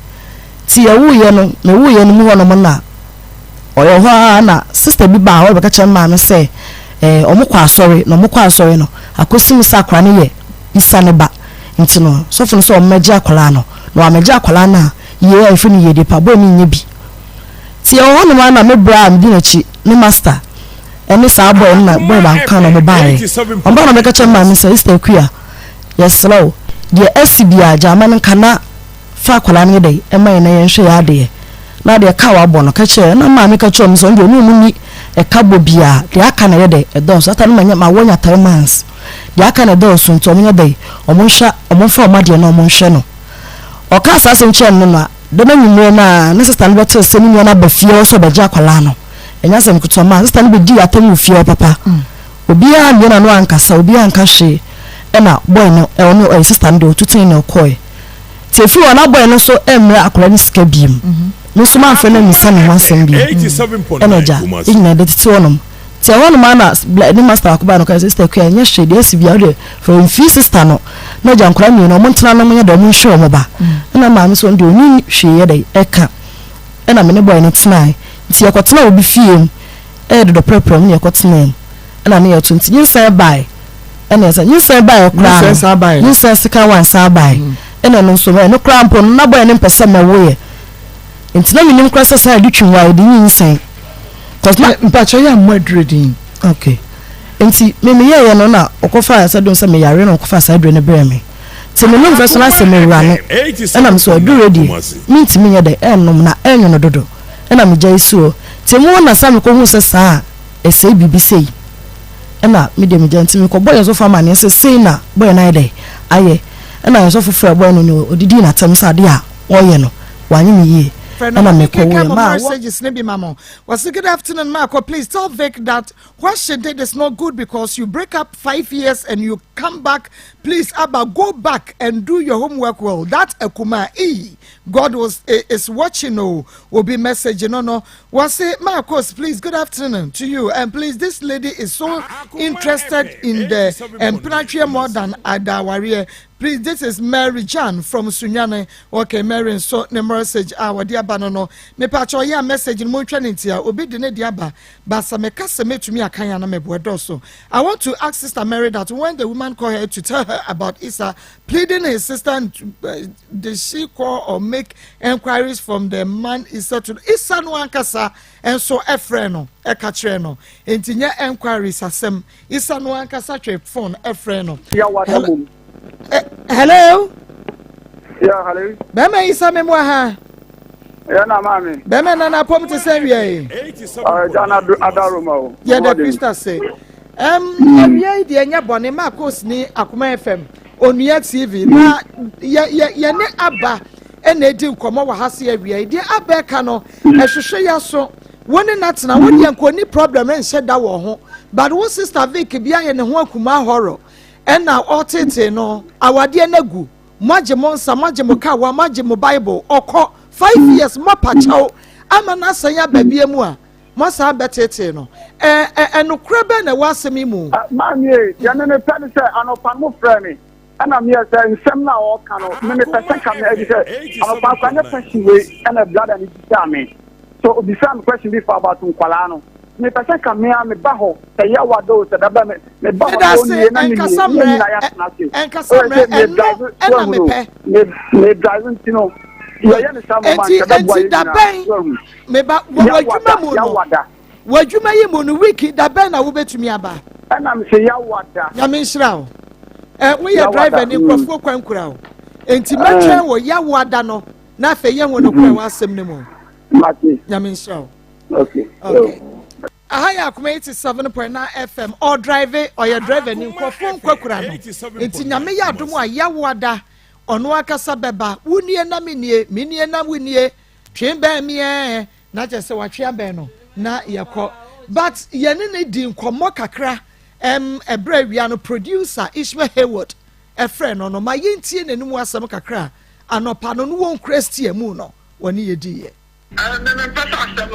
ti ye woye no me woye no mu ho no mo na oyo ho na sister bi ba ho be ka kyerɛ ma me sɛ omo kwa asɔre no akosim sakra ne ye isa ne ba nti no sofo no sɛ o magye akola no na o magye akola na ye afi ni ye de pa bo mi nye bi ti e ho no ma na me bra am di na chi ne master ene sa boy na boy ba kan no mo bae on ba no be ka kyerɛ ma me sɛ sister kuya yes slow de asibia jaman kana fa akola ne de e mai na ye nhwe ya de na de ka wa bo no ka kyerɛ na ma me ka kyerɛ me so nde onu mu ni e ka bo bia de aka na ye de e do so ata no manya ma wonya 3 months de aka na do so nto mo de omo hwa omo fa omo de na omo hwe no o ka sa sem kyerɛ no no de na nyimre na ne sister no beto se ni na ba fie so be gya akola no enya sem kuto ma sister no be di atam fie papa obi a ne na no ankasa obi anka hwe e na boy no e ono e sister no de otutin na okoi tefi ona boy no so emre akola ni sika biem muso ma fa na misa ne wansem bi energy ina de tete wonom te wonom ana ni master akoba no ka sister ku anya hwe de asibia de from fi sister no na ja nkora mi no mo ntena no mo nya de mo hwe mo ba na ma me so de oni hwe ye de eka na me ne boy no tena ti yakotena obi fie e de do prepare me yakotena na ne yato nti nyinsa bai na yasa nyinsa bai kra nyinsa sika wan sa bai na no so me no kra mpo na boy ne mpesa me wo ye nti na minim kra sasa de twinwa de nyinsan cause na mpacho ya madredin okay nti me ye no na okofa asa don se me yare na okofa asa adre ne bre me ti me no first na se me rane na me so adu ready minti me ye de ennom na enyo no dodo na me jai so ti mo na sa me ko hu se sa ese bibi sei na me de me janti me ko boy so fa ma ne se sei na boy na ide aye na so fofo boy no no odidi na tem sa de a oye no wanyi me ye and make messages maybe mama was good afternoon Marco, please tell Vic that what she did is not good because you break up 5 years and you come back. Please Abba, go back and do your homework well. That Akoma God is watching. Will be messaging no was it Marcos, please good afternoon to you, and please this lady is so interested in the empreneur more than Ada warrior. Please, this is Mary Jan from Sunyane. Okay, Mary, so the message our dear Banono. Me pacho ya message in Montrenintia, obi de ne diaba, basa me kase me to me akanya na me bodoso. I want to ask Sister Mary that when the woman called her to tell her about Isa pleading his sister, did she call or make inquiries from the man Isa to Isa no ankasa and so efreno, ekatreno. Intinya inquiries asem Isa no ankasa tre phone efreno. Hello. Yeah, hello. Bema Isa memwa ha. Yeah, na mami. Bema na pom te se wie. Jana adaroma. Yeah, the Christa say. Area de anya bone Maa Akos ni Akoma FM. Onua TV na ye ne aba ena edi nkomo wa hase area. De aba ka no ehwehwe ya so. Woni natena woni ankoni problem enhye da wo ho. But wo sister Vic bia ye ne ho akuma horror. Ena otete no awade anagu maje monsa maje moka wa maje mo Bible okọ 5 years mo pachaw ama na sanya babie mu a mo sa betete no enokra be na wasemi mu mami ya ne pele se anopa mo frame ana me se nsem na o ka no me pese ka me edi se anopa kwa ne pese we ana blood and it so obi sam question before about nkwala no me pese ka me a me ba ho se ya wado se da ba me ba ho ni na ni enna me driving tino ya ne sam man se da boy me ba wadwuma mu no wadwuma yi mu no wiki da ben na wo betumi aba enna me se ya wada ya me nhira o we ya driver ni krofo kwankura o enti metwen wo ya wada no na fe ye ho no kwa wasem ne mu mati ya me nhira o okay Ahaya Akoma 87.9 FM or driver or your driver ni nkofo kwakura no enti nyame ya adom a ya wada ono akasa beba wunie na minie na wunie twemba mie na jese watwe ben no na yekọ but yene ne di nkomo kakra ebra wia no producer Ishmael Hayward a friend no ma yentie nanum asem kakra anopa no no won Christian mu no woni yedi And then I'm not for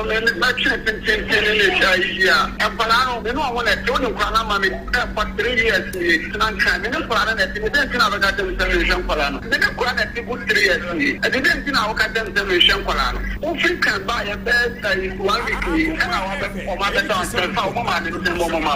3 years. And I didn't know I got them solution for them. They don't grant a people 3 years. I didn't know I got them solution for them. Who can buy a bed 1 week and I want to down to Mama and Mama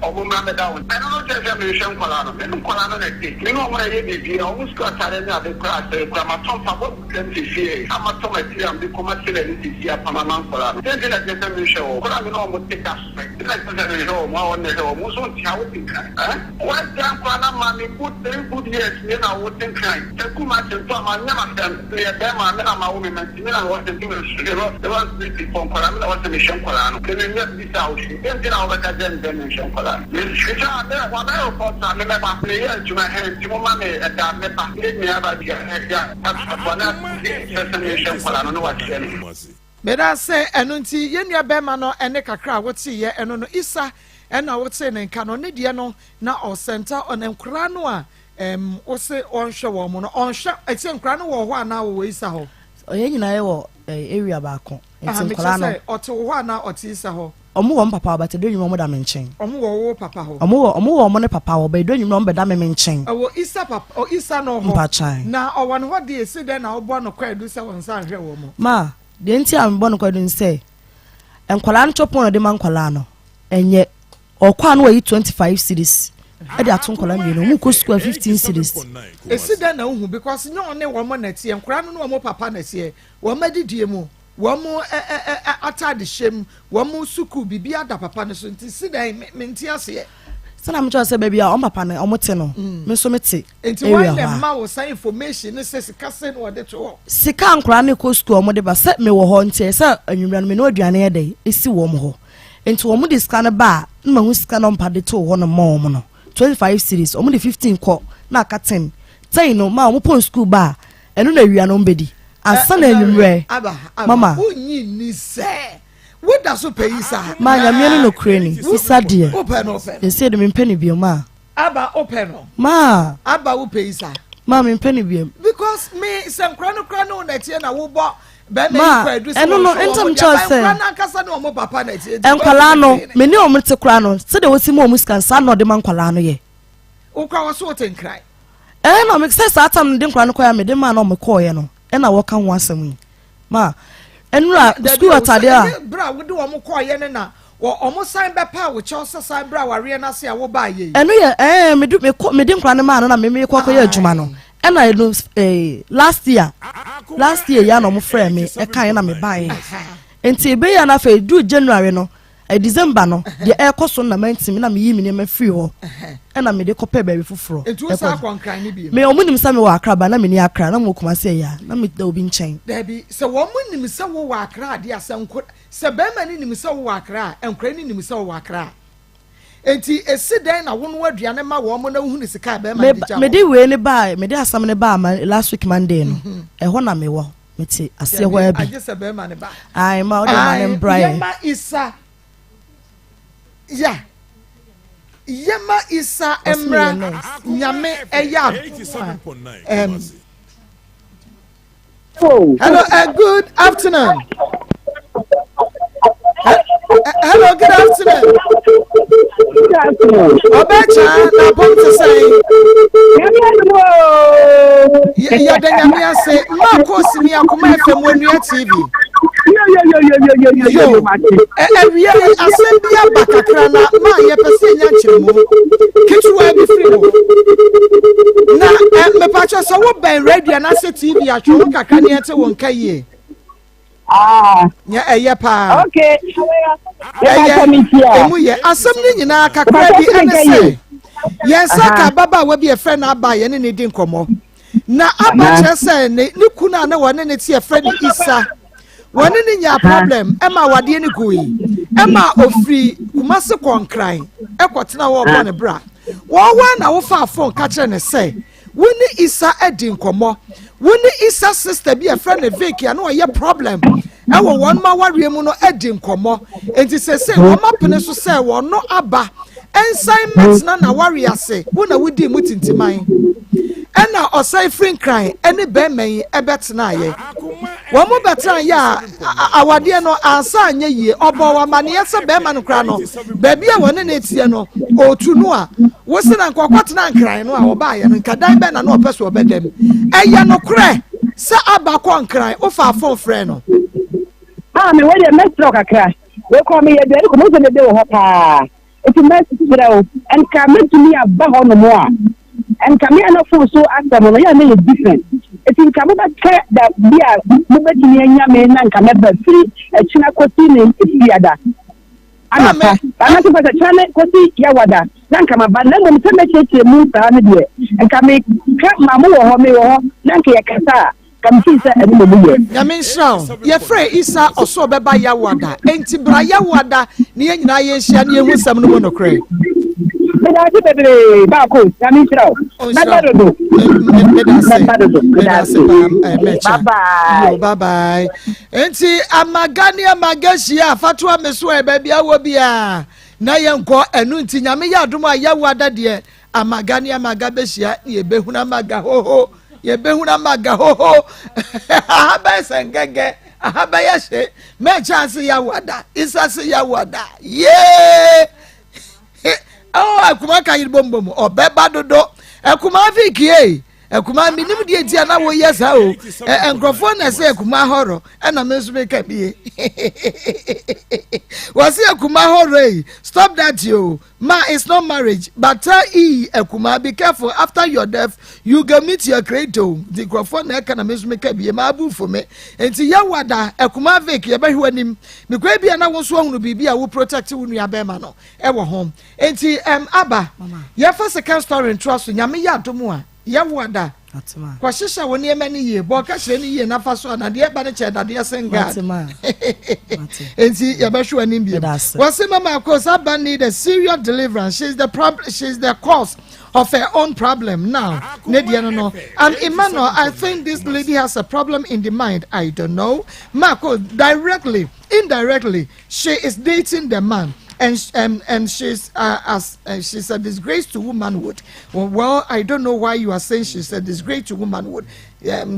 or Mama down. I don't know the solution for them. They don't call on it. You know what I did? I almost got tired of the class. I'm a top of them to see. I'm a top of them to this year for my mom for that. Then I get them show. But I know what take us. Like the show, more on the show. Most of the house in kind. What damn mommy put 3 good years, then I would think kind. The Kumas and Tom, I never done. They are them, and I'm a woman, and I was the one from Palamina was the mission for them. Then let this out. Then I'll look at them, then mission for them. What I report, I remember players to my hand, to mommy, and I never did me about the that's one mission for I don't know what's Meda say enunti yenua bema no ene kakra wote ye eno no Isa ena wote ne nka no ne de no na o center on enkra no a wo se onhwe wo mo no onhwe eti enkra no wo ho ana wo Isa ho oye nyina ye wo area ba ko enti nkra no ote wo ho ana ote Isa ho omo wo papa ba te do nyuma mo da me nchen omo wo papa ho omo wo mo ne papa wo ba do nyuma mo be da me nchen wo Isa papa o Isa no ho na o wan ho de esi de na wo bo no kwa edu se won san hwe wo mo ma de nti am bo no kwa edu se enkwala no chopon de man kwala no enye okwa no yi 25 series e de aton kwala mi no mu ko school 15 series esi de na hu because nyo ne wo mo na tie enkwala no wo papa na tie wo madidie mu wo mo atade shem wo mo suku bibia da papa ne so nti si dan menti ase sana me cho se baby a o papa ne o mote no me so mete enti why na ma wo say information ne se sika se no de to sika ankra ne ko school mo de ba se me wo ho nti se anwumra no me no aduane ye dey esi wo mo ho enti wo mo de sika ne ba na hu sika no mpa de to ho no mo mo no 25 series o mo de 15 ko na aka 10 say no ma o mo pon school ba eno na wia no mbedi asa na anwumra mama unyi ni se what does so pay Isa ma nya me no kreni Isa de open they say me penny bi ma aba open ma aba wo pay Isa ma me penny bi because me some krano na tie na wo bo be me kwadu so no entam cho say krana kasa na mo papa na tie enkwala no me ni o mte krano se de wosi mo muskan sa no de man kwala no ye wo kwa wo so tenkrai no me say saa time ndin kwa no kwa me de ma no me call ye no e na wo ka ho asem yi ma enura school atade a bra wo de wo call ye na wo omo sign be pa wo cho sign bra ware na se a wo ba ye enu ye me de nkwa ne ma no na me kwa kwa ye adwuma no e na last year ya no mo frɛ me e kan na me ban enti be ya na fa du January no December no de e koso na mantim na me yi me ma free ho e na me de kope ba bi foforo etu sa kwankran ne bi me omunim sa me wa akra ba na me ni akra na mo kuma se ya na me da obi nchen da bi se wo munim sa wo wa akra de asanko se be ma ni nim sa wo wa akra enkra ni nim sa wo wa akra enti esi den na wo no aduane ma wo mo na hu ni sika be ma de me de we ne ba me de asam ne ba last week Monday no e ho na me wo me ti ase ho abi aje se be ma ne ba ai ma o de ma ne Brian yema isa yema isa emra nyame eya hello good afternoon hello good afternoon Obecha na ponte say ya de nyame ase Maa Akos ni Akoma FM Onua TV yo ewia asembia bakakra na ma ye pese nya nchiremu kitwa bi free na me pacho so wo ben radio na se TV atwo kakra ne ete won kaye ya pa okay emu ye asem ni nyina kakra bi enese yensa ka baba we bi e friend aba ye ne di nkomo na aba chese ne kuna na wone ne tie friend Isa wone ne nya problem ema wade ne goyi ema ofri kumase konkran ekotena wo bo ne bra wo na wo fa phone ka kire ne say woni Isa edi nkomo woni Isa sister bi e friend Vicky na wo ye problem ewo won ma ware mu no edi nkomo enti sese wo ma pene so say wo no aba ensignment na ware ase wo na wodi mu tintiman ena osai free cry ene be men ebetena ye wo mo betena ya awade no ansa anya yie obo wa mane yese be man kra no ba bia woni na etie no otu no a wo se na nkokotena nkran no a wo ba ye nkadan be na no opeso obedem eye no kre se aba ko nkran o fa phone frɛ no me we dey metro kakra we ko me ye dey ko mo se dey ho pa eti metro bra o en ka metumi aba ho no mo a and come here no for so after no ya na different it in come back that bia mo be ni anya me na nka me ba free e china kosi ni e ada ana pa ana ti pa chana kosi ya wada na nka ma ba na mo se me cheche mu ta ne de nka me ka ma mo wo ho me wo ho na nka ya kasa kam si se e mo ye ya men show ye free Isa oso be ba ya wada enti bra ya wada ne ye nyina ye hia ne ye hu sam no mo no kre Maa Akos, I'm Israel. Bye bye. Enti amagani amagashia fatwa meso baby awo bia na yenko enu nti nyame ya adom ayawo adade amagani amagabeshia ye behuna maga ho ye behuna maga ho aba sengege aba yashe me chance ya wada Isa se ya wada yeah. Akuma ka yirbombo obeba dodo akuma fikie akuma minim die tia na wo yesa o enkrofo na se akuma horo na mesu me ka bie was akuma horo stop that you ma it's not marriage but akuma be careful after your death you go meet your creator the enkrofo na ka na mesu me ka bie ma bu for me enti ya wada akuma fikie ba hwanim me kwa bia na wo so ahunu bibia wo protect wo nua be ma no e wo hom enti aba ya fa second story trust nyame ya domo a ya wada atema kwa shisha woni emani ye bo ka hire ni ye na fa so na de ba ne che dade senga atema enti ya ba hwa nim bi wase Maa Akos aba need a serious deliverance she's the cause of her own problem now no and Emmanuel I think this lady has a problem in the mind I don't know Maa Akos directly indirectly she is dating the man and she's she's a disgrace to womanhood. Well, I don't know why you are saying she's a disgrace to womanhood.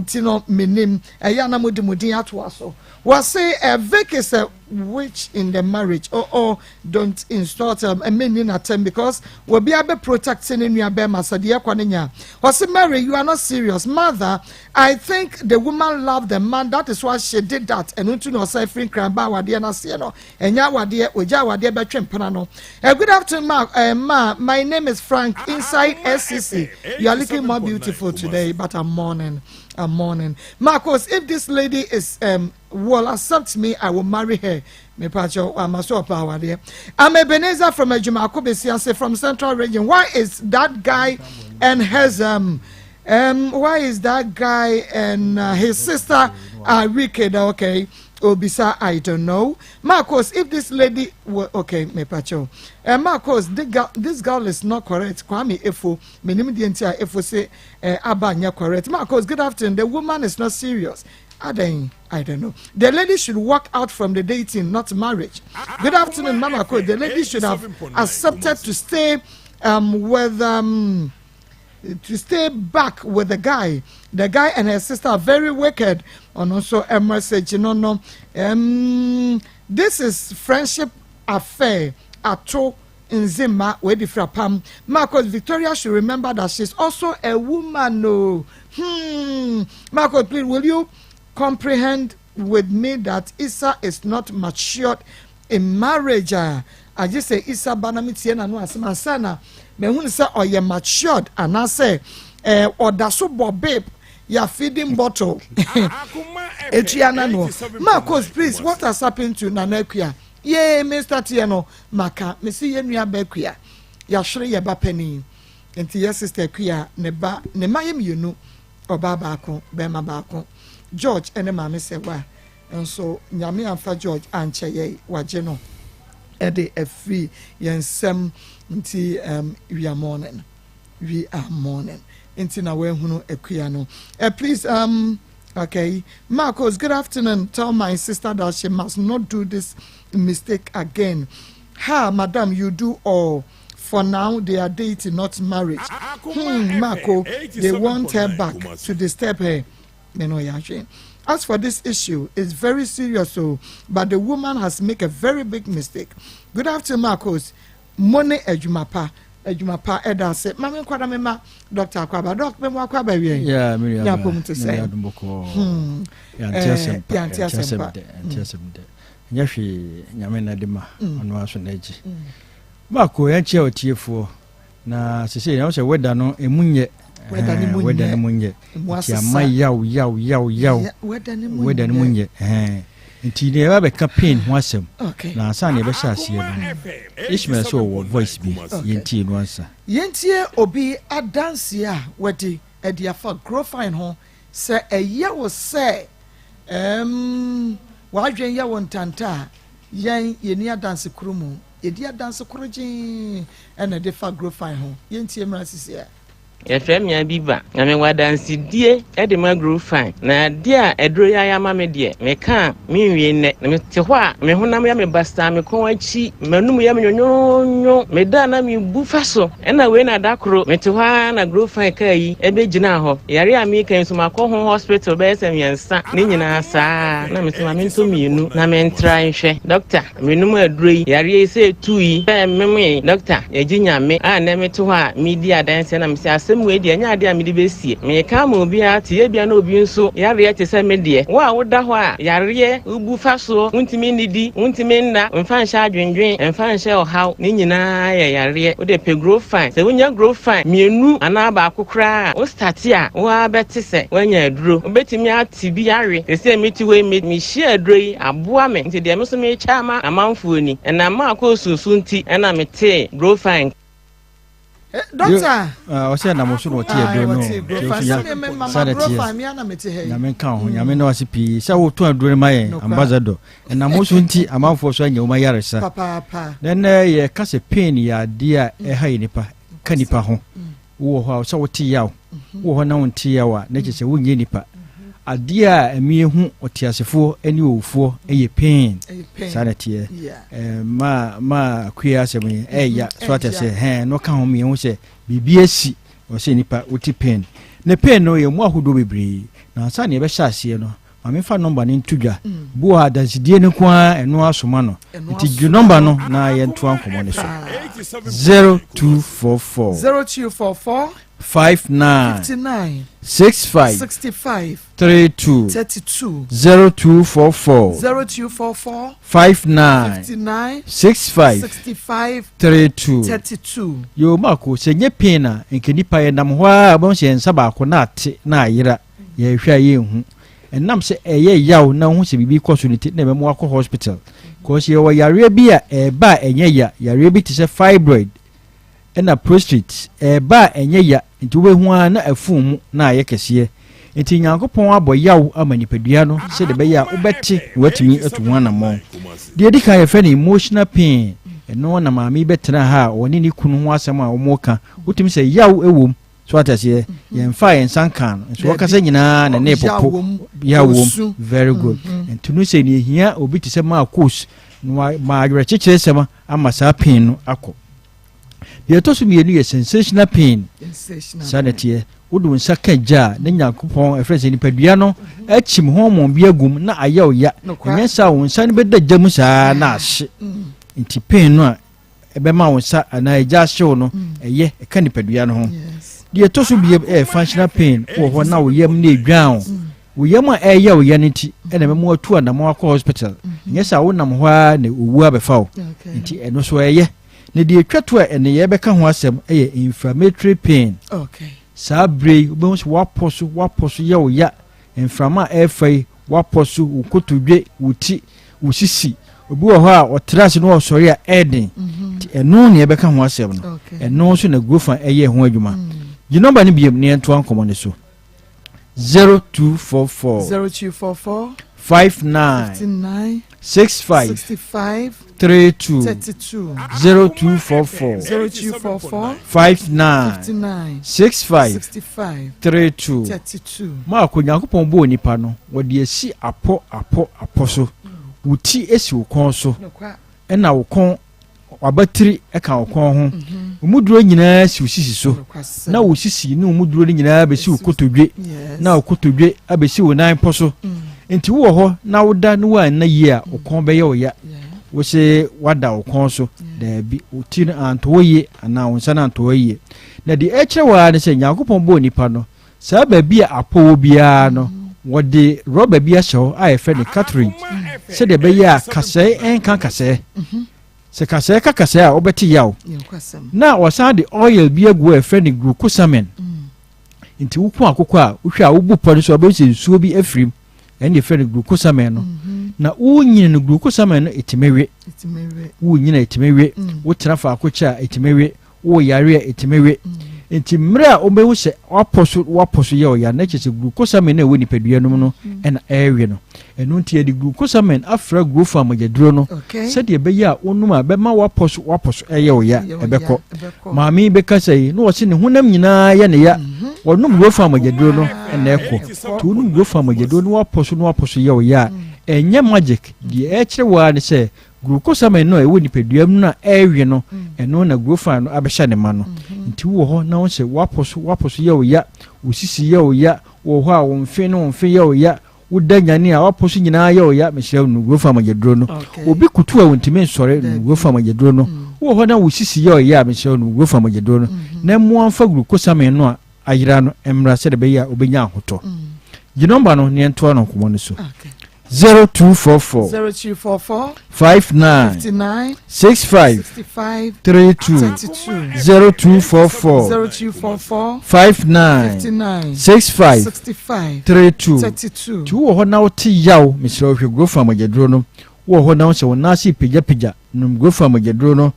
Tino minim ayana mudimudi atwaso. Was say a Vic is a witch in the marriage or don't insult a meaning at them because we'll be able protecting in your bema sadia kwaninya. Was say Mary, you are not serious. Mother, I think the woman loved the man, that is why she did that. And unto no say free crime ba wadia na sieno. And ya wadia uja wadia between panano. Good afternoon, Ma. My name is Frank inside SCC. You are looking more beautiful today, but I'm mourning. Maa Akos, if this lady is will accept me, I will marry her. Me pacho, I'm a so power there. I'm Ebenezer from Ejuma from Central Region. Why is that guy and his why is that guy and his sister are wicked? Okay. Obisa, I don't know. Maa Akos, if this lady okay, me pacho. Maa Akos, this girl is not correct. Kwame Efo, me name the entire Efo say Abanya correct. Maa Akos, good afternoon. The woman is not serious. I don't know. The lady should walk out from the dating, not marriage. Good afternoon, Mama Akos. The lady should have accepted to stay to stay back with the guy. The guy and her sister are very wicked. And also a message, no. This is friendship affair at all. Nsem where the frapam. Maa Akos, Victoria should remember that she's also a woman. No. Maa Akos, please, will you comprehend with me that Issa is not matured in marriage? I just say Issa banamiti na no asema sana. Me hu say oye matured and I say or da so babe ya feeding bottle. Etriana no. Maa Akos, please, what has happened to Nanekua? Yeah, Mr. Tiano Maka, me see ye nua ba kua. Ya hwere ye ba pani. Enti ye sister kua ne ba ne mayem yunu oba ba ko be ma ba ko. George ene mama se wa. And so nyame amfa George anche ye waje no. Ede afri ye nsem nti we are mourning. We are mourning. Enti na we hunu akua no. Please okay. Maa Akos, good afternoon. Tell my sister that she must not do this mistake again. Madam, you do all. For now, they are dating, not marriage. Maa Akos, they want her back to disturb her. As for this issue, it's very serious, but the woman has made a very big mistake. Good afternoon, Maa Akos. Money ejumapa eda se mama kwada mema Dr. Akwaba doc mema Akwaba wie yeah me ya pom to say ya ntiasem nyahwe nyame na de ma ono aso na agi Maa Akos ya chia otiefo na sese ya wo se weda no emunye weda ni munye ya mai yaw weda ni munye nti ne ba be campaign ho asem na asa ne be sha ase no Ishmael so wo voice bi yenti no ansa yentie obi adanse a wadi ediafa grow fine ho se eya wo se wadwen ya won tanta yen yeni adanse kromu yedi adanse krogin ena de fa grow fine ho yentie mra sisia Efemia biba na me wadansi die e de ma grow fine na die a edro ya ma me de me ka me wie ne me te ho a me honam ya me basta me kon achi manum ya me nyonyo me da na me bufa so e na we na dakro me te ho na grow fine kai e be gina ho yare a me kan so ma ko ho hospital be se miensa ne nyina sa na me se ma me nto mienu na me ntra nhwe doctor me num adro yi yare se tu yi me doctor e ginya me a na me te ho a media dance na me se we de anya ade a me de besie me ka ma obi a tie bia na obi nso yare te se me de wo a woda ho a yare ubu fa so untimi nidi untimi nda mfa nhya adwendwen mfa nhya ohaw ni nyina ya yare wo de pe grow fine se wonya grow fine mienu ana ba akokra o start a wo abete se wanya aduro obetimi ati bi yare se meti we me hia aduro yi aboa me nti de me so me cha ma amanfo ni na Maa Akos susu nti na me te grow fine Doctor, o se na mo so no tie do no. Na men kan ho, ya men no asipi. Sa wo to adure maye ambassador. Na mo so nti amanfo so anya o mayaresa. Papa. Then ye ka se pain ya dia e ha nipa, ka nipa ho. Wo ho so wo tie yawo. Wo ho na wo tie yawo na che wo nye nipa. Adia emi hu otiasefo ani owufo eye pain sanity ma kwia asem ya so atese no ka ho mi hu se bibia si o se nipa oti pain ne pain no ye mu ahodo bebre na asa ne be hya ase no ma me fa number ne ntudwa bo ha dansidie ne kwa eno asoma no nti ju number no na ye nto ankomo ne so 0244 59 65 32 0244 59 65 32 yo mako senye pena nke nipa ye nam ho a bon se nsa ba ko na ate na ayira ye hwa ye hu enam se eye yaw na hu se bibi kosuniti na be mo akọ hospital ko se wo yare bi a ba enye ya yare bi ti se fibroid ena prostate ba enye ya nti we hu a na afum na aye kese nti Nyankopon abọ yaw amanipadua no se de be ya obeti watimi atu na mo de dika ye fe na emotional pain eno na maami betena ha woni ni kunu ho asem a omoka utimi se yaw ewom so atase ye mfa ye nsankan so wakasa nyina na ne popo yawom very good ntunu se ni hia obi ti se Maa Akos ma agre chechire sema ama sa pain no akọ ye to so mienu ye sensational pain sanete wodu nsa kaja na Nyankopon efrese ni padua no achim hormone bi agum na ayaw ya nyensa wo nsa ne beda jam saa na ahye nti pain no a ebema wo nsa na eja hyew no eye eka ni padua no ho de to so bi functional pain wo ho na wo yam na edwan wo yam a eya wo ya nti ena memo atu na mo akọ hospital nyensa wo nam ho a na owu abefa wo nti eno so eye ne de twato a ene ye beka ho asem eye inflammatory pain sa bre obo so waposo ye wo ya inflama efai waposo ukotodwe wuti usisi obi wo ho a otrase no osori a eden ti eno ne beka ho asem no eno so na grofa eye ho adwuma yi number ni biem ne ento ankomo ne so 0244 59 65 32 0244 59 65 32 ma ko Nyankopon bo nipa no wode esi apo so wuti esi wokon so ena wokon wabatiri eka wokon ho umuduro nyina si usisi so na usisi ni umuduro nyina be si ukotodwe na ukotodwe abesi wo nan poso enti wo ho na woda no wa na yi a wokon be ye wo ya wo se wada wokon so da bi uti na antoye ana wonsa na antoye na di eche wa ne se Nyankopon bo nipa no sa ba bi a apo bia no wode rubber bi a hyew a efe ne catering se de be ya kase enkan kase se kase ka kase a obeti yaw na wasa de oil bi agu efe ne glucosamine nti wuku akoko a wohwa wubu pori so obesi nsuo bi afrim ene efe ne glucosamine no na unyine no glucosamine no etimewe unyine etimewe wotra fa akocha etimewe wo yare etimewe enti mra obewu se waposo ye oya na chese glucosamine na woni padua no no ena ewe no enu nti e di glucosamine afra grofa magedro no se de be ya onuma be ma waposo eye oya ebeko maami be kasai no wose ne honam nyina ya ne ya wonum grofa magedro no ena eko to onum grofa magedro no waposo ye oya enye magic di ekire wa ne se glucosamine no ewo nipadua mu na ewe no eno na grofa no abehya ne ma no nti wo ho na wo se waposo ye oya usisi ye oya wo ho a wo mfe ye oya udanyani a waposo nyina ye oya mehya no grofa magedro no obi kutu a wontime nsore no grofa magedro no wo ho na usisi ye oya mehya no grofa magedro no na mu amfa glucosamine no a ayira no emra se de be ya obenya ahoto ginomba no ne ento no komo ne so 0244 59 65 32 0244 59 65 32 tu wo ho na oti yaw misro hwe grofa magedro no wo ho na wo se wona si pija no grofa magedro no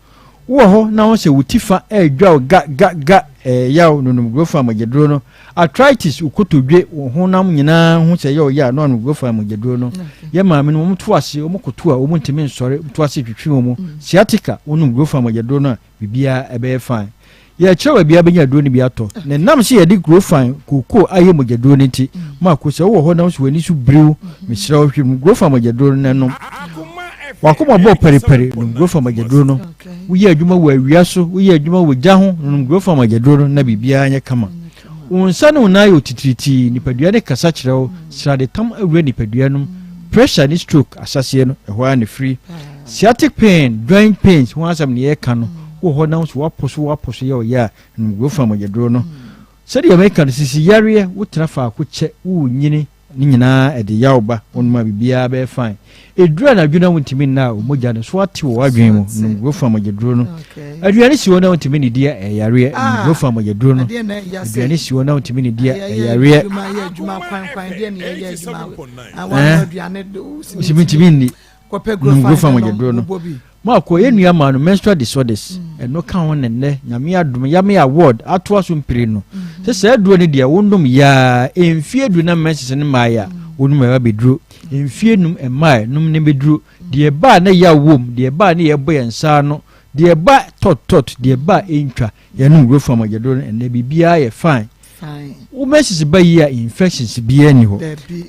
wo ho na wo se wutifa edwa ga yaw no grofa magedro no arthritis ukotodwe wo ho nam nyina ho se yaw ya no grofa magedro no ye maame no mtu ase omokoto a omuntime nsore mtu ase twitwi omu sciatica wonu grofa magedro no bibia ebe fine ye chewa bia benya do ni bia to ne nam se ye di grofa koko aye magedro ni ti Maa Akos wo ho na so wani su brew misra wo hwem grofa magedro no no Akoma bo periperi no grofa magedro no wo ye adwuma wo awia so wo ye adwuma wo gya ho no grofa magedro no na bibia anya kama unsa no na yo titiriti nipadua ne kasa kyerɛw srade tam awura nipadua no pressure ni stroke asase no ɛhɔ a ne free sciatic pain joint pains ho asam ne yɛ ka no wo hɔ na so waposo yɛ ɔyɛ a ngro fam yɛdro no sɛde yɛ meka no sisi yareɛ wo tena fa ko kyɛ wo nyini ni nyinaa ɛde yawba onuma bibia bɛ fine edura na dwuna wontimi na o mogya no so ate wo adwen mu ngro fam yɛdro no aduane si wo na wontimi ne dia ɛyareɛ ngro fam yɛdro no aduane si wo na wontimi ne dia ɛyareɛ simitimi ni ngro fam yɛdro no ma ko yenua ma no menstrual disorders eno ka ho nenne nyame adum yame award ato aso mpire no se aduro ne dia wondom ya emfie du na menses ne maya wonum ya beduro emfie num emai num ne beduro de ba na ya wom de ba ne ye boye nsa no de ba tot de ba entwa ya no ngro fam agedoro enne bibia ye fine wo menses ba yi a infections bia ni ho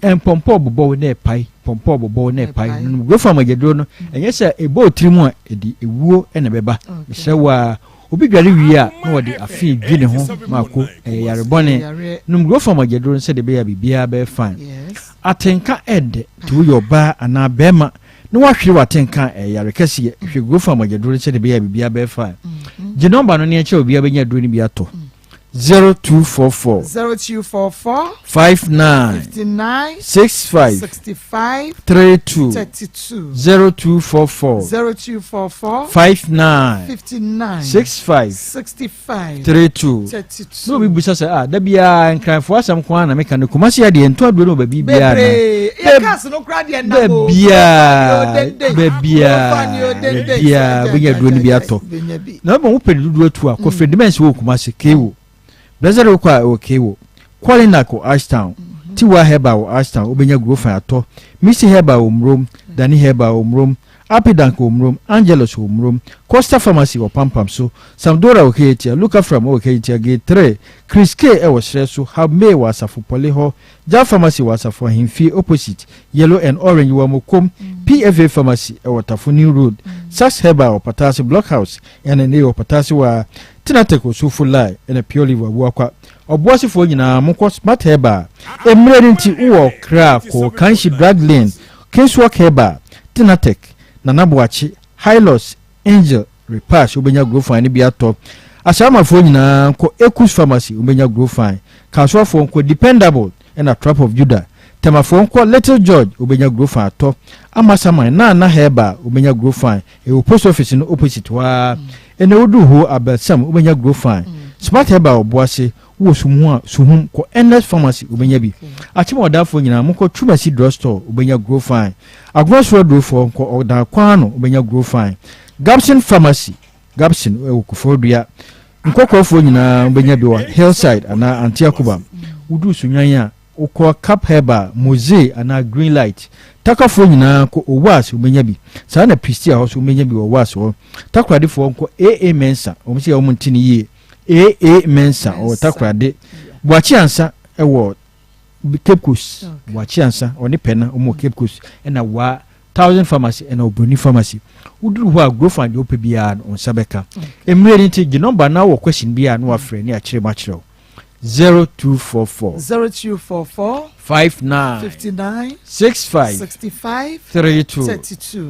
empompo bobo na epai pompo bobo na epai ngro fam agedoro no enye se ebo trimu a edi ewuo ene beba se wa obi dware wi a na wode afi dwi ne ho mako yarebone ngro fam agedoro se de be ya bibia be fine atenka ede to your ba ana bema na wahwere watenka yare kese hwe ngro fam agedoro se de be ya bibia be fine je number no ne eche obi abenya duro ni bi ato 0244 59 65 32 0244 59 65 32 no bi busa say da bia nkranfo asam kwa na meka ne komasi ya de ento aduro no ba bibia na e kas no kra de na go bia benya duro ni bi ato na ba wo pedi duro tu a ko fredimens wo komasi kewo Blazero kwa okewo Kwalina ko Ashtown Tiwa heba o Ashtown obenya grofa ato Missy heba o mrom Dani heba o mrom Apidan ko mrom Angelos o mrom Costa Pharmacy o pampam so Samdora o ketia Luca from o ketia gate 3 Chris K e wo sreso Habme wa asafo Polyho Ja Pharmacy wa asafo Himfi opposite Yellow and Orange wa mokom PFA Pharmacy e wo Tafo New Road Sax heba o Patasi Blockhouse ene ne o Patasi wa Tinateko Sufulai and a pure liver walker. Or bossy for you Moko Smart Heba. Emergency Uo Craft or Kanshi Drag Lane. Kinswalk Heba. Tinatek. Nanabuachi. Hylos. Angel. Repass. Ubenya Grow Fine Biato. Asama for you ko Ekus Pharmacy. Ubenya Grow Fine. Kaswa phone ko Dependable. And a Trap of Judah. Temaphone ko Little George. Ubenya Grow Fine. To. Amasama na Heba. Ubenya Grow Fine. E post office in opposite wa. Ene odu ho abelsam ubenya grow fine smart heba oboase wo suhum ko endless pharmacy ubenya bi achimo odafo nyina mko Tumasi drugstore ubenya grow fine agros road for ko oda kwano ubenya grow fine Gabson pharmacy Gabson e okufodua nkokofo nyina ubenya bi wa Hillside ana Antiakuba udu sunyanya ukwa Cap Heba Mose ana Green Light takafo nyina ko owas umenya bi saa na Pristia hoso umenya bi owas ho takrade fo nko AA Mensa omsi ya omuntini ye AA Mensa o takrade bwachi ansa ewo Cape Coast bwachi ansa oni pena omo Cape Coast na wa 1000 pharmacy na Obroni pharmacy uduru ho agro fund ope bia no nsabeka emre nti gi number na wo question bia no afre ni akire ma kire 0244 59 65 32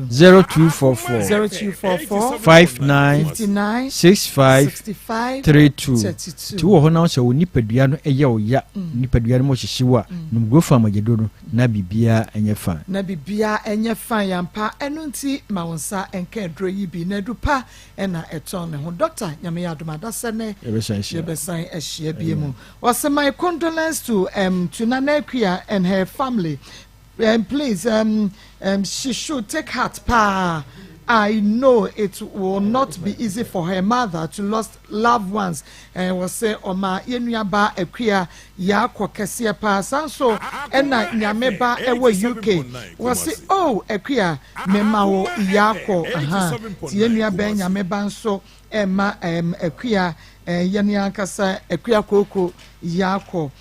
0244 59 65 32 tu wo na so nipadua no eye oya nipadua no mo hyehyewa no go fa magedo no na bibia enye fa yampa eno nti ma wonsa enka edro yi bi na dupa na eton ne ho doctor nyame ya domada sene yebesan ehia bi mu was my condolence to Nana and her family. Please, she should take heart, pa. I know it will not be easy for her mother to lose loved ones. And was say, Oma yenuaba ekia ya kwa kesia pa sanso ena nyameba ewe UK. Was say, oh ekia memao yako aha. Yenuaba nyameba nso ema ekia yenya kasa ekia koko yako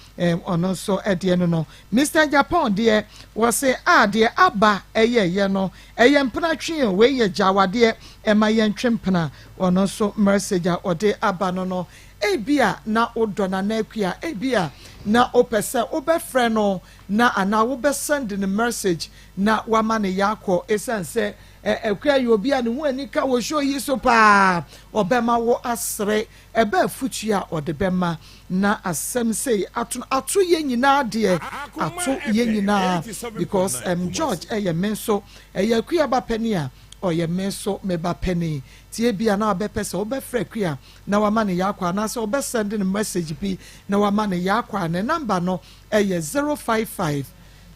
ono so edie no Mr. Japan de was say de aba ye no mpena twen we ye jawade ema ye ntwempena ono so message ode aba no ebia na odona na akua ebia na opese obefre no na ana wo send the message na wama ne yakọ esanse akua yo bia ne hu anika wo show yi so pa obema wo asre ebe afutua odebema na asem say atu ye nyina de atu ye nyina because George menso akua ba penia oye menso meba penny tie bia na obepese obefre akua na wama ne yakọ na so obe send the message bi na wama ne yakọ ne number no 055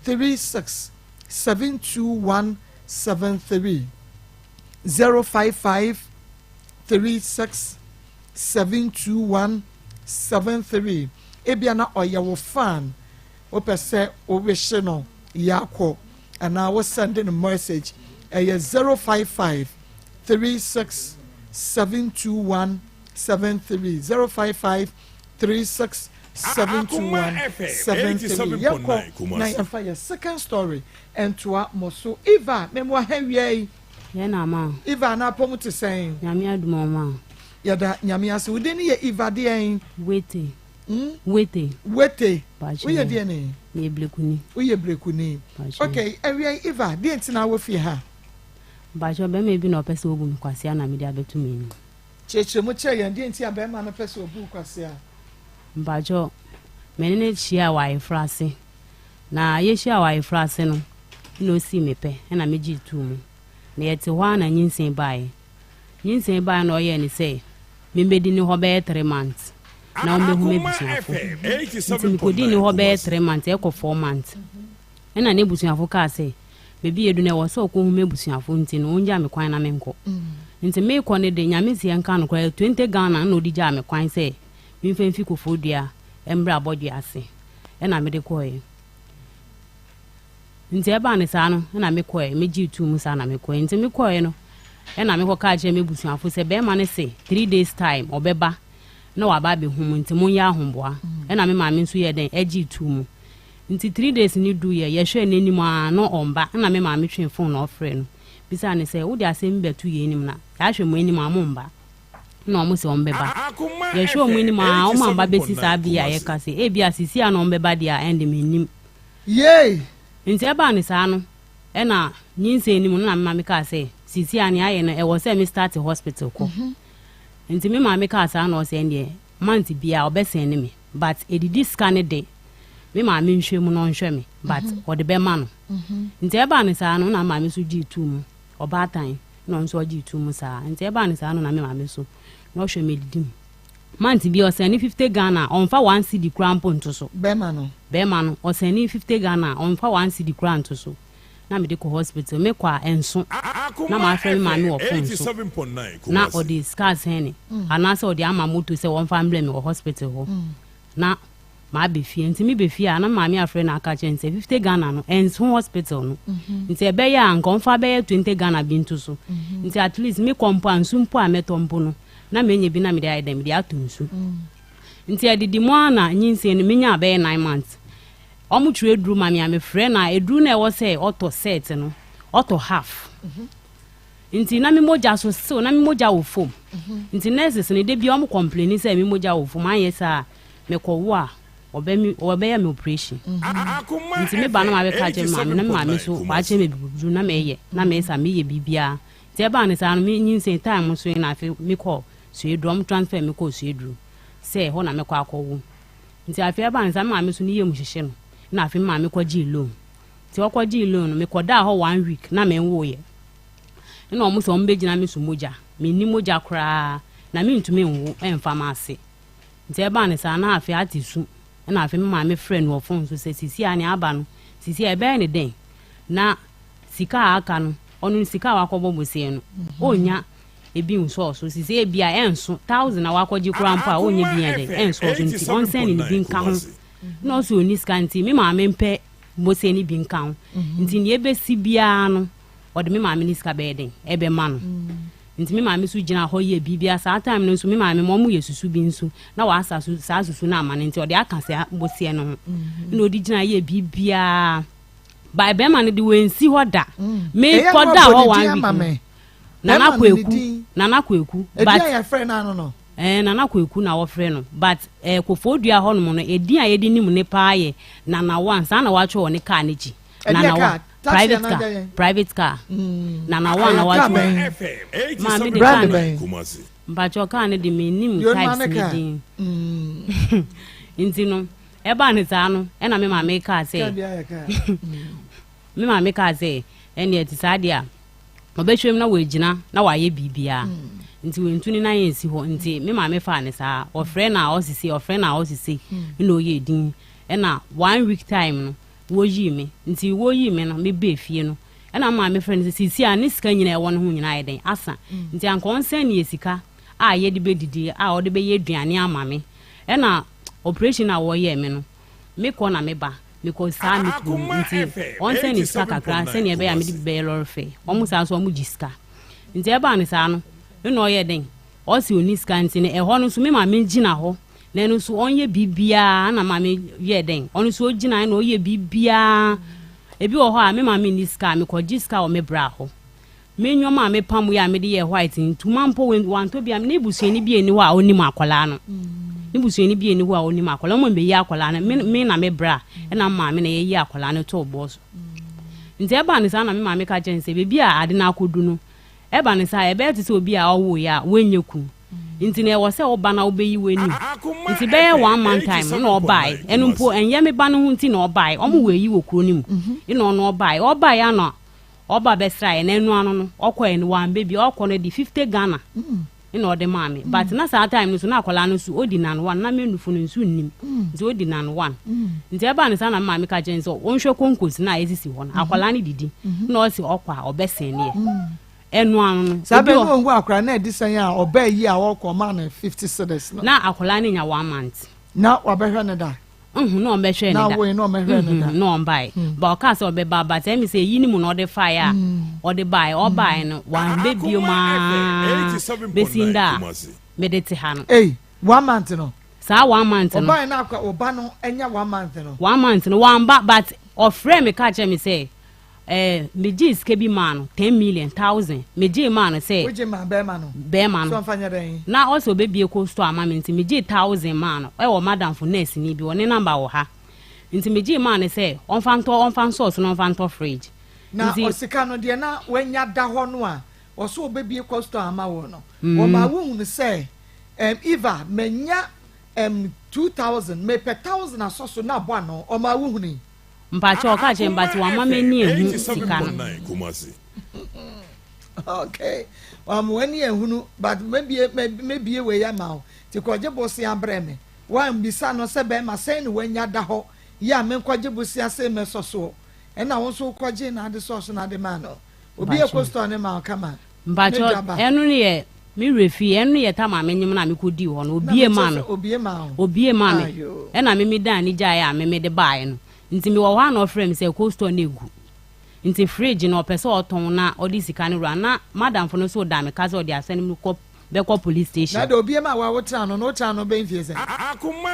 36 72173 055 36 72173 ebia na oye wo fan opese obehye no yakọ ana wo send the message 055 36 72173 055 36 72173 yako na yamfa ya second story entwa moso Eva memwa hewie ye na ma Eva na pomu te sen nyame aduma ma yada nyame ase wudeni ye Eva de en wete uye de ne ye blekuni okay ewie Eva de ntina wo fie ha bajo be me bi no pese obu mi kwase na me de abetu me ni cheche mo che yan de ntia be ma no pese obu kwase a bajo menene chia wa ifrase na ye chia wa ifrase no no si mepe na meji tu mu na yete hwa na nyinsen bae no ye ni say me bedi ni ho be 3 months na o me hu me busuafo nti ko di ni ho be 3 months e ko 4 months na ne busuafo ka say bebi edu na wo so ko hu me busuafo nti no onja me kwan na me nko nti me ko ne de nyame sie nka no kwa 20 Ghana na odi ja me kwan say mi mfemfi ko fodua embra abodi ase na me de koye nti eba ne sa no na me koye me ji tu mu sa na me koye nti me koye no na me ko ka je me busuafo se be ma ne se 3 days time obeba na wa ba be hu nti mun ya ahomboa na me ma me nso ye den eji tu mu nti 3 days ni du ye hwe n'anim a no omba na me ma me twen phone na ofre no bisa ne se wo de asem betu ye nim na ya hwe mo anim amomba na omo se ombeba ye hwe mo anim a o ma ba besi sa bia ye ka se e bia sisi a no ombeba dia end me nim ye nti eba ne sa no na nyinse anim na me ma me ka se sisi a ne aye no e wo se me start hospital ko nti me ma me ka sa na o se ndie month bia obesen me but edidi scan de me ma me nhwe mu no nhwe me but ode be ma no nti eba ne sa no na ma me so gi tu mu oba tan no nso gi tu mu sa nti eba ne sa no na me ma me so no hwe me didim month bi o se ni 50 Ghana on fa 1 cedi crampo nto so be ma no o se ni 50 Ghana on fa 1 cedi crampo so na me de ko hospital me kwa enso na ma afre me ma me wo phone so na odi scars hene ana se odi ama moto se won fa mble me wo hospital ho na ma be fie nti me be fie na ma me afre na aka chen se 50 Ghana no enso hospital no nti e be ya anko mfa be 20 Ghana bi nto so nti at least me kompo anso mpo a metompo no na me nye bi na me de aida me de atonsu nti adidi mo na nyinse no me nya be 9 months omu tru edru ma me frɛ na edru na e wo se auto set no auto half nti na me moja so na me moja wo fom nti nurses ne de bi omu complain say me moja wo fom an yesa me ko wo a obe ya me operation nti me ba na ma be ka je ma me na ma me so wa che me bibu na me ye na me sa me ye bibia ti e ba ne sa no me nyinse time so na afi me ko so edru transfer me ko so edru say ho na me ko akowo nti afi e ba ne sa ma me so ni ye mu hihye no na afi ma me ko gi loan ti o ko gi loan me ko da ho 1 week na me nwo ye na omo so mbe gina me so moja me ni moja kra na me ntumi nwo emfa ma ase nti e ba ne sa na afi atisu na afi ma me friend wo phone so se sisi ani aba no sisi e be ne den na sika aka no onu sika wa kwọbọ bosie no onya ebi nso so sisi e bia enso 1000 na wa kwọji kura mpa onya bi ede enso so nti on sen ni bi nka ho no so ni scanti me ma me mpe bosie ni bi nka ho nti ni ebe si bia no ode me ma me ni ska be den ebe ma no nti me ma me so gina ho ye bibia sa time no so me ma me mo mu yesusu bi nso na wa asa so sa susu na ama nti ode aka se bosie no na odi gina ye bibia by be man the we nsi hoda me koda ho 1 week nana kweku but ya friend na no nana kweku na wofre no but kofodua ho no edi a yedi nim ne paaye na once na wacho ne car ne ji na private car na one wacho ma me de car mbacho car ne de me nim types ne din intino eba ne za no na me ma me car say me ma me car say ene eti sadia obehwem na wagina na waye bibia nti wentuni na yensi ho nti me ma me fa ne sa ofre na osisi na oye din na 1 week time no wo yi me nti wo yi me no me be fie no na ma me friend sisi a ne sika nyina e won ho nyina eden asa nti ankonsen ne sika a ye de bedidi a o de be ye duane ama me na operation na wo ye me no me ko na me ba because sa me nti onsen ne sika kakra se ne be ya me de be lorfe omu sa so omu jiska nti e ba ne sa no no ye den o si oni scanti ne ho no so me ma me gina ho na no so onye bibia na ma me ye den ono so gina na o ye bibia ebi wo ho a me ma me ni ska me ko giska o me bra ho me nwoma me pam ya me de ye white ntuma mpo wan to bia me busuani bia ni ho a oni ma akola no ni busuani bia ni ho a oni ma akola mo me ye akola na me na me bra na ma me na ye akola no to boss nti e ba ni sa na me ma me ka jense bibia ade na akodu no eba ne sa ebe ti se obi a owo ya wenyeku nti ne wo se oba na obeyi weni nti be 1 month time na obai enumpo enye me ba no hu nti na obai omo weyi wo kuro nim ino no obai ya no oba be sra na enu anu no okọ en wan baby okọ no di 50 Ghana ino de mame but na sa time no so na akola no so odi nan one na menufu no nsu nnim nti odi nan one nti eba ne sa na mame ka jenso onhwe konkosi na esisi ho na akola ne didi na o si okwa obesen ne enu anu sabe no ngu akra na edisan ya oba yi a woko ma na 50 cedis na akola ne nya 1 month na obehwe ne da no mbehwe ne da na we no mehwe ne da no mbai ba ka so be baba tell me say yi ni mu no de fire o de buy o buy no wan baby ma besinda me de ti ha no 1 month no sa 1 month no oba na akwa oba no enya 1 month no 1 month no wan ba but of friend me ka che me say meji skebi man 10 million thousand meji man say oje ma be man so mfanya den na also baby ko store amamenti meji 1000 man e wo madam for nurse ni bi woni number wo ha nti meji man say on fan source no fan to fridge na osika no de na wanya da ho no a wo so baby ko store ama wo no wo ma wo hu say Eva menya 2000 me per 1000 asoso na bo no o ma wo hu ni mpacho ka che mbati wa mama ni ehu sika no okay when you ehunu but maybe we ya ma ti ko je bosi abreme wa mbisa no se be ma se ni wanya da ho ya me ko je bosi ase me soso e na won so ko je na de soso na de ma no obi e ko store ne ma kama mpacho enu ni e mi refi enu ye ta ma menyim na me ko di ho no obi e ma me e na me dan ni ja ya me de bae no nti mi wo ha no frame say cold store na egu nti fridge no pese oton na odi sika ne ra na madam fo no so da me kaza odi asane mi ko be ko police station na do obi ma wa wotra no tra no be mfie say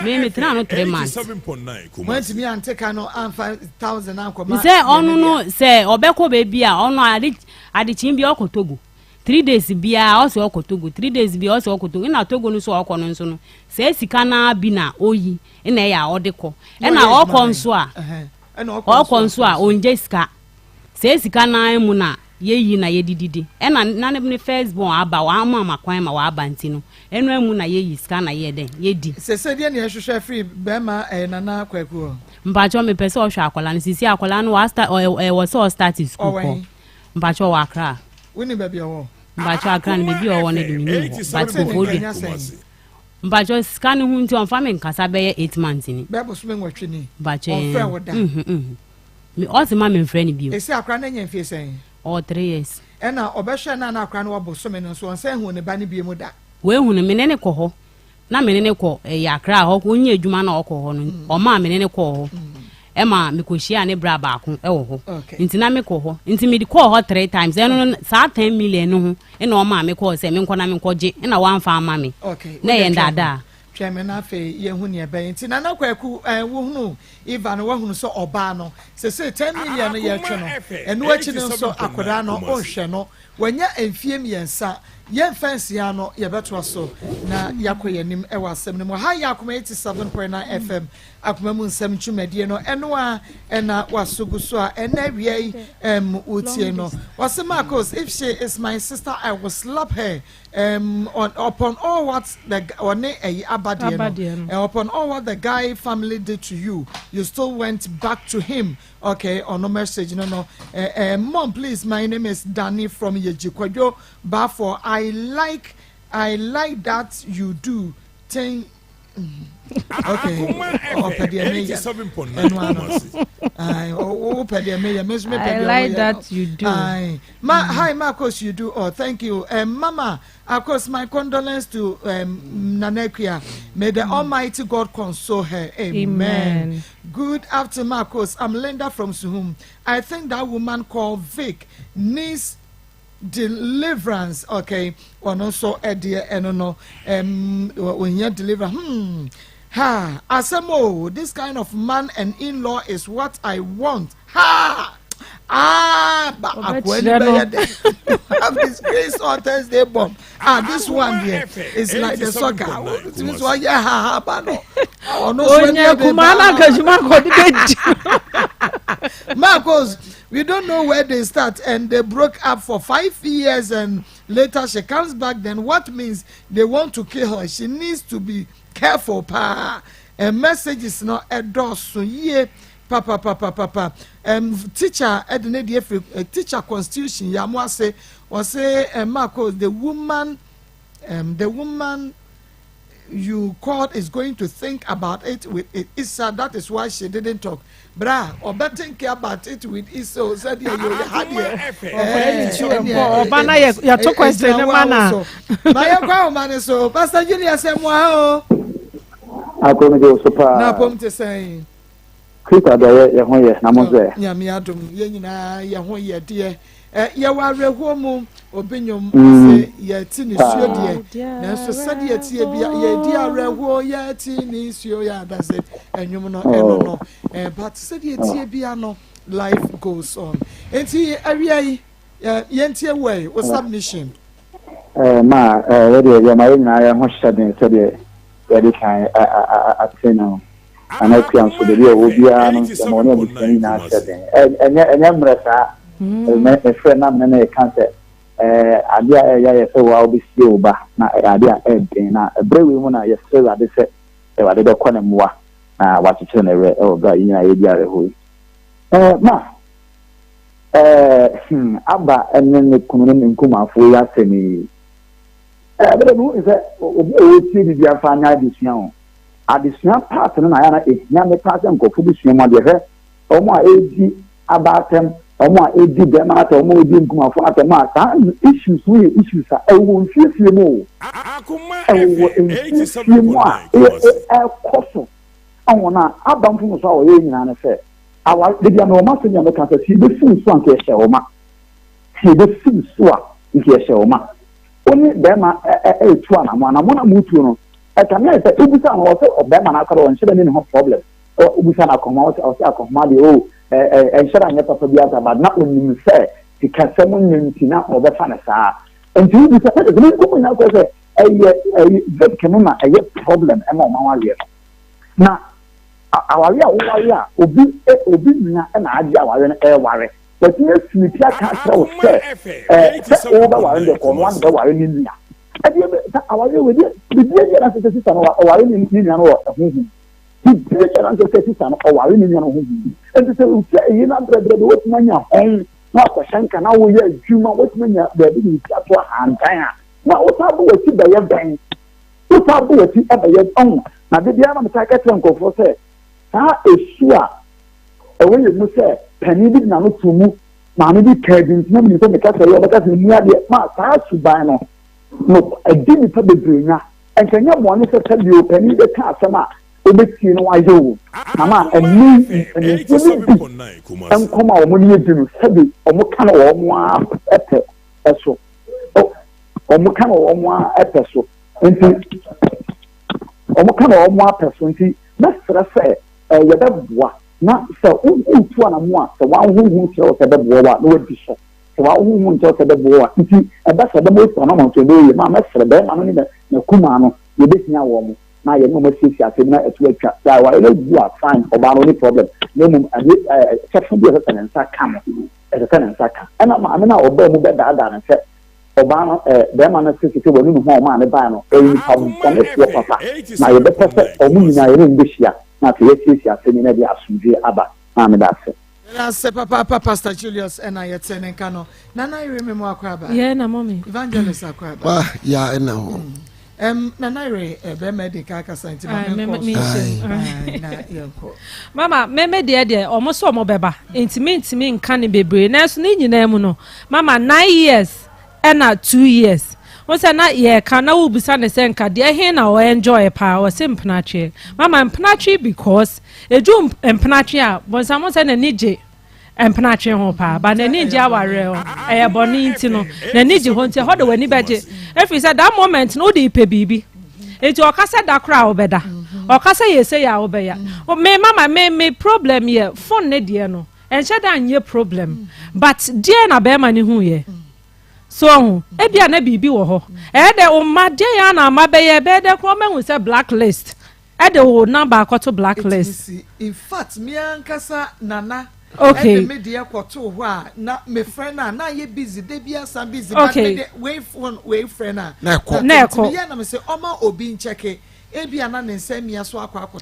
me tra no 3 months want me an take no 5000 akoma say onu no say obeko be bia onu ade chin bia okotogo 3 days bia o se okotogo 3 days bia o se okotogo ina togo no so okono nso no say sika na bi na oyi ina ya odeko ina okon so a okon so a onje sika say sika na emu na yeyi na yedididi ina na ne first born aba wa ama kwan ma wa aba ntino enu emu na yeyi sika na yeden yedi se de na hwehwe free be ma nana kwaku mpacho me pese o hwa akola no sisi akola no wa start wo so start school ko mpacho wa akra woni ba bia wo mpacho akra no bi o wo ne de ni but fofodi mpacho scan hu nti on fami nkasa be 8 months ni be bo so me nwatwe ni mpacho on friend wo da mi o se ma me friend bi o esi akra na nya mfie sen o 3 years ena obehwe na akra no wo bo so me no so on se hu ne ba ne bi mu da we hu ne menene ko ho na menene ko ya akra ho ko nya adwuma na okọ ho no o ma menene ko ho ema me ko hia ne bra ba ko e wo ho nti na me ko ho nti me di ko ho 3 times eno sa 10 million no ho ena o ma me ko se me nko na me nko je ena wan fa ama me na ye ndada tweme na fe ye hu ne be nti na kwaku wo hunu Ivan wo hunu so oba no se 10 million no ye twe no enu achi no so akoda no o hwe no wanya emfie miensa yen fancy ano ye beto so na yakoye nim e wasem nim ha Akoma 87.9 FM Akoma mu nsem twumedie no eno a ena wasogu so a ena wie utie no was Maa Akos, if she is my sister I will slap her upon all what the upon all what the guy family did to you, you still went back to him. Okay, on no message, no. Mom, please, my name is Danny from Yejikwadjo Bafo. I like that you do. Okay. I like that you do. Hi, Maa Akos, you do. Oh, thank you. Mama, of course, my condolence to Nanekia. May the Almighty God console her. Amen. Good afternoon, Maa Akos. I'm Linda from Suhum. I think that woman called Vic needs deliverance. Okay. Or also no when you deliver. Asemo, this kind of man and in-law is what I want. Disgrace on Thursday bomb. This one here is like the soccer. This one, Maa Akos, we don't know where they start, and they broke up for 5 years, and later she comes back. Then what means they want to kill her? She needs to be careful, pa. A message is not a door, so yeah. Papa. Teacher, teacher constitution. Yamwa say, Maa Akos, the woman you called is going to think about it with Issa. That is why she didn't talk. Bra, or better care about it with Issa. Said you had you took question mana. My man so Pastor Junior said, "Wow." Akoma de Osopa. Na pom te say. Krista da ye ho ye na mo ze. Nya me adom ye nyina ye ho ye de. Ye wa reho mu obenyom se ye ti ni suo de. Na so sade ye ti bia ye di areho ye ti ni suo ya that's it. Enyum no eno no. But sade ye ti bia no life goes on. Enti awia yi ye ntie way o submission. Ma we de ye ma ye nyina ye ho hyeden sade ye kan atena. And I can't so the real will be on the morning of the and Mresa, my friend, I'm in a cancer. Idea, so I'll be still back. Now, idea, a brave woman, I still at the set. They were the corner more. What you turn a oh, God, in idea. Ma, Abba, and then the community in Kuma for Yasemi. But the rule is that we see the final this young. Additional part na ya na ehia me pass nkofo bi suema de he omo a edi abatem omo a edi be ma ta omo edi nkumafo atem a sa issues we issues a ewo nfifie mo Akoma 87.9 koso awona abamfo so a oye nyina na fe awa de bia no ma so nya me ka se be fu so anke hye o ma si be fu so a nke hye o ma oni be ma etu anamo na mutu no Kamia is Ubusa also of them and Akara and Shedden no problem. Or Ubusan Akoma or Akoma and Shedden Yapabiata, but not when you say the Casamun Tina or the Fanasa. And to be said, the woman now says a Kanuma, a yet problem among Mawaria. Now, our Yawaria, Ubina and Aja and Air Warrior. But yes, we can't over one the Warrior in India. Our with it, the ancestor system or in Indian or the ancestor system or in Indian. And to say, you know, what many home, not a shank, and now we are Juma, what many the and Diana. Now, what's up with the bank? What's up with the other yet own? Now, the Diana Taka go for say, how is sure? Away you must say, Penny did not to move, Mammy Kevin, no, you the castle, but that's near the house to buy no. No, I didn't put the green. And can you want to tell you, Penny the customer, you know, I do. Mamma, and me, and come out when you do, heavy, or Mokano or moi, episode. Oh, or Mokano or moi, episode. And or Mokano or moi, person, that's what I say. You have not so, one and one, the one who tells the boy what no bishop. wa hu nto se de bo a nti e ba se de mo so na mo to be ma mesre be ma no ni na kuma no ye betia wo mo na ye no ma sisi ase na etu atwa da wa ele bu a fine oba no ni problem no mum section bi se nsa ka mo e se nsa ka na ma na oba mu be da na se oba no be ma na sisi te wonu ho ma ne ba no e ni pa mo ko ne so papa na ye be pese o mu nyina ye ni bishia na te ye sisi ase ni na bi asundwe aba na me da se Last Papa Pastor Julius and I at Senencano. Nana, you remember Akwaba? Yeah, na mommy. Evangelist Akwaba. Yeah, I know. Nanaire, a medical scientific. Mama, me dear, almost so mobeba. Intimate me in canny baby. Nurse, need you name. Mama, 9 years and 2 years. Once a night, yeah, can I will be Sunday Senka, dear hen or enjoy a power, sim panache. Mamma and panache because a jump and panache was almost an enije and panache hopa, but an ninja warrior, a bonitino, the niji hunter hot when he bet it. If it's at that moment, no deep baby. It's your casa da crowd better. Or casa ye say I obey. Or may mamma may problem ye, phone nediano, and shut down your problem. But dear na bear money who ye. So, ebia na bibi wo ho. De o made ya na mabe be de ko me hu se blacklist. De o number akoto blacklist. In fact, me ankasa nana. Okay. Me de akoto ho a na me friend na ye busy, de bia some busy okay. But we friend na. Na ko. Me na me say oma obi ncheke.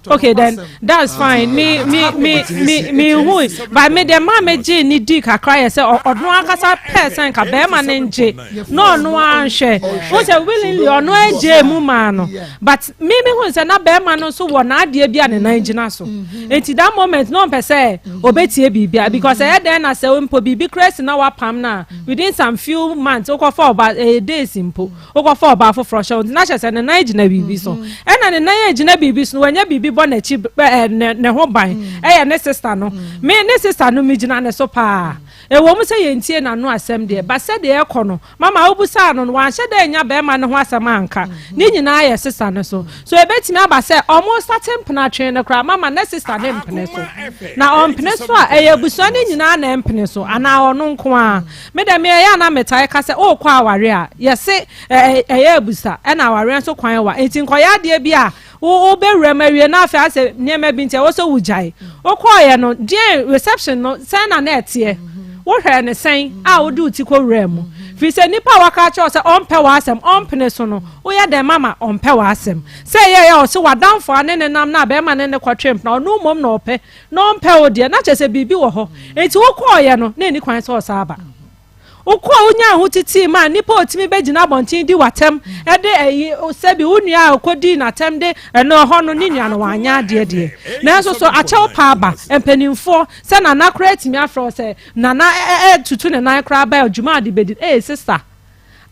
Okay, then that's fine. Me who but me the mama G ni di kakra say or no akasa person ka be ma nje no anhwe who say willingly or no eje mu ma no but me who say na be ma no so wo na ade bia ne nan gina so enti that moment no pe say obetie bibia because e dey na say mpo bibi crazy na wa pam na within some few months o ko for about days mpo o ko for about for fresh na say na nan gina bibi so na ne nan agina bibi so wanya bibi bo na chi ne ho ban ne sister no me ne sister no me gina ne so pa e wo mu say yentie na no asem de ba se de e kono mama obusa no wan hye de nya be ma ne ho asem anka ni nyina ye sister ne so e betimi aba se omo starting pena twen ne kra mama ne sister ne mpene so na on pene so a e buso ne nyina na mpene so ana ono nko a me de me ya na metai ka se o kwa aware a ye se e busa e na aware so kwan wa enti nkoya de bia o be remawie na afa ase niema bi ntia wo so wujai o koye no die reception no sen na net ye wo hwe ne sen a wo du ti ko rem fi se nipa waka cha se onpe wa asem onpene so no wo ya de mama onpe wa asem se ye o se wadanfo ane ne nam na be ma ne kwatwem na onu mom na ope no onpe wo de na che se bibi wo ho enti wo koye no na ni kwan se o sa aba ukwa unya hutiti ma nipa otimi begina bontin di watem ede eyi osebi unua akodi na tem de eno ho no ni nua no wanya de na so achew pa aba empanimfo se na na create me afro se na tutu ne na kra ba adwuma de bedi sister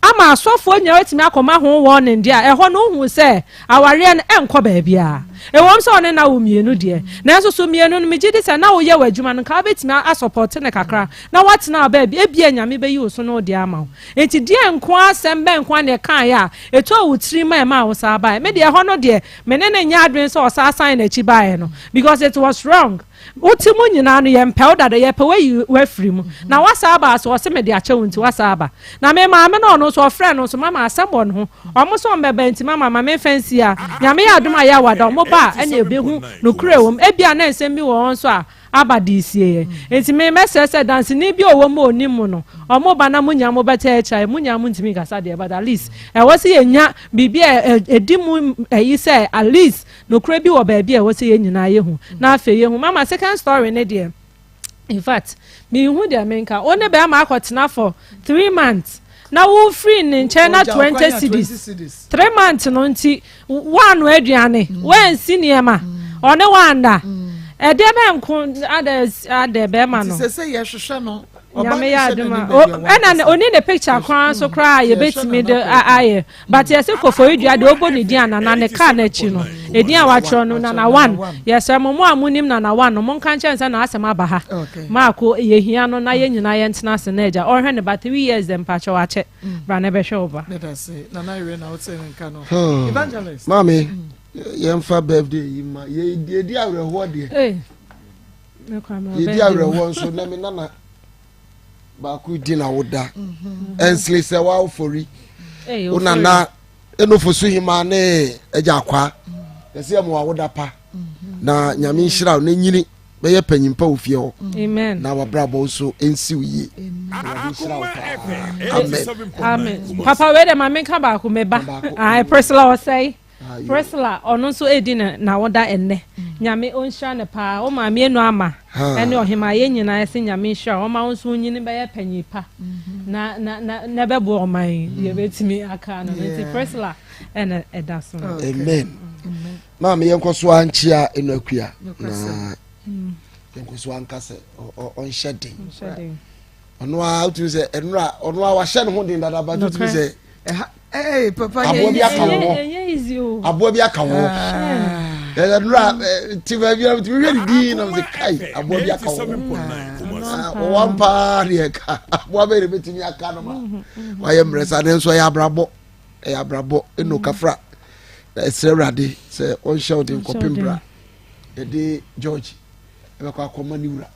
ama asofo nya wetimi akoma ho wo ne ndia eho no hu se aware ne enko ba bia ewom se one na wo mienu de na so mienu no megidi se na wo ye wadwuma no ka betimi asupport ne kakra na what na ba bia bia nyame be yi wo so no de ama enti de enko asem be enko ne kan ya eto wo tiri ma wo sa ba me de eho no de me ne nya adwen se o sa sign na chi ba no because it was wrong utimu nyina no ye mpel dada ye pe we free mu na wasa aba so se me de ache wonti wasa aba na me ma me no no so friend no so mama asebo no ho omo so mbeba nti mama me fancy a nyame ya aduma ya wada omo ba ene ebehu no kure wom ebia na nsem bi wo so a abadisie enti me mesese dance ni bi owo mo onimu no omo ba na munya mo beta echa munya mu ntimi gasa de but at least e wosi yenya bibia edimu yi say at least no kure bi wo ba bia wosi yenyina yehu na afa yehu mama second story ne de in fact me hu de menka one be ma akotena for 3 months na wo free in China 20 cities 3 months no nti one aduane when senior one wanda e de be nko ade be ma no se ye hwehwe no nyame ya aduma ena oni the picture kwan so cry ye betimi de aye but yes ko for idua de obo ni dia na ne ka na chi no edin a watro no na 1 yes mo amunim na 1 no mo nka nchense na asem aba ha ma ko ye hia no na ye nyina ye ntena se na eja ohwe ne but 3 years dem pa che wache bra na be hwe oba let us say na na ire na o tse nka no evangelist mami ye mfa birthday ma ye di awreho de me kwa me ye di awreho so na me nana baako di na woda ensle se wa ofori una na eno fosu hima ne eja kwa ese mo wa woda pa na nyame nhira na nyini beye panyimpa ofie ho amen na wabrabo so ensi uyi amen papa we de mama ka ba ko meba ai Priscilla o say Priscilla ono so edi na woda enne nyame onhira ne pa o ma me enu ama ene ohima ye nyina ese nyame nhira o ma onso nyini beye panyipa na bebo o man ye betimi aka no nti Priscilla ene edaso amen mama yenkoso anchia enu akua na yenkoso ankase on shedding ono a utu se enura ono a wa hye ne ho den dada ba utu se papa abo bi aka wo abo bi aka wo enura ti ba bi ti wi di na se kai abo bi aka wo one pa ri eka abo be re betimi aka no ma wa ye mresa ne so ya brabo eno kafra esrewrade se on shout in kopimbra de George kwa Akoma niura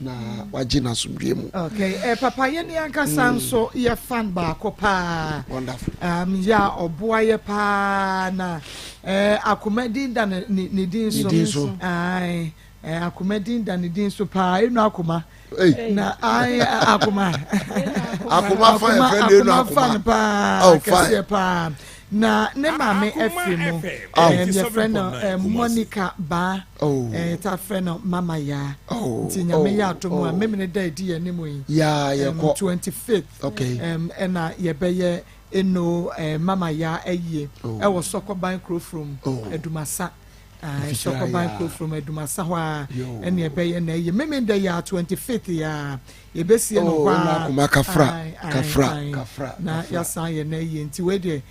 na waje na sumdwe mu okay papa ye ne anka sanso ye fan ba ko pa wonderful ya oboa ye pa na Akoma din da ne din so ai Akoma din da ne din so pa eno Akoma na ai Akoma fa friend eno Akoma pa kasi pa na ne mame efremu ye friend Monica ba ta friend mama ya ti nyame ya to mu me ne da di ene mu ya ye ko 25th okay na ye be ye eno mama ya eye e wo sokoban crow from Edumasa sokoban crow from Edumasa ho ene ye be ye na ye me da ya 25th ya ye be sie no kwa kafra na ya san ye na ye nti we de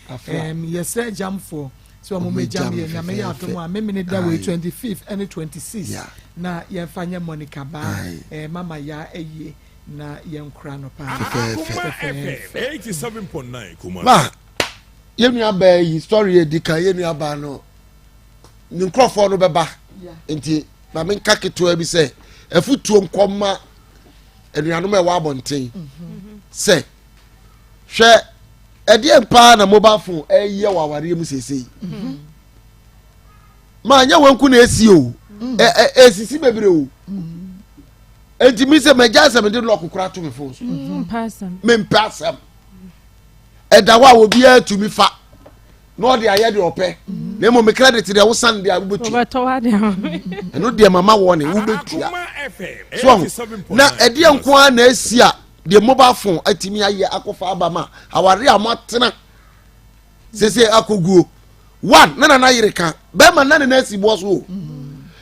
ye sra jamfo so mo me jam ye nyame ya to mo me ne da we 25th and 26 na ye fanya Monica ba mama ya eye na ye nkra no pa 87.9 kuma ba ye nua ba yi story e dika ye nua ba no ni nkrofo no beba nti ba me nka keto bi se afutuo nkoma enuanom e wa abonten se hwe edie mpa na mobile phone eye wa ware mu sesei ma nya wanku na esi o esisi bebre o enti mi se meja se me de lock kura to me phone so me mpasam edawa obi atumi fa no de aye de ope na mo me credit de wo san de abutu no de mama wo ne wo betua so na edi enko na esi a de mobile phone atimi aye akofa abama aware amotena sese akoguo one na yireka be ma na esi bo so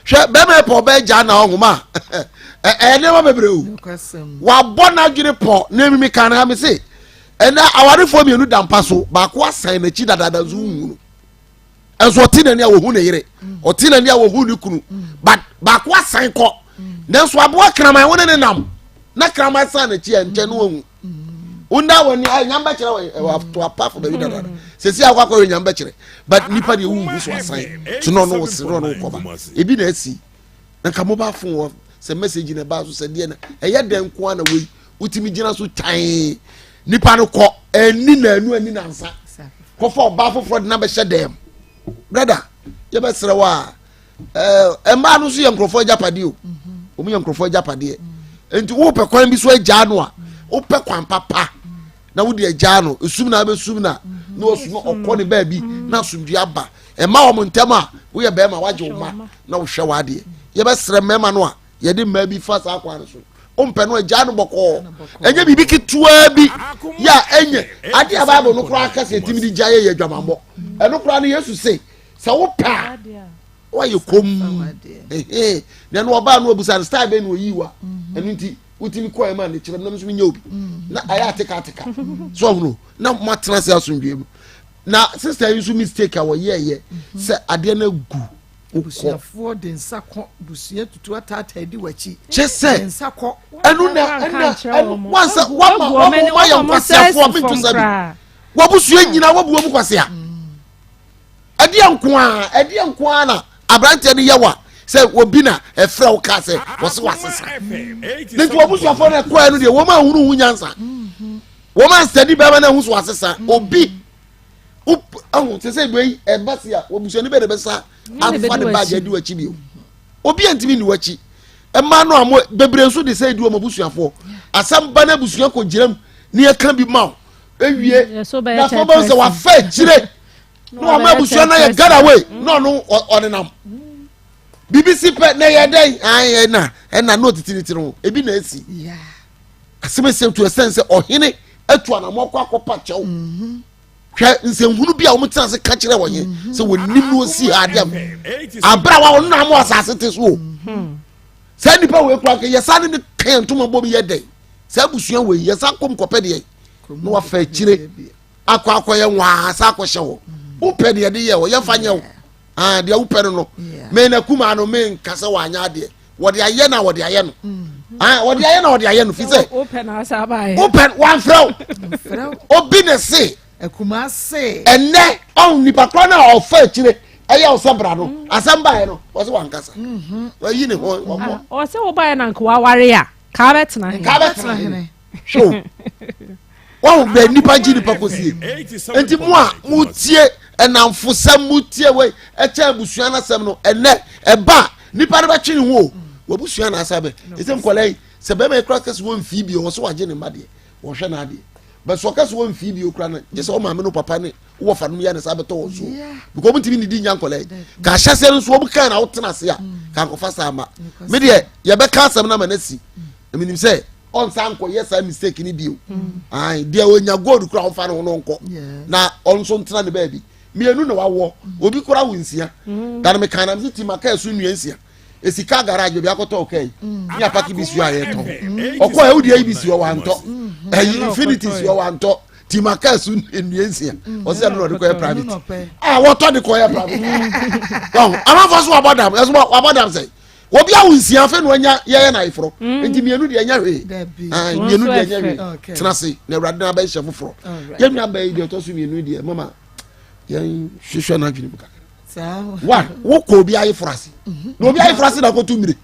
hwe be me po be ja na ohuma ne ma bebre o wa bona dwere po na mimi kan ha me se ena aware fo mienu dampa so ba ko asan na chi dadada zu hu enso tina ne a wo hu ne yire o tina ne a wo hu ni kunu ba ko asan ko nenso abo kraman won ne nam na kraman san na chi enche no hu unda woni nyamba kire wa to apart from the dadada se si akwa nyamba kire but nipa de hu so asan to no no se no ko ba ebi na asi na ka mobile phone se message na ba so se de na eye den ko na we utimi gina so tan nipa no ko eni na anu ani na nsa ko for ba for na be hye dem brother ye be sere wa emba no so ye nkrofo japade o o mu ye nkrofo japade enti wo pe kwan bi so agya no a wo pe kwan papa na wo de agya no esum na be sum na na osum okọ ne ba bi na sumdua aba emma wo montem a wo ye be ma waje wo ma na wo hwe wa de ye be sere mema no a ye de ma bi fa sa kwa no so ompe no agya no boko enye bibi kitua bi ya enye ade ababo no kura aka se timi di gyaye ye dwamambo eno kura no Yesu se wo pa wa ye kom na no oba no obusa style be no yiwa eno nti utimi ko e ma ne kire nam so nya obi na aya tika so no na matena se asundwem na sister you so mistake a wo ye se ade na gu busiafo de nsako busia tutu atata edi wachi chese nsako enu na wansa wa ya kwasiafo mintu sabi wabusu nyina wabu mu kwasia edi anko a na abrante ne yawa say obi na e fra wo ka say wo se wasesa ne to obusuafo na kwa no de wo ma hunu hunyansa wo ma study be na hu so wasesa obi ahu se say be e basia obusuani be de besa afa de bag adi wachi bi obi antimi ni wachi e ma no amo bebre nso de say du obusuafo asamba na busuan ko giram ni e kan bi ma ewie na fo ba se wa fa chire no ama busuan na ye get away no onenam BBC pe na ye den an na no titiri no ebi na esi aseme se to sense ohene atu anamoko akopa chew hwe nsenhunu bia wo mtena se ka kire wonye se wonim no si adem abra wa wonu na mo asase te so se nipa we kwa ke yesa ne kan to mabo bi ye den se busuan we yesa kom kope de no wa fa chire akwa ye nwa sa akwa hye wo pe de ye wo ye fa nye wo de wo pe no me na kuma no me nkasa wa anya de wo de aye na wo de aye no wo de aye na wo de aye no fi se wo pe na sa ba ye wo pe wan frau obi ne se ekuma se enne on nipa kro na ofa chire aye o sabra no asamba ye no wo se wan kasa wa yi ne ho o se wo ba ye na nka wa ware ya ka betena hene show wa be nipa ji nipa kosie enti mo a mo tie enamfo sam mo tie we e cha busua na sam no enne e ba nipa ba twi ne ho wo busua na asabe esem kolai se be me cross case won fi bi wo so waje ne made wo hwe na ade but so case won fi bi okra na je se o ma me no papa ne wo fa no ya na sabe to wo so because mo timi ni di nyan kolai ka hya se no so wo kan na wo tena se a ka ko fa sama me de ye be ka sam na manasi eminim se on sanko yes I mistake ni bio dia onya gold kura on fa no nko na on so ntena ne baby mienu na wawo obi kura winsia dan me kana mi ti maka esu nuansia esika garage obi akoto okay ni apaki bisu aye to okọ e udi ayi bisu o wanto infinity si o wanto ti maka esu nuansia o se no de ko private woto de ko private bon ama fo so abodam eso abodam say obi awunsia fe no anya ye na ifro enti mienu de anya hwe mienu de anya hwe tenase na urade na ba hye foforo ye nua ba de to so mienu de mama ye hwehwe na adwene buka wa wo ko obi ayi frase no obi ayi frase na ko tumire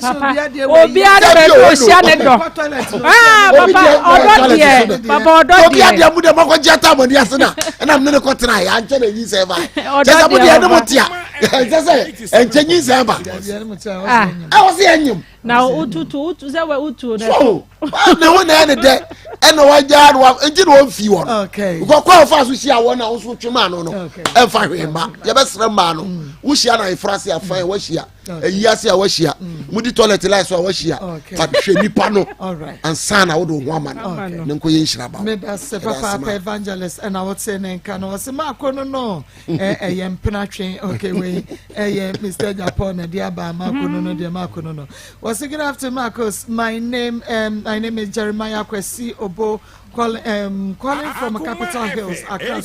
papa obi ade be do sia ne do papa odo obi ade mu de mako jata mo dia sena na me ne ko tena ya nche na yi se ba jesa mu de mo tia jesa enche yi se ba o se anyim na utu ze we utu na wo na ne de eno wa ja no enje no fi wo ko ko fa so sia wo na wo so twema no no e fa hwe ma ye be sere ma no wo sia na ifrase afan wo sia eyi ase a wo sia mudi toilet light so a wo sia fa hwe nipa no ansana wo do ho ama no nko ye nhira ba me da se papa evangelist and I would say nenka no se ma ko no ye mpena twen okay we ye Mr. Japan na dia ba ma ko no dia ma ko no was good afternoon Maa Akos. My name is Jeremiah Kwesi Obo, calling from Capital Hills, Accra.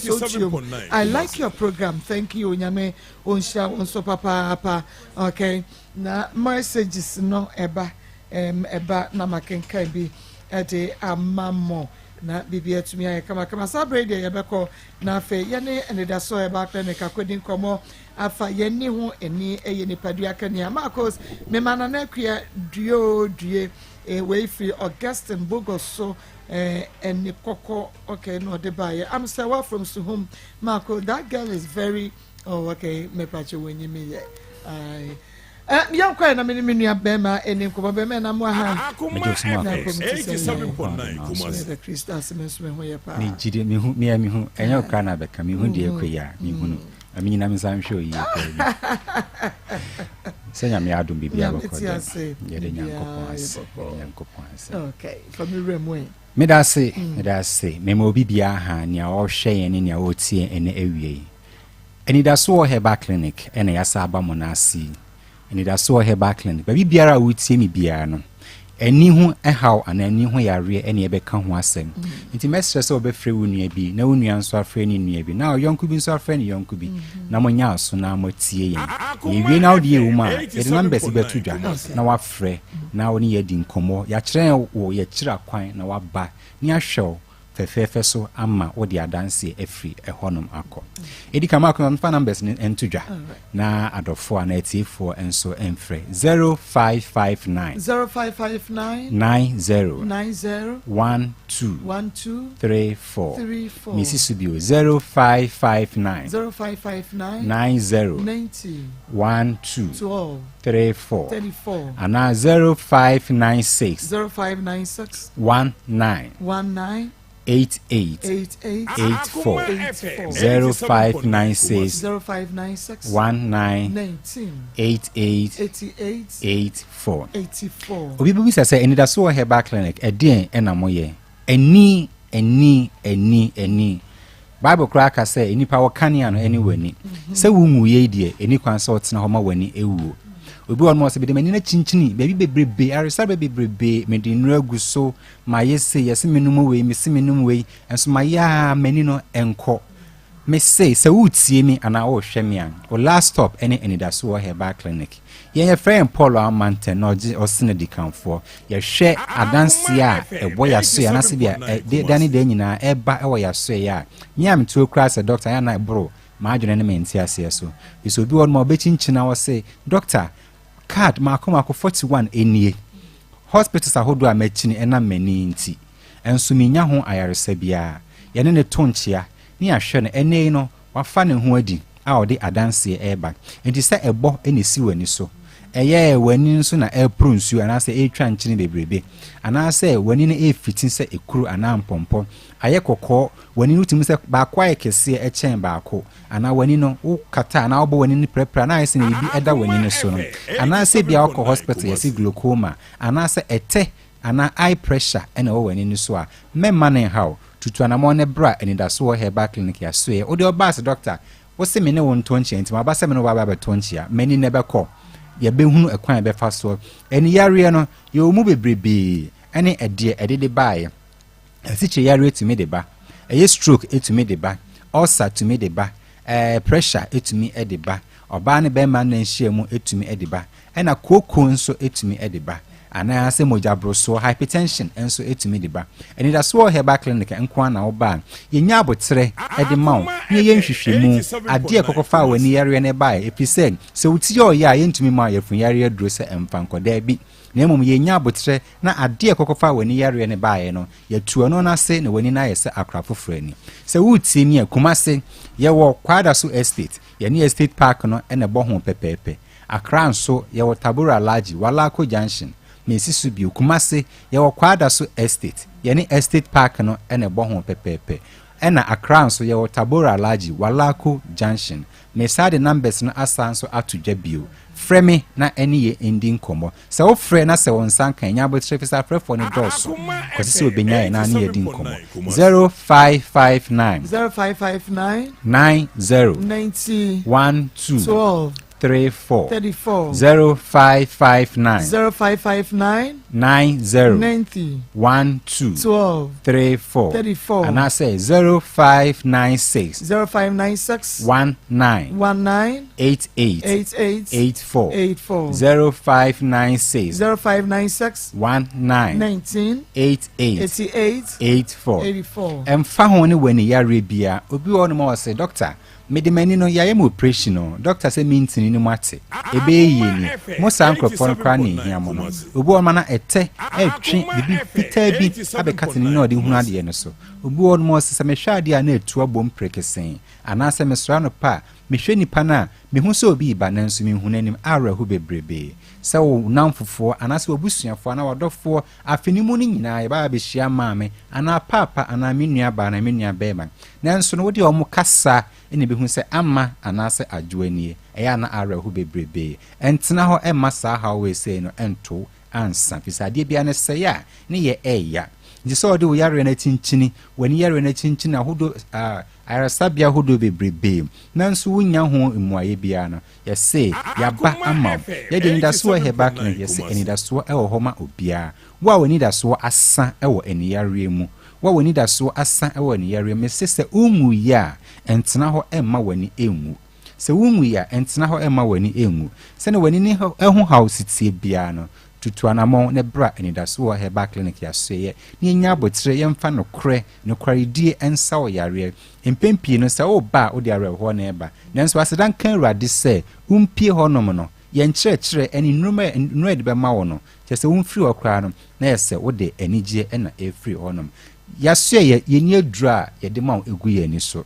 I like your program. Thank you. Nyame onsha onso papa. Okay. Na messages no eba na makenka bi ede amamo na bibia tumi aye kama sabre de yebeko na afa yene eneda so eba kra ne kakodin komo afa yene ho eni eye ne padua kania Maa Akos me manana kua due we free Augustine Bogoso eni koko okay no de baye I'm Sawa from Suhum Maa Akos. That girl is very okay me pache wenyi me ye young kwa na mini nua bema enim ko bema na mo ha Akoma 87.9 the Christas me ho ye pa me jide me hu me hu enyo kwa na beka me hu de ekoya me hu no ami na me san hwe yi ko senya me adum bibia bako ye de nyankopon ase okay for me remwe me da se me mo bibia ha nia o hwe ye ne nia o tie ene awie eni da so heba clinic ene yasa aba monasi eni da so heba clinic ba bibiara wo tie mi biara no eni hu ehaw ana eni hu yare ene ebeka ho asem nti mestre se obefre wo nua bi na wo nua nso afre ni nua bi na yonku bi nso afre ni yonku bi na monya aso na motie yen ewie na odi ewuma e de numbers betu dwa na wafre na woni ye di nkomo ya kire wo ye kira kwan na waba ni ahwew fefefe so ama wo de adanse afri ehonum akọ edi kama akọ mfa numbers entudwa na adofo na etifo enso enfre 0559 90 12 34 Mrs. Subio 0559 90 12 34 ana 0596 19 88 84 0596 19 88 84 obi bi say enida so herbal clinic edin enamoye eni Bible cracker say enipa wo kania no eni wani say wumu ye die eni kwan say otena ho ma wani ewuo obi won mo se be de manina chinchini baby bebrebe aresa bebrebe me de nru aguso ma yese menum we me se menum we enso ma ya mani no enko me say wutie mi ana wo hwe mi an o last stop eni da so herbal clinic ye friend Paul Amante no osine di kanfo ye hwe adanse a ebo ya so ya na se bia dani de nyina eba ewo ya so ya nyam to kra se doctor ya na bro ma adwene ne menti ase so iso bi won ma obechinchina wo say doctor card Maa Akos 41 enie hospitals ahodo a machini ena mani nti enso minya ho ayaresa bia ye ne tonchia ni ahwe no ene no wafa ne ho adi a odi adanse eba enti se ebo ene si wani so eye wani nso na epro nsu anase etwa nchini bebrebe anase wani ne efitin se ekuru anampompo aye kokko wani no timi se ba kwa ekese echen ba ko ana wani no ukata na obo wani ni prepare na ese ne bi eda wani ne so no anase bia okọ hospital yesi glaucoma anase ete ana eye pressure ena wo wani ni so a memma ne how tutu anamo ne bra eni da so herbal clinic ya so e odi obas doctor wo se me ne won tonchi enti ma ba se me no ba tonchi a mani ne beko ye behunu ekwan be fa so eni yare no ye omu bebrebe ene edede bae asiche yare etumi de ba eye stroke etumi de ba ulcer tumi de ba pressure etumi de ba oba ne be ma na nhia mu etumi de ba ena koko nso etumi de ba ana ase mojabro so hypertension enso etumi de ba eni da so herbal clinic enkwa na oba yenya abotre de mawo ne yenhwehwemu ade ekokofa wani yare ne bae epise se wuti yo ya yentumi ma yefun yare aduro se emfanko da bi na emom yenya abotre na ade ekokofa wani yare ne bae no yatuo no na se na wani na yese akrafofra ni se wuti mi akumase ye wo kwada so estate ye ni estate park no ene bo ho pepepe akra nso ye wo tabura large walako junction Mrs. Subio Kumase ye wakwada so estate ye ni estate park no ene bo ho pepepe ena Accra so ye Tabora Large Walako Junction me sade numbers no asanso atudwa bio frame na ene ye ending komo se wo frɛ na se won san kan nya botre fisa frɛ for ne doso ko se obenya na ne ye din komo 0559 90 12 34 0559 90 12 34 and I say 0596 19 88 84 0596 19 88 84 emfa ho ne wani yare bia obi won mo say doctor medimani no yaye mo operation no doctor say mintini ni mate ebe yeni mo sankropon kra ni hiamo no obi o mana ete etwe bibi pita bi abekatini no de hunu ade ne so obi o mo se me hwa ade a na etu abom prekesen ana se me sra no pa me hwe nipa na me hu se obi ba na nso me hu nanim arahu bebrebe se wo namfofo ana se obusuafo ana wadofo afenimu ni nyina ye ba be hia maame ana papa ana menua ba na menua bema na nso no wodi o mo kasa ene be hu se ama ana se adwoanie eya na arahu bebrebe entena ho emma sa ha we say no ento ansa fisade bia ne se ya ne ye eya nti so odi wo yare na chinchini wani yare na chinchini ahodo ayarasabia hodo bebrebe nanso wunya ho emuaye bia no yese yaba ama yede ndaso herbal clinic yese enidaso ewo homa obia wa wani daso asa ewo eniyare mu wa wani daso asa ewo eniyare mesese umu ya entena ho emma wani enwu se wumu ya entena ho emma wani enwu se ne wani ni ho house tie bia no tutuanamo ne bra anidaso wɔ heba clinic yasoye ne nya abotre yemfa no kore die ensa wo yare empempi no sɛ wo ba wo de are ho na eba nanso asedan kan urade sɛ umpie ho nom no yenkyerɛkyerɛ ani nnuma de bɛma wo no kyɛ sɛ womfiri okra no na yɛsɛ wo de anigye na efiri ho nom yasoye yeni adura yɛde ma wo egu yɛni so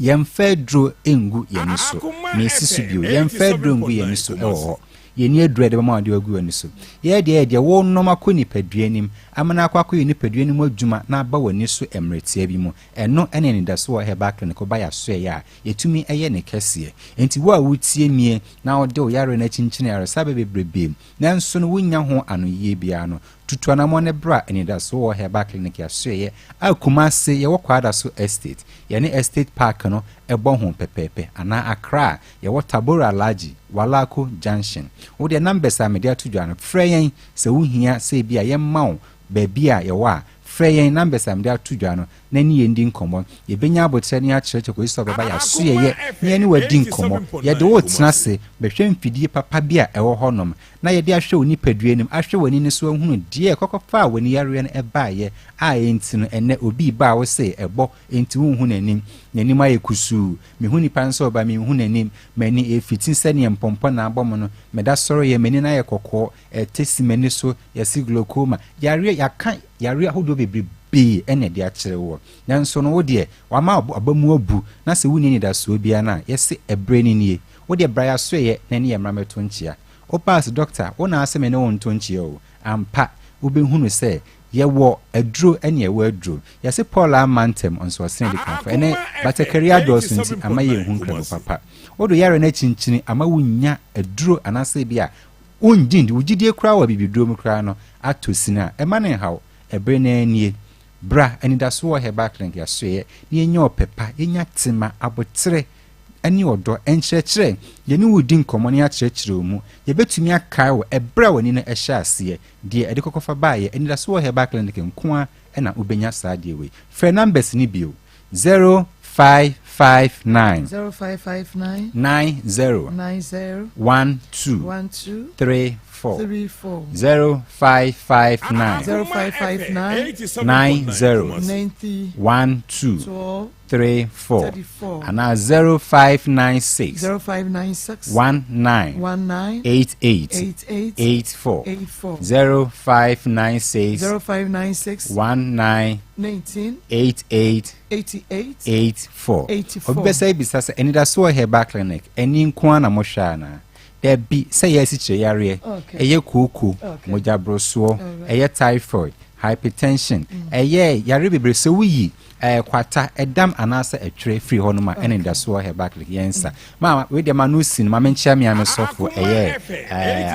yɛmfa duro engu yɛni so na esisu bio yɛmfa duro engu yɛni so ɛwɔ yeni adura de ma de agu ani so ye de wo nnoma ko nipaduanim amana akwa nipaduanim adwuma na aba wani so emretia bi mu eno ene ni da so wo heba clinic ba ya so ya yetumi eye ne kese enti wo a wutie mie na wo de wo yare na chinchine yare sabe bebrebe nanso no wonya ho anoyie bia no tutuanamo ne bra ene da so wo heba clinic ya so ye Akoma se ye wo kwada so estate ye ne estate park no ebo ho pepepe ana Accra ye wo Tabora Laji Walako Junction wo de numbers a media to dwan freyen se wo hia se bia ye mawo bebia ye wa freyen numbers a media to dwan na ni yendi nkomo ye benya abotre ne a church ko iso beba ya so ye ne ni wadi nkomo ye de wo tena se behwe mfidie papa bia ewo honom na ye de ahwe oni paduanim ahwe wani ne so ahunu die kokofa wani yare ne eba ye a enti no ene obi ba wo se ebo enti wo hu nanim nanim aye kusu me hu nipa nso ba me hu nanim mani efitin sene mpompo na abom no meda soro ye mani na ye kokko tesi mani so ye si glaucoma yare yakan yare ahodo bebre ene de akere wo nanso no wo de wama abamu abu na se wuni ni da so bia na yesi ebre ni nie wo de bra ya so ye na ne yemra meto nchia o pass doctor wo na ase me ne won to nchia o ampa wo be hunu se ye wo aduro ene ye wo aduro yesi Paul Amantem onso sen de kan ene batakaria dos nti ama ye hu nkra papa wo do yare na chinchini ama wunya aduro anase bia undindi wugidie kra wa bibiduro mu kra no atosina ema ne hawo ebre na nie bra ani da so heba clinic ya so ye ne nya opepa enya tema abotre ani odo enkyerɛkyerɛ ye ne wudi nkomo ne akyerɛkyerɛ mu ye betumi akai wo ebra wani na ɛhyɛ ase de ade kokofa ba ye ani da so heba clinic nkoa ɛna ubenya saa de we frɛ numbers ni bio 0559 0559 90 90 12 34 0559 90 12 34 and 0596 19 88 84 0596 19 88 84 obesa bisasa enida so heba clinic eni nko na mo hwa na bi say yes chire yare eye kuku moja broso eye typhoid hypertension eye yare bebre so wi kwata edam anasa etwere free ho no ma ene da so heba clinic yensa mama we de manusin ma menchia me amesofo eye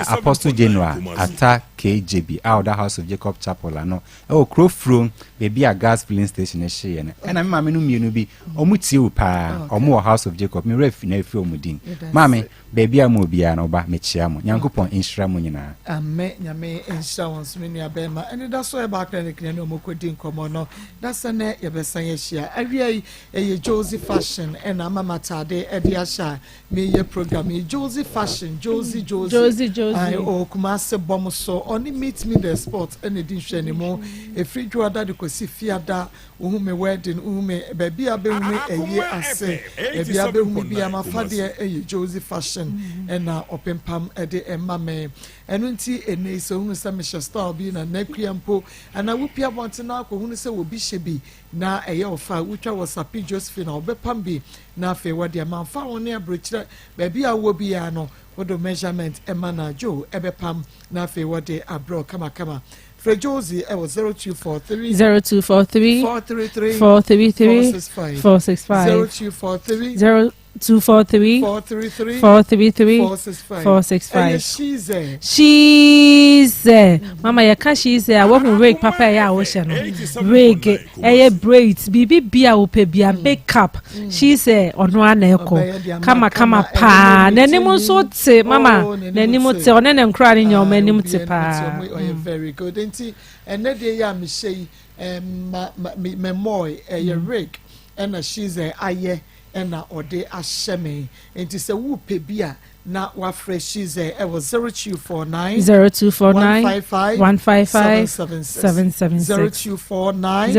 apostle general ata KJB out the House of Jacob Chapel ano Crofro baby a gas filling station ehye ne na me mama no mienu bi omutie u pa omo House of Jacob me ref na efi omudin mama baby am obia na oba mechia mo nyankopon inshira mo nyina amen nyame inshira won so me nua bema ene da so e ba clinic ne omokodi nkomo no da se ne ye besan ye hia awie eye Josie Fashion and mama tade e dia sha me ye program e Josie Fashion Josie I o kuma se bom so only meet me the spot and it didn't share anymore. A free juada de Cosifiada, whom me wedding, whom me baby abe a year I say, a biabe whom be a mafadia a Josie Fashion and now open palm a day and mamma. And when tea and nay so who some shall start being a nequiampo, and I would be about to now who say will be shebi now a year of 5, which I was a P. Josephine or Bepambi, now for what the amount found near bridge, baby I will be ano. What the measurement emana Joe ebepam na fe what they abro kama for Josie I was 0243 433 465 0243 243 433 465 she's mama ya ka she's I work with rake papa ya wo she no rake eh braids bibi bia wo pe bia makeup she's ono ana eko kama pa nanim so te mama nanim te one ne nkra ne nyoma nanim te pa very good enti ene de ya me shey me moy rake and she's aye ɛna ɔde ahyɛ me nti sɛ wopɛ bi a na wafrɛ shize ɛwɔ 0249 155 0249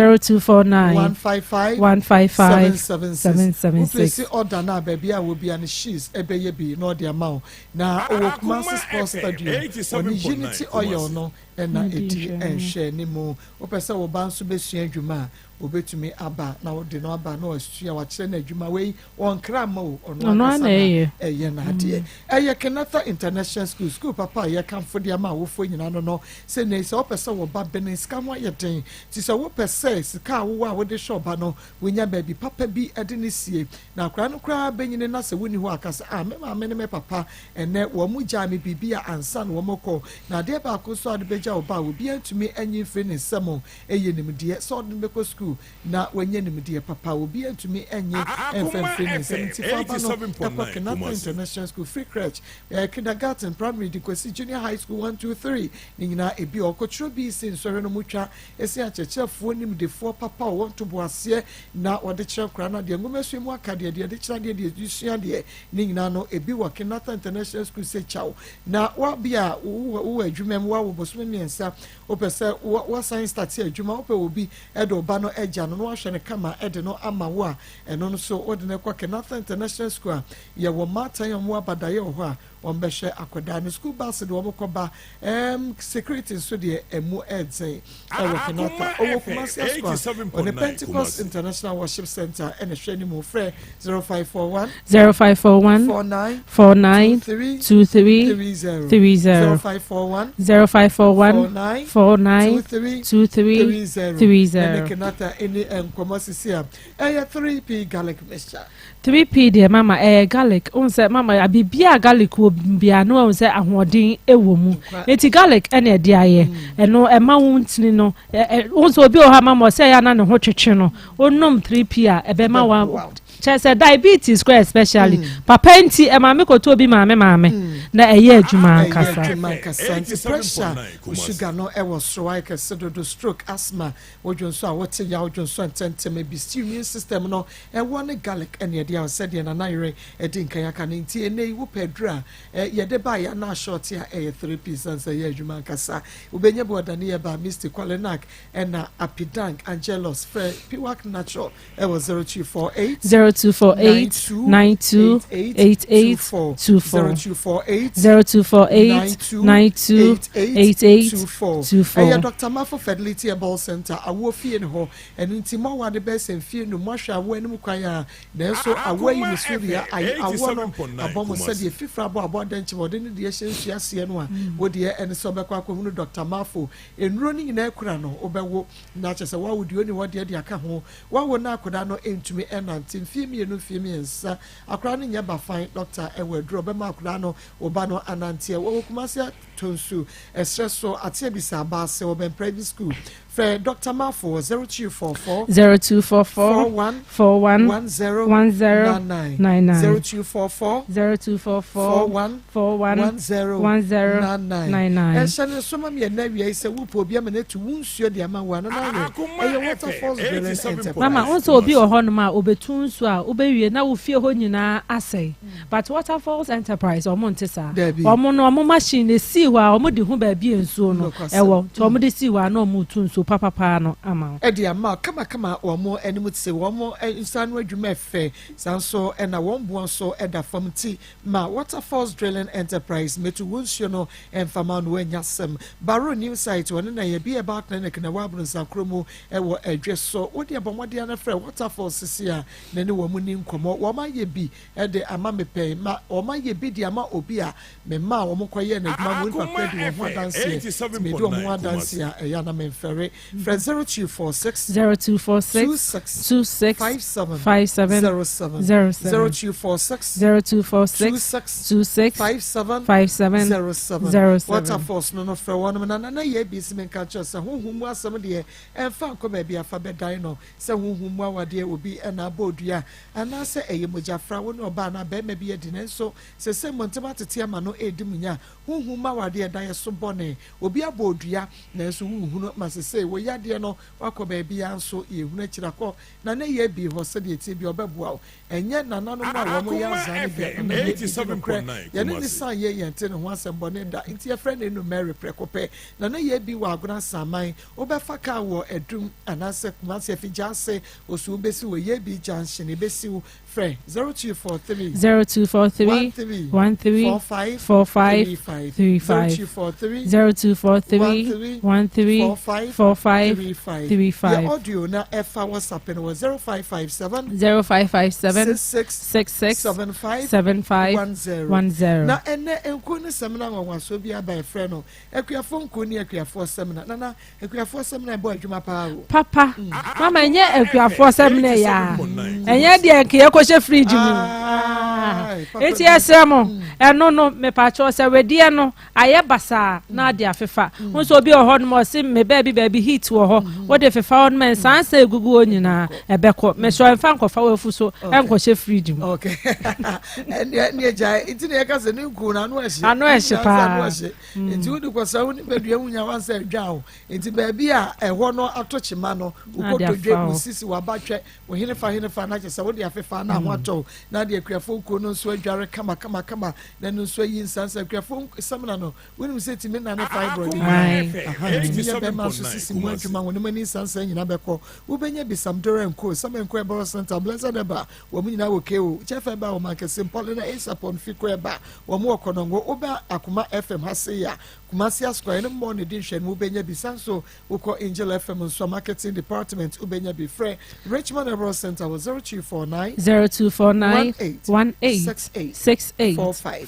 155 776 order na baby a will be an she's ɛbɛyɛ bi na ɔde ama wo na ɔwɔ Kumasi Sports Stadium ɔne Unity Oil no ɛna ɛdi ɛnhwɛ ne mu wopɛ sɛ wo ba nso bɛsua adwuma a obetumi aba na wode no aba na wasua wakyerɛ na adwuma wei ɔnkra ma wo ɔno ɛyɛ na adeɛ ɛyɛ Kenata International School papa yɛ kamfo de ama wofo nyina no sɛ ne sɛ wopɛ sɛ wo ba bene sika mo ayɛ den ti sɛ wopɛ sɛ sika wo a wode hwɛ ba no wonya baabi papa bi ɛde ne sie na akora no kora benyine na sɛ woni ho akasa me maame ne me papa ɛnɛ wɔ mu gya me bibi a ansa na wɔ kɔ na adeɛ baako so ade begya wo ba obi antumi anyi mfiri ne nsɛm ɛyɛ nimdeɛ sɛ ɔde bɛkɔ school na wanya nimdeɛ papa obi antumi anyi mfiri ne nsɛm ti fa ba no ɛkɔ Kenata International School free crèche kindergarten primary dikosi junior high school 1 2 3 ne nyinaa ebi ɔkɔtwerɛ bi si nsɔre no mutwa esi akyerɛkyerɛfoɔ nimdefoɔ papa wɔn to boaseɛ na wɔde kyerɛ kora na deɛ ngoma so mu aka deɛ de kyerɛ deɛ sua deɛ ne nyinaa no ebi wɔ Kenata International School se chaw na wabi a wo adwuma mu wa wo bosom mmiɛnsa wopɛ sɛ wo science start adwuma wopɛ obi ɛde oba no agya no wahwɛ ne kama ɛde no ama wo a ɛno no so wode ne kɔ Kenata International School a yɛwɔ matan mu abadaeɛ wɔ hɔ a wɔmbɛhwɛ akwadaa no school bus de wɔmkɔba security nso deɛ ɛmu ɛdzen ɛwɔ Kenata ɔwɔ Kumasi School ɔne Pentecost International Worship Center ɛna hwɛ ne mu frɛ 0541 49 23 0541 49 23 ɛne Kenata ɛne nkɔmɔ sisi a ɛyɛ 3p garlic mixture 3p deɛ mama garlic unse mama abibia garlic wo bia no unse ahoɔden ɛwɔ mu eti garlic ɛna ɛde ayɛ ɛno ɛma wo ntini no unse obi o ha mama sɛ ya na ne ho twetwe no onom 3p a ɛbɛma wa kyerɛ diabetes kɔ especially papa nti ɛmaame kɔtɔ bi maame na ɛyɛ adwuma nkasa nti pressure sugar no ɛwɔ soro ayɛ dodo stroke asthma wodwo nso a wote ya wodwo nso ntɛntɛm bi immune system no ɛwɔ ne garlic ɛne ɛde a sɛdeɛ na nayere ɛdi nkanyaka ne nti ɛnɛ wo pɛdura yɛde ba ya na short a ɛyɛ 3p sansa ɛyɛ adwuma nkasa wobɛnya bo ɔdane yɛ ba Mr. Kwalenak ɛna Apidank Angelos Fred Piwak Natural ɛwɔ 0248 0248 928824 0248 928824 ɛyɛ Dr. Mafo Fertility Herbal Center awo fie ne ho ɛno nti ma wade bɛsɛ fie no mohwɛ awo anim kwan a nanso awo yi ne so deɛ awo no abɔmo sɛdeɛ fifra abɔ denche wɔde ne deɛ hyɛ nsuaseɛ no a wodeɛ ɛne sɛ ɔbɛkɔ akɔhunu Dr. Mafo enuro ne nyinaa kura no wobɛwo na kyɛ sɛ wawo deɛ oni wɔdeɛ de aka ho wawo na akoda no entumi ɛnante fie mienu fie miensa akora no nyɛ bafan Dr. Ewe Dro bɛma akora no oba no anante wo Kumasi tonsu ɛsrɛ so atia bisa abase wo ben private school Fred Dr. Mafo 0244 41 1099 0244 41 1099 ɛhyɛne soma me na wie sɛ wo po bia me na tu wunsuo de ama wa no na ɛyɛ waterfalls drilling center mama onso obi wɔ hɔ no ma obetu nsu a obewie na wo fie hɔ nyinaa asɛe but waterfalls enterprise ɔmo nte saa ɔmo no ɔmo machine si hɔ a ɔmo de ho ba bia nsuo no ɛwɔ to ɔmo de si hɔ a na ɔmo tu nsuo papa no ama ɛde ama kama ɔmo anim te sɛ ɔmo nsa no adwuma ɛfɛ sanso ɛna wɔn boa so ɛda fam ti ma waterfalls drilling enterprise metu wunsuo no ɛmfama no anya sem baro new site wɔne na yɛ bi about clinic na wabro nsakro mu ɛwɔ adwe so wode abɔmɔde na frɛ waterfalls sisi a na ne wɔn ni nkɔmɔ wɔn ayɛ bi ɛde ama mepɛ ma wɔn ayɛ bi de ama obi a me ma wɔn kɔyɛ na adwuma wɔn papa de wɔn ho adanse me do wɔn ho adanse a ɛyɛ na memfɛre frɛ 0246 26 57 07 waterfalls no frɛ wɔn na yɛ bi si menka kyerɛ sɛ honhom mu asɛm deɛ ɛmfa nkɔ baabi afa bɛdan no sɛ honhom mu awadeɛ obi ɛna abɔ odua anaasɛ ɛyɛ mogyafra wo ne ɔbaa na bɛrima bi adi ne nso sɛ sɛ mmɔntem atete ama no ɛdi mu nya honhom mu awadeɛ da yɛ so bɔne obi abɔ odua na nso honhom ma sɛ say we yade no wakɔ baabi anso ye hunu kyira kɔ na ne ye bi ho se de tie bi obɛboa enye nananom a wo yɛ azane bi 87.9 ye ne san ye yente ne ho asɛmbɔ ne da nti efrɛ ne no Mary Prekopɛ na ne ye bi wa agona saman obɛfa ka wɔ edum anase kumase afigya se osu besi wo ye bi junction besi wo frɛ 0243 0243 134535 the audio na efa WhatsApp no 0557 6675 na ene enku ne seminar wanwaso bi aba frɛ no akuafo nku ne akuafo seminar na akuafo seminar bo adwuma papa mama enye akuafo seminar ya enye de ke ekɔhye fridge mu eti esemo eno no me pa cho se wedie no aye basa na ade afefa nso obi ohɔ no mo se me baby heat wo hɔ wo de fefa on men sansa egugu onyina ebekɔ me so emfa nkɔfa wafu so enkɔhye fridge mu okay ne eja iti ne ka se ne nku na ano ehye pa enti wo de kwasa wo ne badua munya wansa adwa enti baabi a ɛhɔ no atokyema no ukotodwe mu sisi wabatwɛ wo henefa na kyesa wo de afefa na ho atɔ na de akuafo nku no nso adware kama na no nso yi nsansa akuafo samina no wonim se timi na ne fibroid ye be ma so sisi mu adwuma wo ne mani nsansa nyina bɛkɔ wo benya bisamdora nko samenko ebo center blessed eba wo mu nyina wo keo chefa ba wo makese polina isapon fiko eba wo mu okonongo oba Akoma FM haseya Kumasi Square no more ne din hwe no benya bisanso wo ko Angel FM nso marketing department ubenya bi frɛ Richmond Ebo Center was 0249 186845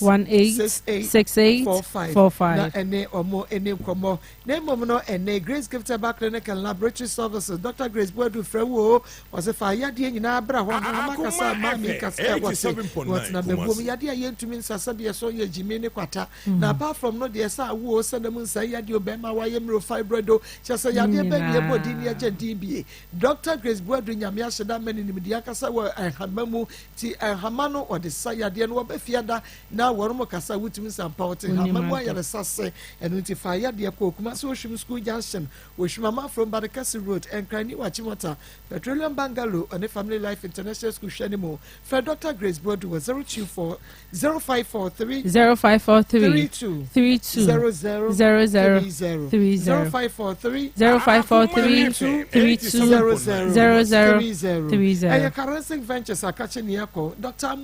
186845 na ene omo ene komo na mom no ene Grace Gift Back Clinic and Laboratory Services Dr. Grace Boadu frɛwo was if yade nyina abra ho na makasa mami kasa what na bebo yade yentumi nsasa bi so ye jimi ne kwata na apart from no de sa wo se dem nsa yade obema wa ye mro fibroido chese yade be bi e body ne agye DBA Dr. Grace Boadu nyame ahyeda mani nim dia kasa wa hamamu ti hamano o de sa yade no ba fiada na worum kasa wutumi sampa o te hamamu ayere sase enu ti fa yade ko kuma so Oshim School Junction Oshimama from Badakasi Road and Krani Wachimota Petroleum Bungalow and Family Life International School Shenimo for Dr. Grace Boadu was 0543 32 Aya Caressing Ventures are catching Yako Dr.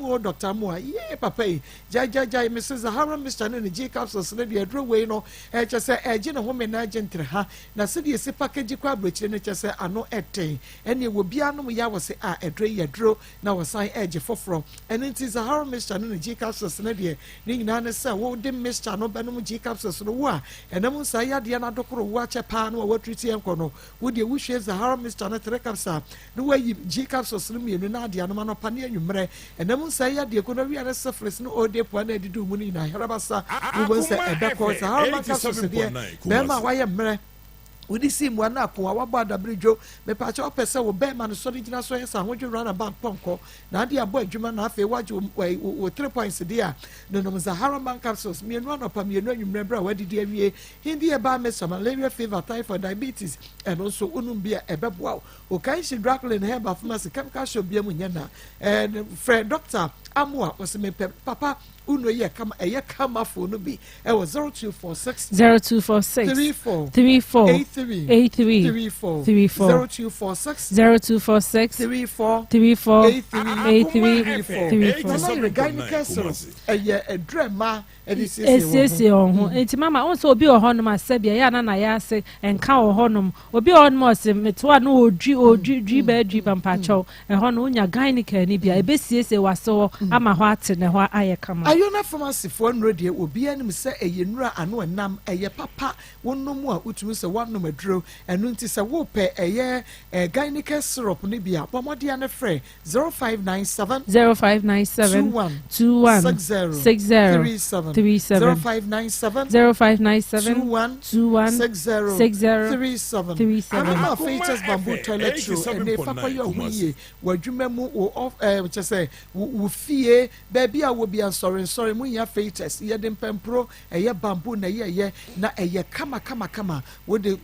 Mua yeah papa Jai Mrs. Zahara Mr. Nene J capsules na de adro we no e chese eje na home na agentre ha na se de ese package kwa brochire ne chese ano eten ene wo bia no ya wo se a edro na wo san eje foforo ene nti Zahara Mr. Nene J capsules na de ni nyina ne se wo de Mr. no benom J capsules no wo a ene mu sa ya de na dokoro wo ache pa no wo treat enko no wo de wo hwe Zahara Mr. na tre capsules no wo yi J capsules no mienu na de no pa ne anwumre ene mu sa ya de ko no wi ana sefres no o de po na edidu mu ni na herabasa wo se ebeko Zahara capsules de bema wa ye mre Udi si mwa na kwa wabwa dabrijo mepacha opese wo be man so digina so yesa hodwe run about ponko na ade abo adwuma na afi waje wo 3 points dia no Zahara man capsules me no anopa me no anwumre bra wadidi awie hindi e ba me malaria fever typhoid diabetes and also unum bia ebeboa o kan shi Dracula herb pharmacy chemical shop bia mu nyana and friend Dr. Amua was me papa uno ye kama phone no be e was 0246 34 34 0246 34 esi ohun enti mama on so obi ohonum asebia ya na ya ase enka ohonum obi ohonum ose metwa na odwi ba adwi pampacho ehonu unya gyneka ni bia ebesiese waso ama ho ate ne ho aye kama ayona pharmacy for nrodie obi anim se eyenura ano enam eye papa wonnom a utumi se wannom aduro enu nti se wo pe eye gyneka syrup ni bia pomode ane frɛ 0597 21 60 0597 21 60 37 Fetus Bamboo Toilet Roll and if I your way wadwuma mu o che say wo fie baby a wo bia sorry mu ya Fetus ye dem pempro eye bamboo na ye na eye kama wo de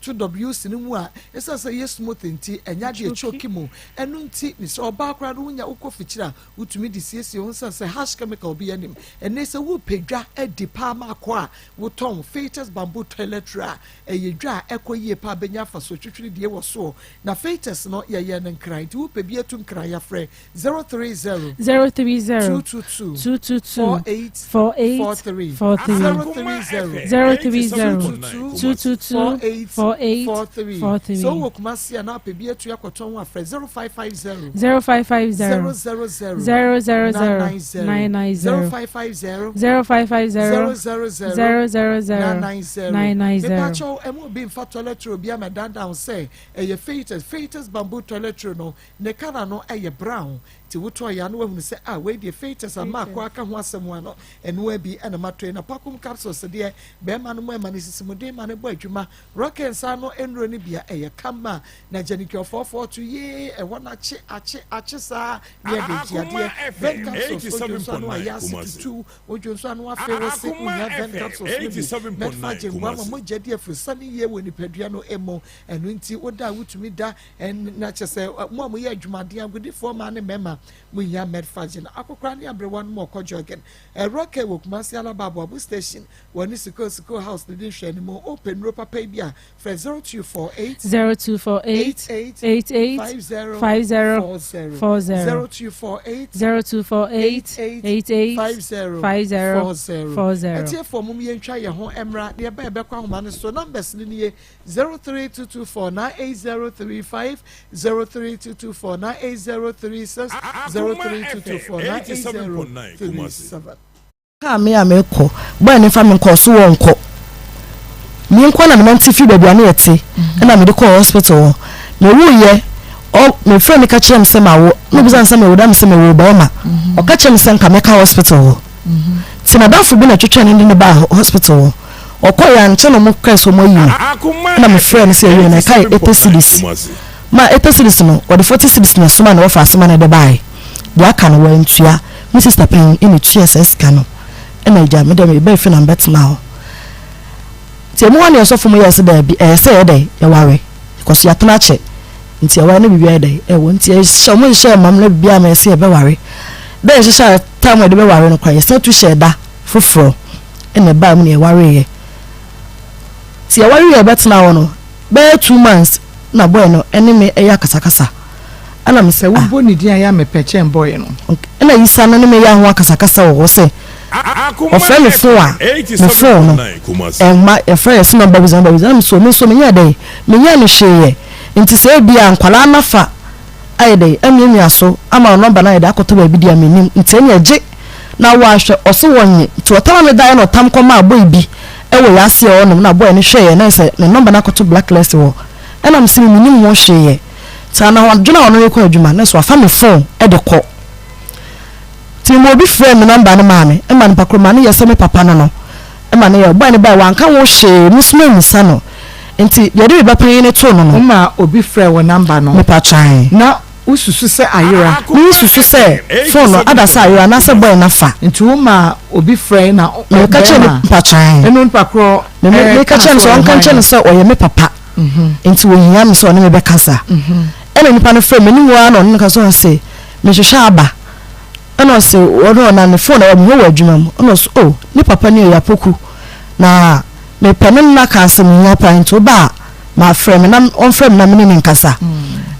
2Ws ni mu a esa say yes smooth nti enya de choki mu enu nti ni so oba akra do nya ukofichira utumi de siesie won say hash chemical bi anim ene se wo pedwa edi pa ma akwa wo ton Fetus Bamboo Toilet Roll eye dwa ekoyie pa benya fa so twitwiri de wo so na Fetus no ye ne nkran ti wo pe bi etu nkran ya frɛ 030 222 48 43 so wo kuma sia na pe bi etu yakoton wa frɛ 0550 Pacho emu bi mfa toilet roll bi down say eye Fetus Bamboo Toilet Roll no ne kana no eye brown ti woto ya no hu say we dey Fetus ama akwa aka ho asem ano enu abi na matwe na pakum capsules de be ma no ma ne sisimude ma ne bo adwuma rocket sa no enro ne bia eye kama na janikyo 442 ye e wona ache sa ne de jiade ven capsules so no ya 62 ojo so no afa wo se unya ven capsules me faje wa mo jade afusani ye woni padua no emo enu nti oda wutumi da en na che se mo ye adwumade agudifo ma ne mema we ya medfagin akokra ne abrewan mo kojogen e rocket wo kuma si ala babo abu station woni siko house the dish anymore open ro papa bia for 0248 88 50 etie for mum ye ntwa ye ho emra de be kwa homa ne so numbers ni ye 0322498035 0322498036 0322498037 me ameko boy ne fa me nko so wo nko mi nko na me nti fi bia na yete na me de call hospital me wuye o me friend ka kire mse ma wo no bizan se me wo da mse me wo ba ma o ka kire mse nka me ka hospital ti na dafo bi na twetwe ne ne ba hospital o ko ya nche no mo ka so mo yi na me friend se yi na kai epesilis ma epesilis no o de 40 cedis na so ma na wo fa so ma na de bai de aka no wa ntua mi sister pen in TSS kano na ja me de me be fi na betna ho ti mo wan so fo mo yes da bi say e dey e ware because ya tona che nti e wa na bibia dey e wo nti e so mo share mam na bibia ma say e be ware dey share time de be ware no kwa yes to share da foforo na ba mu na e ware ye ti e ware ye betna ho no be 2 months na boy no ene me e ya kasakasa ana me se wo bo ni dia ya me peche boy no na yisa no me ya ho akasakasa wo se o fe me fo a me fo no ma e fe yes number bizan me so me nya dey me nya ne hweye nti se bia nkwala nafa ai dey emi aso ama number na dey akoto ba bidia me nim nti enya je na wo ahwe o so wonye nti otama me dai no tam koma boy bi e wo ya se o no na boy ne hweye na se ne number na akoto blacklist wo ena me se me nim wo hweye sana waduna wono ko adwuma na so afa me phone e de ko ti mo bi frame number no ma me e ma npa kroma ne yese me papa no e ma ne ye boy ne ba wanka wo hye musme musa no enti ye de be pan ne to no no ma obi frame wo number no me pa twan na ususu se ayira ni ususu se phone no ada sa ayira na se boy na fa enti wo ma obi frame na me ka che ne pa twan enu npa kro me ka che so nka che ne se o ye me papa enti wo hia me so ne me be kasa ena nipa no frame ni wo ano nka so se me hwehwa aba ena se wo na ne phone na wo adwuma mu ena so oh ni papa ni ya poku na me penin na ka se mu pa nto ba ma frame na on frame na me ni nkasa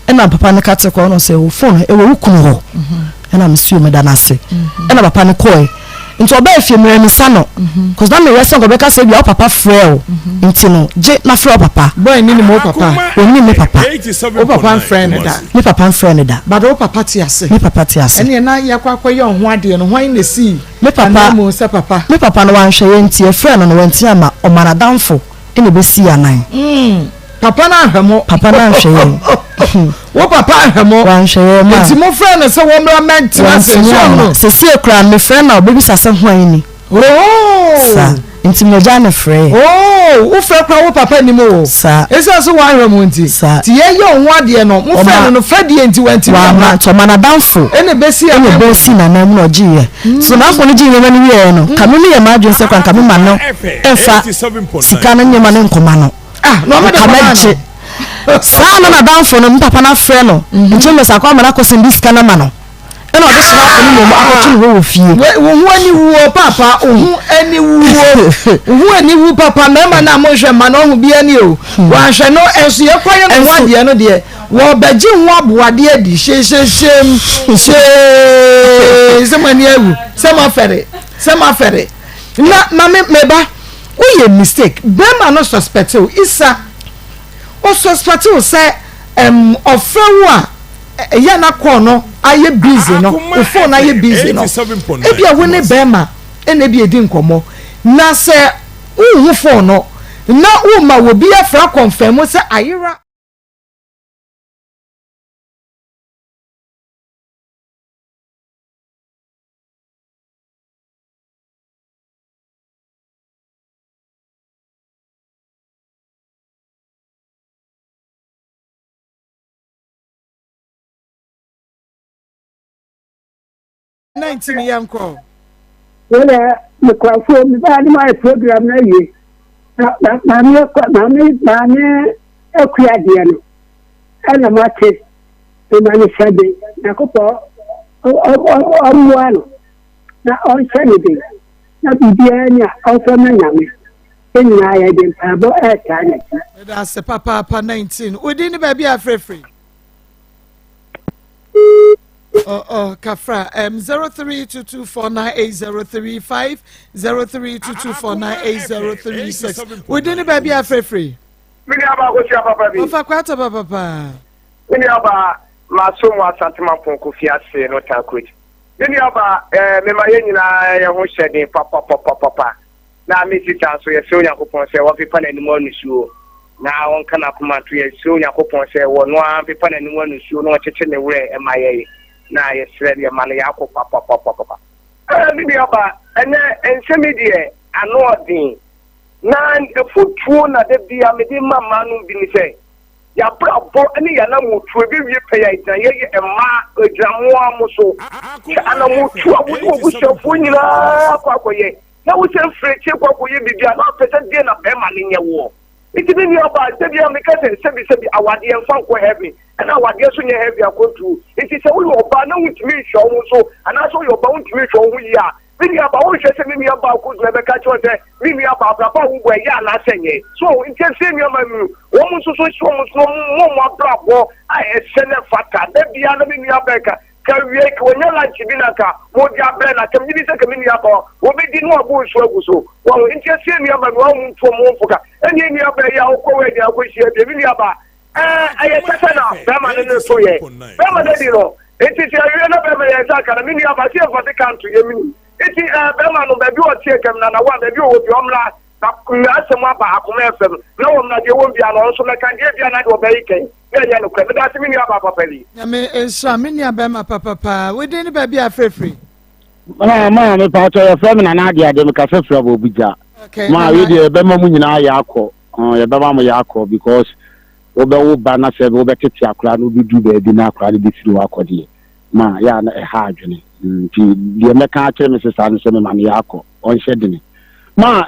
ena papa ne ka te ko no se wo phone e wo wukunu ho ena me su me da na se ena papa ne koi nti oba efie mere mi sano cause na me rest go be ka se bia papa frɛ nti no je na frɛ papa boy ni mo papa oni me papa o papa friend da me papa friend da but o papa ti ase me papa ti ase ene na ya kwa ye ho ade no hwan na si me papa mo se papa me papa no wan hwɛ ye nti e friend no wanti ama o mana danfo ene be si anan papa na hwemo papa na hwɛ ye wo papa hwemo wan hwɛ ye ma nti mo friend se wo mra ment na se so no se si ekra me friend na obebi sase hwan ni Sa nti meja na frɛ. Wo frɛ kwa wo papa ni mo. Sa esa so wa hwɛ nti. Ti ye ye onwo ade no. Mo frɛ no frɛ de nti wanti. Wa ma to mana danfo. Ene besi na na mu no giye. So na afo no giye ma no wie no. Kame me ye ma adwen se kwan kame ma no. Efa sika no nyema ne nkoma no. No me kamache. Sa na danfo no papa na frɛ no. Nti me sakwa ma na kosin disika na ma no. Eno de sina ko ni mo akotu wo fie. Wo hu ani wo papa, hu ani wo. Hu ani wo papa na ma na mo hwe ma no hu bi ani o. Wa hwe no enso ye kwaye no wa de no de. Wo baji hu aboade adi she semani awu. Sema fere. Na meba. Wo ye mistake. Be ma no suspect o. Isa. O suspect o say ofrewo a eya na call no aye busy no o phone aye busy no e bia wo ne bema e na bia di nkomo na se wo phone no na wo ma wo bia fra confirm se ayira yanko wala mikrofon mi ba ni my program na ye na mi akuya dia no ana mate e ma ni sabe na ko po no na on sani de na bibia nya o so na nyame enya ya de pabo e ta na da se papa 19 odi ni ba bia frefre Kafra 0322498035 0322498036 within the baby free mini aba ko tia papa bi ofa kwata papa mini aba maso mu asantema ponko fi ase no takwet mini aba me ma ye nyina ye ho hyede papa na me sita so ye se Onyankopon se wo pepa na ni mo nusuo na won kana kuma to ye se Onyankopon se wo no an pepa na ni mo nusuo no cheche ne wure e ma ye na ye sre de ma na yakọ papa bibi aba ene ensemi de ano odin na efutuo na de bia me de mama no bi ni se ya brabo ene ya na mutuo bi wie pe ya ita ye ema ejamo amuso ana mutuo wo shefo nyina kwa ye na wo se freche kwa ye bibia na pese de na be ma ne nyewo iti bi aba de bia me ka se sebi awade en fa ko heavy na awade so nye heavy akotu iti se wo oba na wutimi hwo wo so ana so yo ba wutimi hwo wo yi a bi aba wo hwe se mi aba ko zo be ka cho se mi aba papa wo gwa ya na senye so iti se mi ama mi wo mu so mo brabo a esene fata de bia na mi aba ka wie ka wonya la chibina ka mo dia bre na kam ni se ka mi aba wo be di no abu so aguso wo iti se mi ama mi wo mu to mo fuka eni mi aba ya ko we dia ko hie de mi aba aye tatana bema ne so ye bema de diro enti ti aye na bema ye zaka na mini aba ti e fati kanto ye mini enti bema no be bi o tie kem na wa be bi o bi omla na asem aba Akoma FM na wo na de wo bia no so na kan de bia na de obayi ken ya no kwa me da ti mini aba papa li na me ensa mini aba ma papa we de ni ba bia frefre ma me pa to ye frem na na ade me ka frefre aba obija ma we de bema mu nyina ya akọ ye bema mo ya akọ because wo ba na se wo betete akra no bi du ba bi na akra bi firi wa akode ma ya na ha adwene nti de me ka akere me sesa no se me ma ne yakọ on hye de ma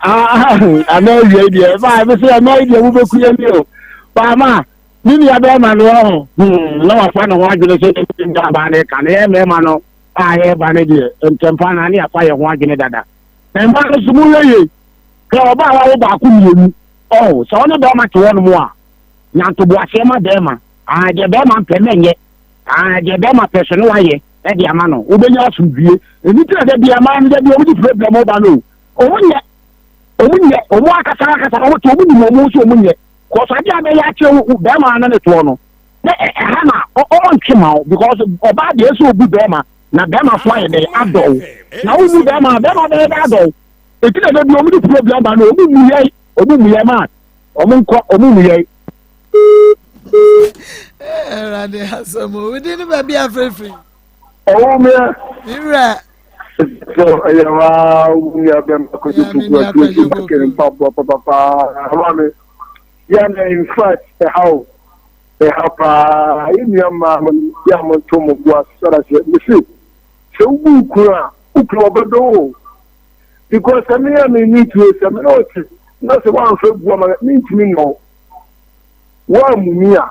ana wie de ba me se ana wie wo be kuye ni o ba ma ni ya be ma no ho na wa fa na wa adwene se de nda ba ne ka ne me ma no ye ba ne de ntempa na ne afa ye ho adwene dada na ma so mu ye ka oba wa wo ba ku mienu so ne ba ma te won mu a nyanto bo asema dema je bema mpemenye je bema person wa ye e di ama no obenya asudue eni tira de bia ma de bia obi problem oba no omunye omu akasa o to obi mo mu so omunye ko so dia be ya che bema na ne to no na ha na o ntwema because oba de so obi bema na bema fo ye de adol na obi bema de adol e tira de bia obi problem ba no obi mu ye ma omu mu ye Rade hasomo we didn't be free. Oh me. Mira. So I am we have them in fact how they help in your mom and Tom was so Ukra because I need to say not one for woman means me no one mia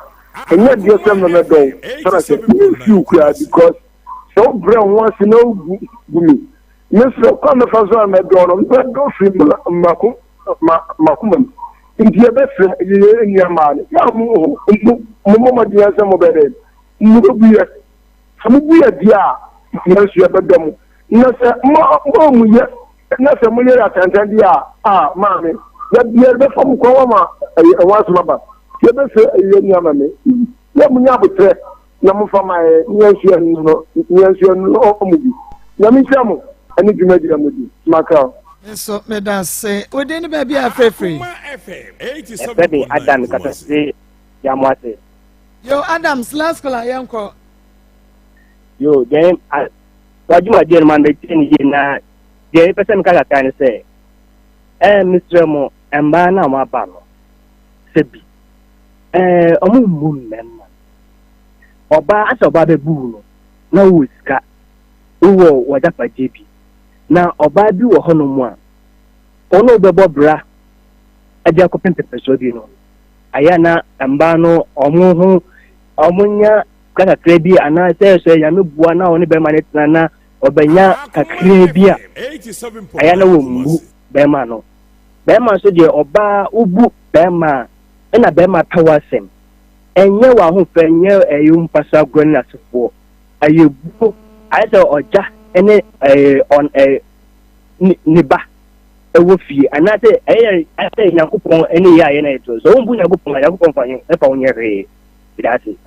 and yet just another day. So I said, you cry because so brown wants to know me. Mr. Conifazan, my daughter, go free Makum. In your best in your man, Mama, dear, some of it. Some weird, yeah, yes, you have a dumb. Not a yet, not a million attendant, yeah, mammy. That year before Koma, I was mother. You better say, Yammy. Yamunabu, Yamu my yes, Yamichamu. I need to make a movie. Macau. So, Madame say, would anybody be a free? Baby, Adam, Catastrophe, Yamate. Yo, Adams, last call, I am called. Yo, game, what you are dear man, the 10 years now. The person can say, Mr. Mo, and Bana, my panel. Sebi. Moon, or by us about the bull. No, who's got. Who was up by JP. Now, or by you or Honoma. Ono the bra. A Jacobin Pesodino. Ayana, Ambano, Omuhu, Omunya, Catacrebia, and I say, Yanu Buana, only by Manetana, or Benya, Cacrebia. Ayana Wumbu, Bemano. Bema said, Oba, Ubu, Bema, and a Bema Power Sem. And you are who Fenya, a young Passa Grenas for. Are you either or just any on a niba a woofy, and I say, Yakupon any ya in it. So, Yakupon, upon your ray. That's it.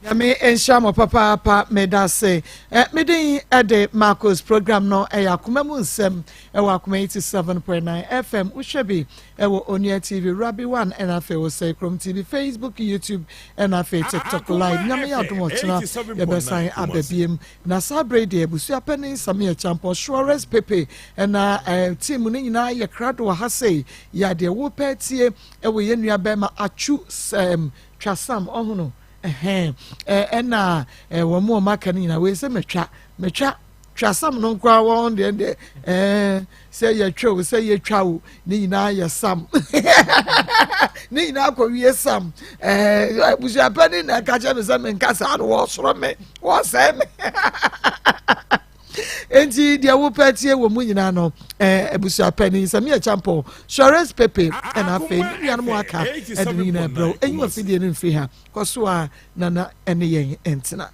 Yami enshamo papa meda say mede ade Maa Akos program no Akoma mu Nsem Akoma 87.9 FM uhwebi Onua TV Rabi 1 and afe wo say Chrome TV Facebook YouTube and afe TikTok live nyame ya domo china ye besan ababiem na sabre de abusu apani Samia Champo Shores Pepe na team no nyina ye krado ha say ya de wo petie ye nua be ma achu twasam ohono na wo mo maka ni na we se metwa twasam no kwa won de say ye twa say ye twa wo ni na ye sam ni na ko wie sam busu apani na ka cha no sam nkasa no wo soro me wo se me enti dia wo patie wo mu nyina no ebusu apani Samia Champo Shores Pepe na afi nyan mo aka edini na bro enyu afidie no mfi ha koso a nana ene yen entina